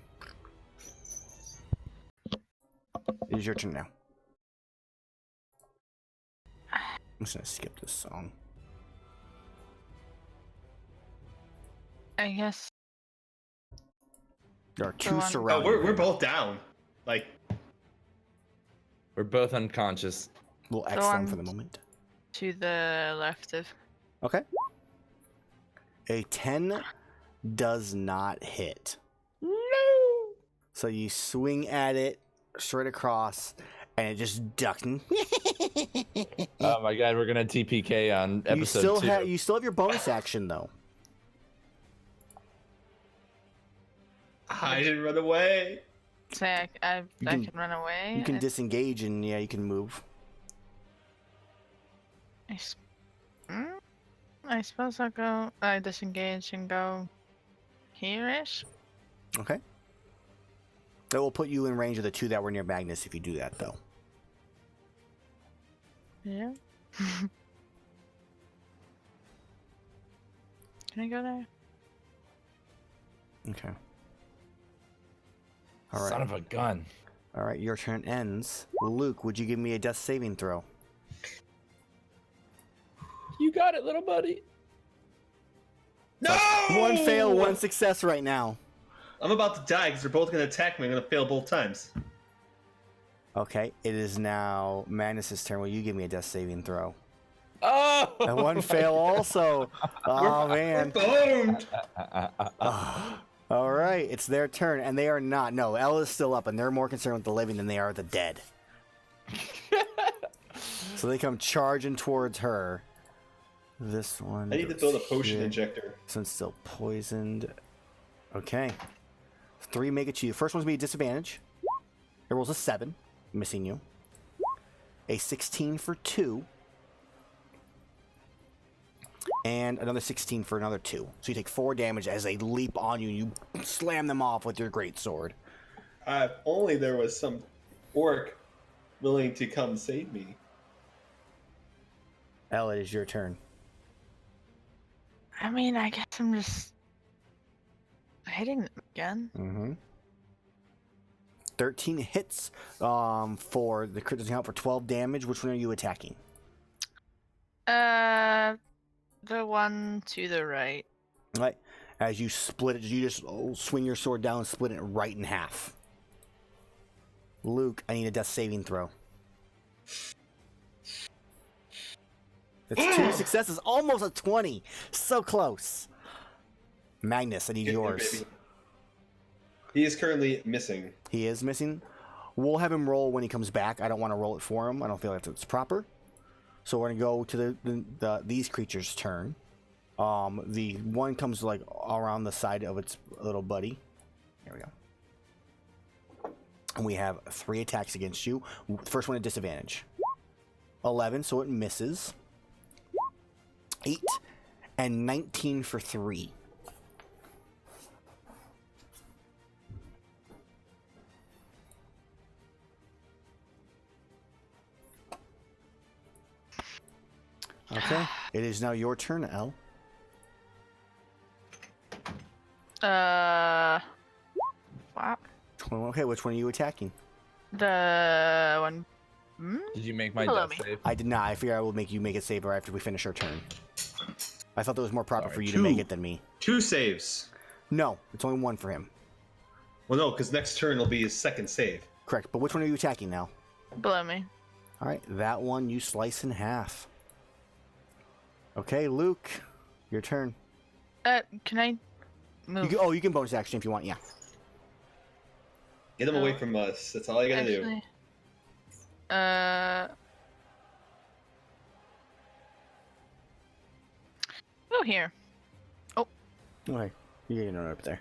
A: It is your turn now. I'm just gonna skip this song.
D: I guess.
A: There are
D: Go
A: 2
D: on.
A: surrounding.
B: we're both down. Like,
C: We're both unconscious.
A: We'll X
D: Go
A: them
D: on.
A: for the moment.
D: To the left of.
A: Okay. A 10 does not hit.
C: No.
A: So you swing at it straight across, and it just ducks.
C: Oh my god, we're gonna TPK on episode 2.
A: You still have your bonus action though.
B: hide and run away.
D: Say I can run away.
A: You can disengage and you can move.
D: I suppose I'll go. I disengage and go here-ish.
A: Okay. That will put you in range of the 2 that were near Magnus if you do that though.
D: Yeah. Can I go there?
A: Okay. All right.
C: Son of a gun.
A: All right, your turn ends. Luke, would you give me a death saving throw?
C: You got it, little buddy.
B: No!
A: 1 fail, 1 success right now.
B: I'm about to die because they're both going to attack me. I'm going to fail both times.
A: Okay, it is now Magnus's turn. Will you give me a death saving throw?
C: Oh!
A: And 1 fail also. Oh, man.
B: Boned!
A: All right, it's their turn, and they are not. No, Ella's still up, and they're more concerned with the living than they are the dead. So they come charging towards her. This one.
B: I need to
A: goes
B: build a potion
A: here.
B: injector.
A: This one's still poisoned. Okay. 3 make it to you. First one's going to be a disadvantage. It rolls a 7, missing you. A 16 for 2. And another 16 for another 2. So you take 4 damage as they leap on you and you slam them off with your greatsword.
B: If only there was some orc willing to come save me.
A: Elle, it is your turn.
D: I mean, I guess I'm just hitting them again.
A: Mm-hmm. 13 hits for the crit doesn't count for 12 damage. Which one are you attacking?
D: The one to the right.
A: Right. As you split it, you just swing your sword down and split it right in half. Luke, I need a death saving throw. That's 2 successes, almost a 20. So close. Magnus, I need yours.
B: Baby. He is currently missing.
A: He is missing. We'll have him roll when he comes back. I don't want to roll it for him. I don't feel like it's proper. So we're gonna go to these creatures' turn. The one comes like around the side of its little buddy. Here we go. And we have 3 attacks against you. The first one at disadvantage. 11, so it misses. 8 and 19 for 3. Okay, it is now your turn, Elle.
D: Wow.
A: Okay, which one are you attacking?
D: The one.
C: Did you make my
D: Below
C: death
D: me.
C: save?
A: I did not. I figure I will make you make it save right after we finish our turn. I thought that was more proper
C: Sorry,
A: for you to
B: 2.
A: make it than me.
B: 2 saves.
A: No, it's only 1 for him.
B: Well, no, because next turn will be his second save.
A: Correct, but which one are you attacking now?
D: Below me.
A: All right, that one you slice in half. Okay, Luke, your turn.
D: Can I move?
A: You can bonus action if you want, yeah.
B: Get him away from us. That's all I gotta do.
D: Actually, go here.
A: Okay, you get it up there.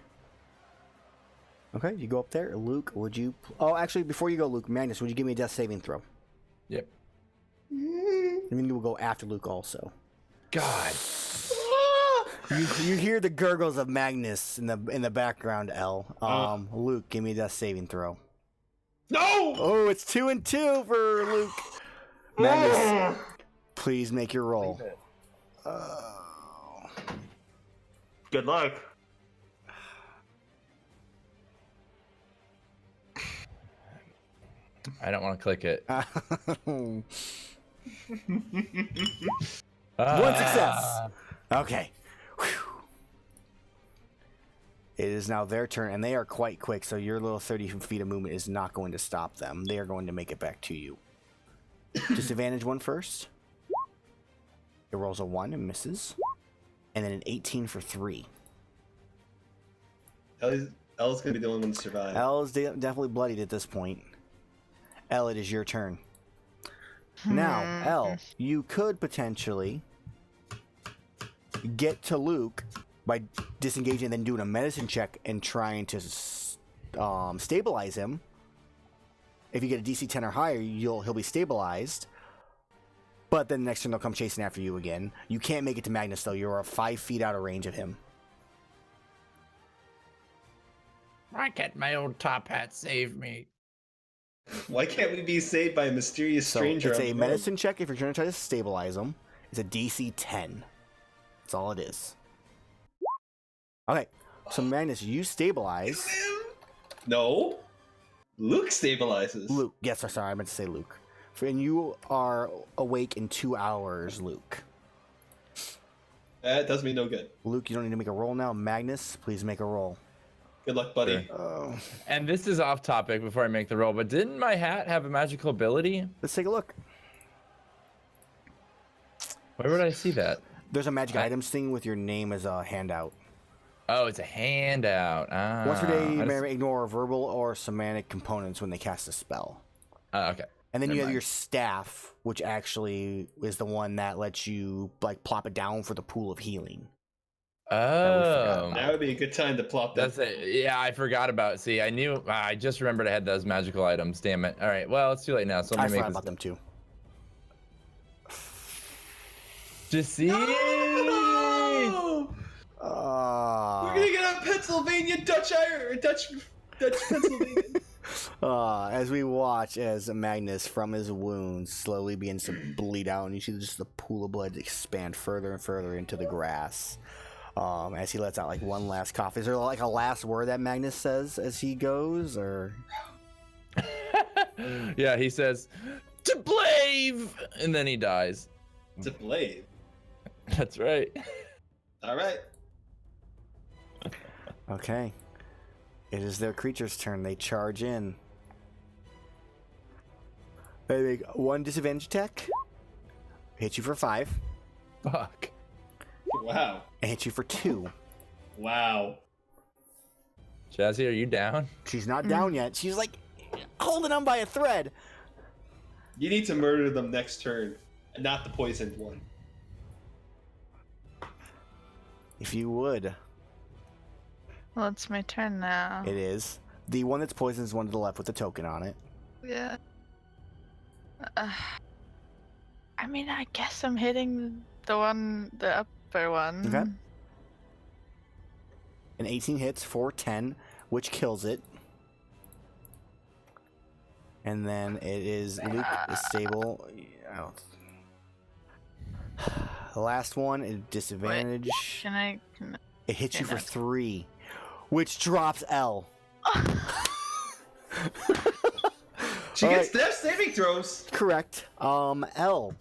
A: Okay, you go up there. Luke, would you... Oh, actually, before you go, Luke, Magnus, would you give me a death saving throw?
C: Yep.
A: And then you will go after Luke also.
C: God.
A: You hear the gurgles of Magnus in the background, Elle. Luke, give me a death saving throw.
B: No!
A: Oh, it's 2 and 2 for Luke. Magnus, please make your roll.
F: Good luck.
C: I don't want to click it.
A: One success. Okay. Whew. It is now their turn, and they are quite quick, so your little 30 feet of movement is not going to stop them. They are going to make it back to you. Disadvantage one first. It rolls a 1 and misses. And then an 18 for 3.
B: Elle's gonna be the only one to survive.
A: Elle is definitely bloodied at this point. Elle, it is your turn. Now, Elle, you could potentially get to Luke by disengaging and then doing a medicine check and trying to stabilize him. If you get a DC 10 or higher, he'll be stabilized. But then the next turn they'll come chasing after you again. You can't make it to Magnus though. You're 5 feet out of range of him.
E: Why can't my old top hat save me?
B: Why can't we be saved by a mysterious
A: So
B: stranger?
A: it's
B: on
A: a
B: the road?
A: medicine check if you're trying to try to stabilize him. It's a DC 10. That's all it is. Okay, so Magnus, you stabilize.
B: No. Luke stabilizes.
A: Luke, yes, sorry, I meant to say Luke. And you are awake in 2 hours, Luke.
B: That does me no good.
A: Luke, you don't need to make a roll now. Magnus, please make a roll.
B: Good luck, buddy.
A: Oh.
C: And this is off topic before I make the roll, but didn't my hat have a magical ability?
A: Let's take a look.
C: Where would I see that?
A: There's a magic items thing with your name as a handout.
C: Oh, it's a handout.
A: Once per day, you
C: I
A: may
C: just-
A: ignore verbal or somatic components when they cast a spell.
C: Okay.
A: And then
C: Never
A: you have
C: mind.
A: your staff, which actually is the one that lets you like plop it down for the pool of healing.
C: Oh.
B: That would be a good time to plop that.
C: That's it. Yeah, I forgot about. See, I just remembered I had those magical items. Damn it. All right. Well, it's too late now. So
A: I
C: let me
A: forgot
C: make this.
A: about them too.
C: Just see.
B: No! We're gonna get on Pennsylvania Dutch Pennsylvania.
A: As we watch as Magnus from his wounds slowly begins to bleed out, and you see just the pool of blood expand further and further into the grass. As he lets out like one last cough. Is there like a last word that Magnus says as he goes, or?
C: Yeah, he says, "To Blave!" and then he dies.
B: To Blade.
C: That's right.
B: All right.
A: Okay. It is their creature's turn. They charge in. They make one disadvantage attack. Hit you for 5.
C: Fuck.
B: Wow.
A: And hit you for 2.
B: Wow.
C: Jazzy, are you down?
A: She's not down yet. She's like holding on by a thread.
B: You need to murder them next turn, and not the poisoned one.
A: If you would.
D: Well, it's my turn now.
A: It is. The one that's poisoned is one to the left with the token on it.
D: Yeah. I mean, I guess I'm hitting the upper one.
A: Okay. An 18 hits for 10, which kills it. And then it is Luke is stable. The last one is disadvantage.
D: Can
A: It hits you
D: Okay,
A: for
D: no.
A: 3, which drops L.
B: She
A: All
B: gets
A: right.
B: death saving throws.
A: Correct. L.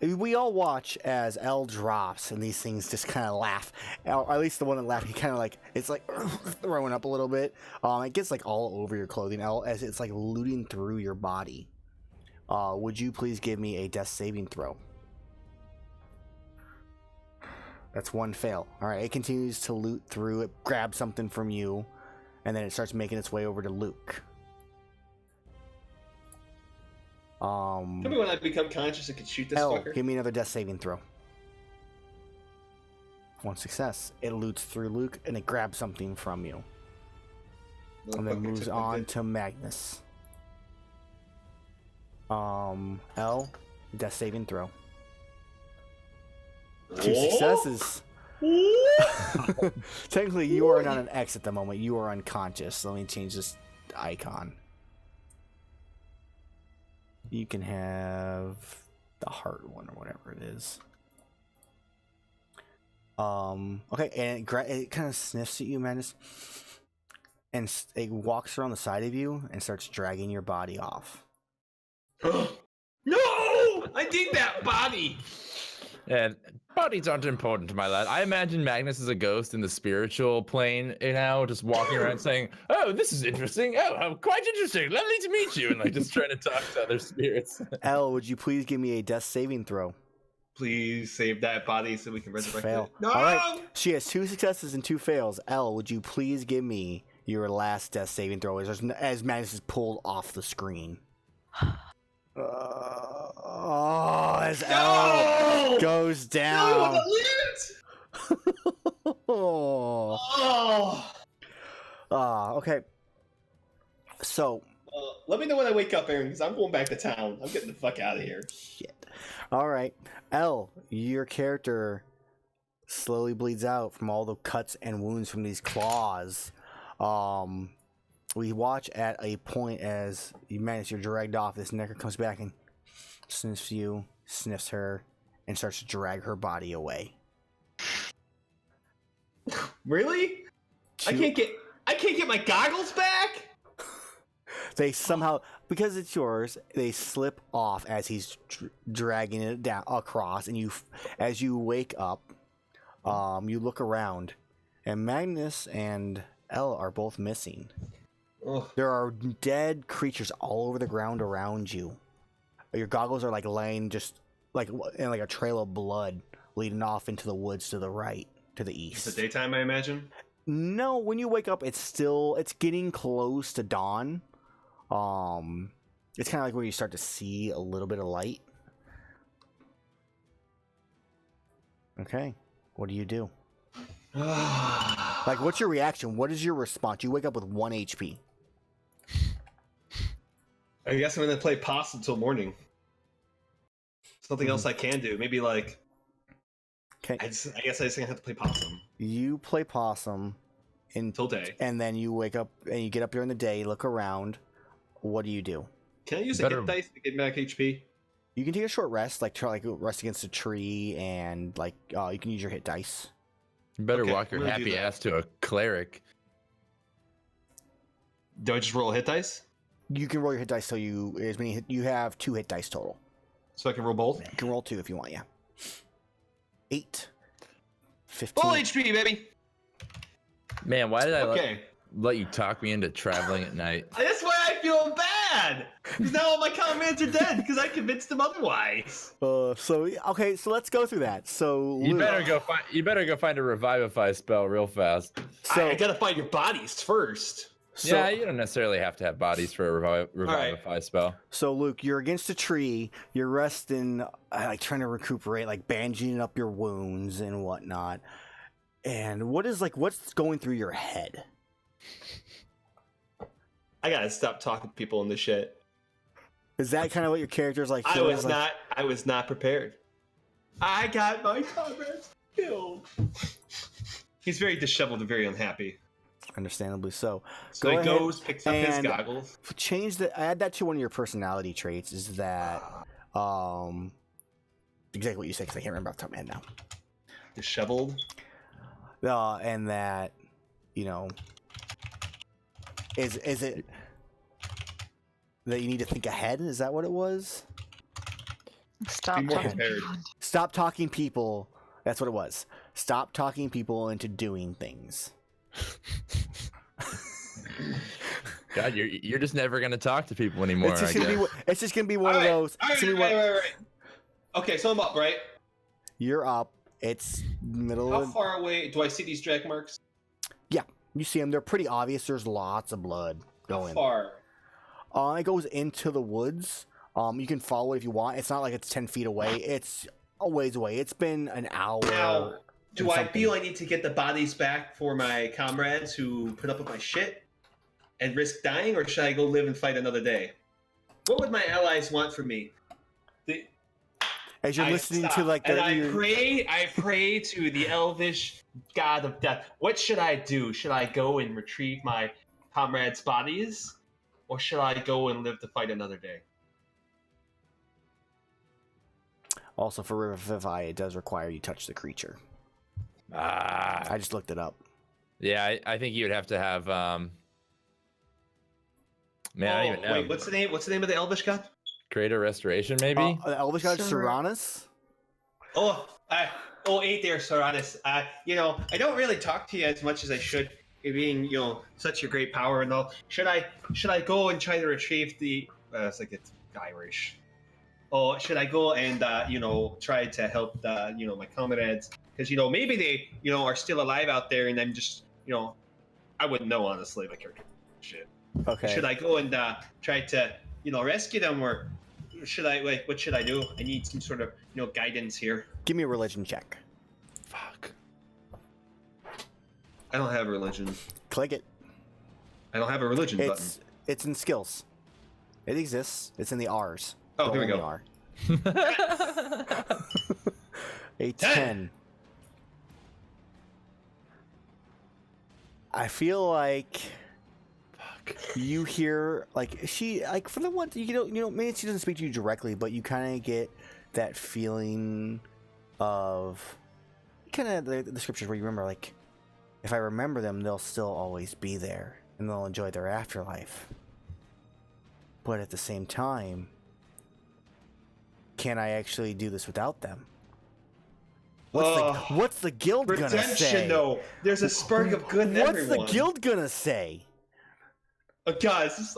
A: We all watch as L drops, and these things just kind of laugh. Or at least the one that laughed, he kind of like it's like throwing up a little bit. It gets like all over your clothing, L, as it's like looting through your body. Would you please give me a death saving throw? That's one fail. All right, it continues to loot through. It grabs something from you, and then it starts making its way over to Luke.
B: Tell me when I become conscious and can shoot this
A: L,
B: fucker.
A: give me another death saving throw. One success. It loots through Luke, and it grabs something from you. And then
B: Motherfucker
A: moves
B: took my
A: on
B: good-
A: to Magnus. L, death saving throw. 2 successes. Technically, you are not an X at the moment. You are unconscious. Let me change this icon. You can have the heart one or whatever it is. Okay, and it kind of sniffs at you, Magnus, and it walks around the side of you and starts dragging your body off.
B: No! I need that body!
C: And bodies aren't important, my lad. I imagine Magnus is a ghost in the spiritual plane, just walking around saying, "Oh, this is interesting. Oh, quite interesting. Lovely to meet you," and like just trying to talk to other spirits.
A: L, would you please give me a death saving throw?
B: Please save that body so we can resurrect
A: Fail.
B: it. No!
A: All right. She has 2 successes and 2 fails. L, would you please give me your last death saving throw as Magnus is pulled off the screen? As L goes down.
B: No, Oh!
A: Okay. So,
B: Let me know when I wake up, Aaron, because I'm going back to town. I'm getting the fuck out of here.
A: shit. All right. L, your character slowly bleeds out from all the cuts and wounds from these claws. We watch at a point as you manage to dragged off. This necker comes back and sniffs you, sniffs her, and starts to drag her body away.
B: Really? I can't get my goggles back?
A: They somehow, because it's yours, they slip off as he's dragging it down across, and as you wake up, you look around, and Magnus and L are both missing.
B: Oh.
A: There are dead creatures all over the ground around you. Your goggles are like laying just like in like a trail of blood leading off into the woods to the right, to the east.
B: It's the daytime, I imagine?
A: No, when you wake up, it's getting close to dawn. It's kind of like where you start to see a little bit of light. Okay, what do you do? Like, what's your reaction? What is your response? You wake up with 1 HP.
B: I guess I'm gonna play possum till morning. Something else I can do. Maybe like.
A: Okay,
B: I guess I just gonna have to play possum
A: you play possum,
B: till day.
A: and then you wake up and you get up during the day, look around. What do you do?
B: Can I use a
C: Better-
B: hit dice to get back HP?
A: You can take a short rest, like try like rest against a tree, and like you can use your hit dice.
C: You better
B: Okay,
C: walk your
B: I'm gonna do
C: happy
B: that.
C: ass to a cleric.
B: Do I just roll hit dice?
A: You can roll your hit dice so you have 2 hit dice total.
B: So I can roll both?
A: You can roll 2 if you want, yeah. 8. 15.
B: Full HP, baby!
C: Man, why did I
B: Okay.
C: let you talk me into traveling at night?
B: That's why I feel bad! Because now all my comrades are dead because I convinced them otherwise.
A: So let's go through that. So
C: You
A: Luke,
C: better go find a revivify spell real fast.
A: So
B: I gotta find your bodies first.
C: Yeah, you don't necessarily have to have bodies for a revivify spell.
A: So Luke, you're against a tree. You're resting, like trying to recuperate, like bandaging up your wounds and whatnot. And what's going through your head?
B: I gotta stop talking to people in this shit.
A: Is that kind of what your character's like?
B: I
A: feeling?
B: was not prepared. I got my comrades killed. He's very disheveled and very unhappy.
A: Understandably so.
B: So
A: Go
B: he
A: ahead
B: goes, picks up his
A: and
B: goggles.
A: add that to one of your personality traits. Is that exactly what you said? Because I can't remember off the top of my head now.
B: Disheveled.
A: And that, is it that you need to think ahead? Is that what it was?
D: Stop
B: Be more
D: talking.
B: prepared.
A: Stop talking people. That's what it was. Stop talking people into doing things.
C: God, you're just never gonna talk to people anymore.
A: It's just gonna be one of those.
B: All right. Okay, so I'm up, right?
A: You're up. It's middle.
B: How far away do I see these drag marks?
A: Yeah, you see them. They're pretty obvious. There's lots of blood
B: How
A: going.
B: far?
A: It goes into the woods. You can follow it if you want. It's not like it's 10 feet away. It's a ways away. It's been an hour.
B: Now, do I
A: something.
B: feel I need to get the bodies back for my comrades who put up with my shit and risk dying, or should I go live and fight another day? What would my allies want from me?
A: As you're listening to like
B: and I pray to the elvish god of death. What should I do? Should I go and retrieve my comrades' bodies, or should I go and live to fight another day?
A: Also, for Revivify, it does require you touch the creature. I just looked it up.
C: Yeah, I think you would have to have. Man, I don't even know.
B: Wait, what's the name? What's the name of the elvish god?
C: Creator restoration, maybe.
A: The Elvish God Seranus?
B: Eight there, Soranis. I don't really talk to you as much as I should, being, such a great power and all. Should I go and try to retrieve the? It's like it's Irish. Or should I go and try to help my comrades? Because maybe they are still alive out there, and I'm just I wouldn't know, honestly, my character. Shit.
A: Okay.
B: Should I go and try to rescue them, or should I what should I do? I need some sort of guidance here.
A: Give me a religion check.
C: Fuck.
B: I don't have a religion.
A: Click it.
B: I don't have a religion button.
A: It's in skills. It exists. It's in the R's.
B: Oh,
A: The
B: here we
A: only
B: go.
A: R. 10. I feel like you hear she for the one maybe she doesn't speak to you directly, but you kind of get that feeling of kind of the scriptures where you remember, like, if I remember them, they'll still always be there and they'll enjoy their afterlife. But at the same time, can I actually do this without them? What's the guild gonna say?
B: Redemption, though. There's a spark of good in everyone.
A: What's the guild gonna say?
B: Oh God, this is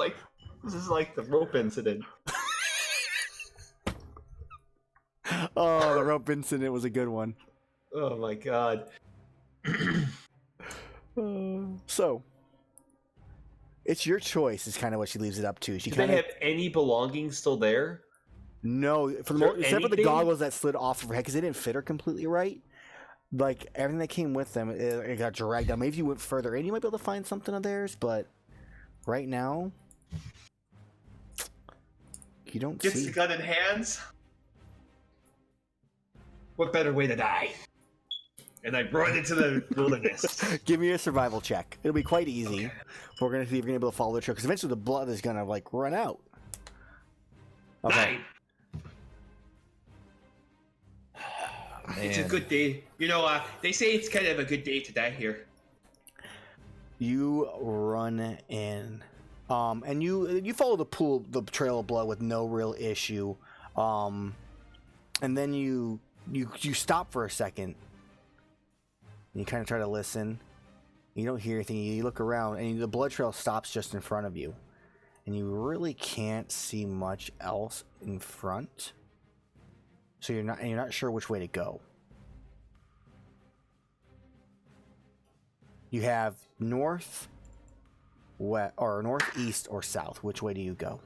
B: like the rope incident.
A: Oh, the rope incident was a good one.
B: Oh my God.
A: So, it's your choice. Is kind of what she leaves it up to. She
B: Do
A: kind
B: they
A: of
B: have any belongings still there?
A: no, for the
B: there
A: except for the
B: anything?
A: goggles that slid off of her head because they didn't fit her completely right. Like everything that came with them, it got dragged down. Maybe if you went further in, you might be able to find something of theirs, but right now, you don't
B: Gets
A: see.
B: the gun in hands. What better way to die? And I run into the wilderness.
A: Give me a survival check. It'll be quite easy.
B: Okay.
A: We're gonna see if we're gonna be able to follow the trail because eventually the blood is gonna run out. Okay.
B: 9. It's a good day. They say it's kind of a good day to die here.
A: You run in, and you follow the trail of blood with no real issue, and then you stop for a second. And you kind of try to listen. You don't hear anything. You look around, and the blood trail stops just in front of you, and you really can't see much else in front. So you're not sure which way to go. You have north, west, or northeast or south. Which way do you go?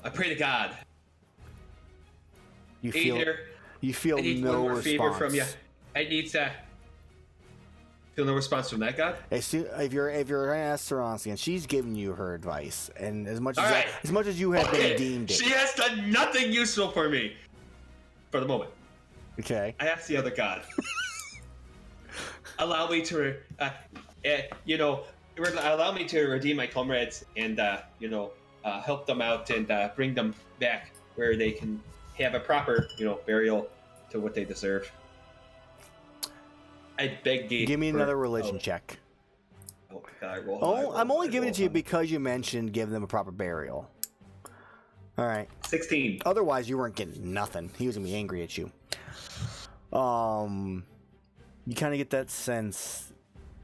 B: I pray to God.
A: You feel
B: I need
A: no
B: one more
A: response
B: favor from you. I need to feel no response from that God.
A: If you're an Asteronsian, she's giving you her advice, and as much as you have been deemed it.
B: She has done nothing useful for me for the moment.
A: Okay.
B: I ask the other God. Allow me to, allow me to redeem my comrades and, help them out and bring them back where they can have a proper, burial to what they deserve. I beg you.
A: Give me another religion check.
B: Oh, God,
A: I'm only giving it to you because you mentioned giving them a proper burial. All right.
B: 16.
A: Otherwise, you weren't getting nothing. He was gonna be angry at you. You kind of get that sense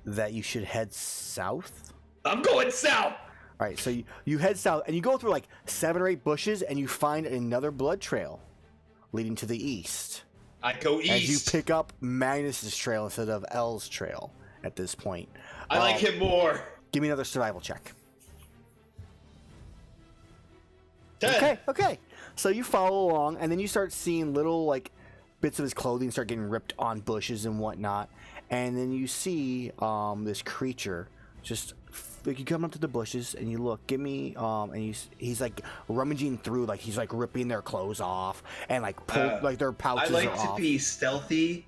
A: that you should head south.
B: I'm going south.
A: All right, so you head south, and you go through like 7 or 8 bushes, and you find another blood trail leading to the east.
B: I go east.
A: As you pick up Magnus's trail instead of L's trail at this point.
B: I like him more.
A: Give me another survival check.
B: 10.
A: Okay. So you follow along, and then you start seeing little like bits of his clothing start getting ripped on bushes and whatnot, and then you see this creature just like you come up to the bushes and you look. Give me and he's like rummaging through, like he's like ripping their clothes off and like like their pouches
B: I like
A: are
B: to
A: off.
B: be stealthy.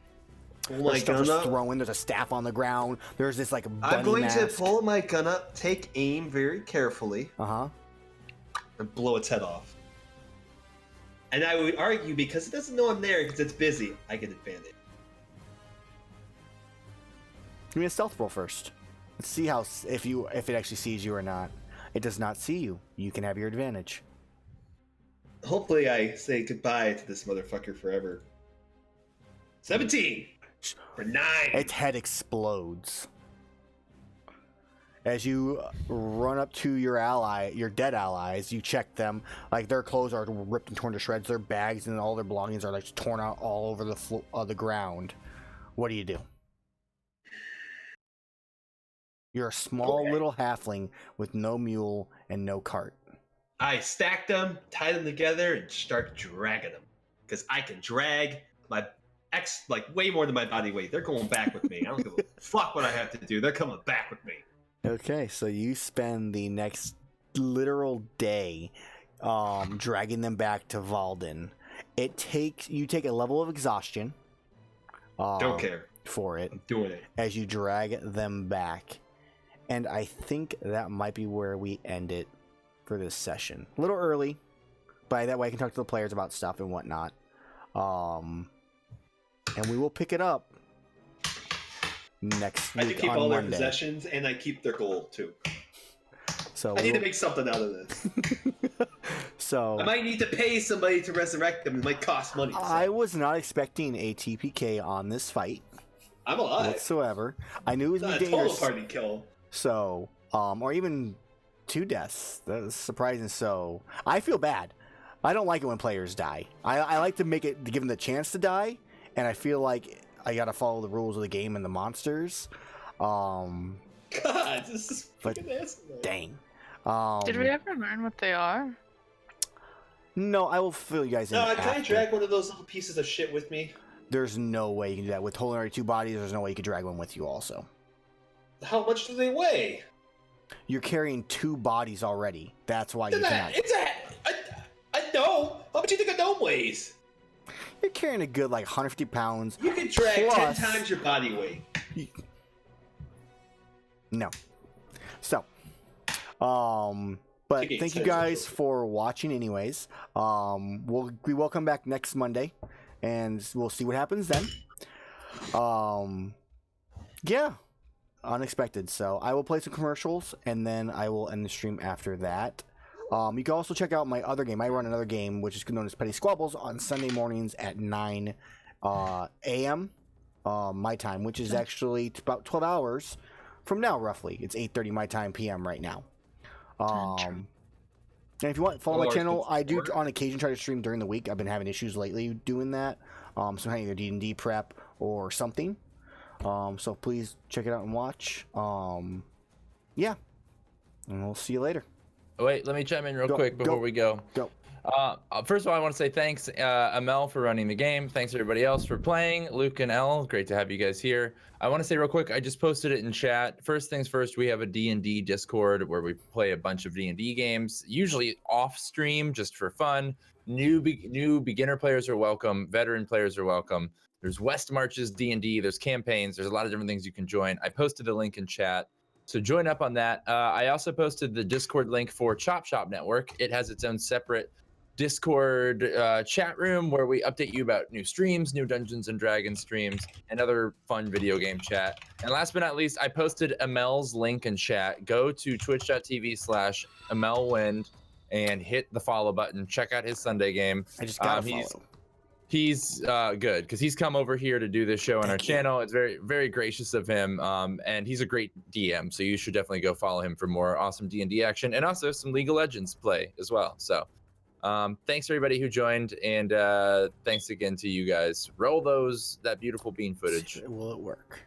A: Pull my gun up. Throwing. There's a staff on the ground. There's this like bunny
G: I'm going
A: mask.
G: to pull my gun up, take aim very carefully,
B: and blow its head off. And I would argue because it doesn't know I'm there because it's busy, I get advantage.
A: Give me a stealth roll first. Let's see how if it actually sees you or not. It does not see you. You can have your advantage.
B: Hopefully, I say goodbye to this motherfucker forever. 17 for 9.
A: Its head explodes. As you run up to your dead allies, you check them. Like their clothes are ripped and torn to shreds. Their bags and all their belongings are like torn out all over the ground. What do you do? You're a small little halfling with no mule and no cart.
B: I stack them, tie them together, and start dragging them. Because I can drag my way more than my body weight. They're going back with me. I don't give a fuck what I have to do. They're coming back with me.
A: Okay, so you spend the next literal day dragging them back to Valden. You take a level of exhaustion.
B: Don't care.
A: For it.
B: I'm doing it.
A: As you drag them back. And I think that might be where we end it for this session. A little early, but that way I can talk to the players about stuff and whatnot. And we will pick it up next week.
B: I do keep
A: on
B: all their
A: Monday.
B: Possessions, and I keep their gold too.
A: So
B: I need to make something out of this.
A: So
B: I might need to pay somebody to resurrect them. It might cost money. So.
A: I was not expecting a TPK on this fight.
B: I'm alive.
A: Whatsoever. I knew it was
B: not
A: be
B: a
A: dangerous.
B: total party kill.
A: So, or even 2 deaths. That's surprising. So, I feel bad. I don't like it when players die. I like to give them the chance to die, and I feel like I gotta follow the rules of the game and the monsters.
B: God, this is fucking asinine.
A: Dang.
D: Did we ever learn what they are?
A: No, I will fill you guys in.
B: No, can I
A: after.
B: drag one of those little pieces of shit with me?
A: There's no way you can do that with holding already 2 bodies. There's no way you could drag one with you. Also,
B: How much do they weigh?
A: you're carrying 2 bodies already. That's why you cannot.
B: I know. How much do you think a gnome weighs?
A: You're carrying a good like 150 pounds.
B: You can drag
A: Plus-
B: 10 times your body weight.
A: No. So, but
B: Taking
A: thank you
B: sense
A: guys
B: of it.
A: for watching anyways. We will come back next Monday and we'll see what happens then. Yeah, unexpected. So I will play some commercials, and then I will end the stream after that. You can also check out my other game. I run another game, which is known as Petty Squabbles, on Sunday mornings at 9 a.m. My time, which is actually about 12 hours from now, roughly. It's 8:30 my time p.m. right now. And if you want, follow my channel. I do on occasion try to stream during the week. I've been having issues lately doing that. So either D&D prep or something. So please check it out and watch. Yeah. And we'll see you later.
C: Wait, let me chime in real quick before we go.
A: Go.
C: First of all, I want to say thanks, Amel, for running the game. Thanks, everybody else, for playing. Luke and Elle, great to have you guys here. I want to say real quick, I just posted it in chat. First things first, we have a D&D Discord where we play a bunch of D&D games, usually off stream, just for fun. New beginner players are welcome. Veteran players are welcome. There's West Marches D&D. There's campaigns. There's a lot of different things you can join. I posted a link in chat. So join up on that. I also posted the Discord link for Chop Shop Network. It has its own separate Discord chat room where we update you about new streams, new Dungeons and Dragons streams, and other fun video game chat. And last but not least, I posted Amel's link in chat. Go to twitch.tv/AmelWind and hit the follow button. Check out his Sunday game.
A: I just got to follow.
C: He's good because he's come over here to do this show on our channel. It's very, very gracious of him, and he's a great DM. So you should definitely go follow him for more awesome D&D action and also some League of Legends play as well. So thanks everybody who joined, and thanks again to you guys. Roll that beautiful bean footage.
A: Will it work?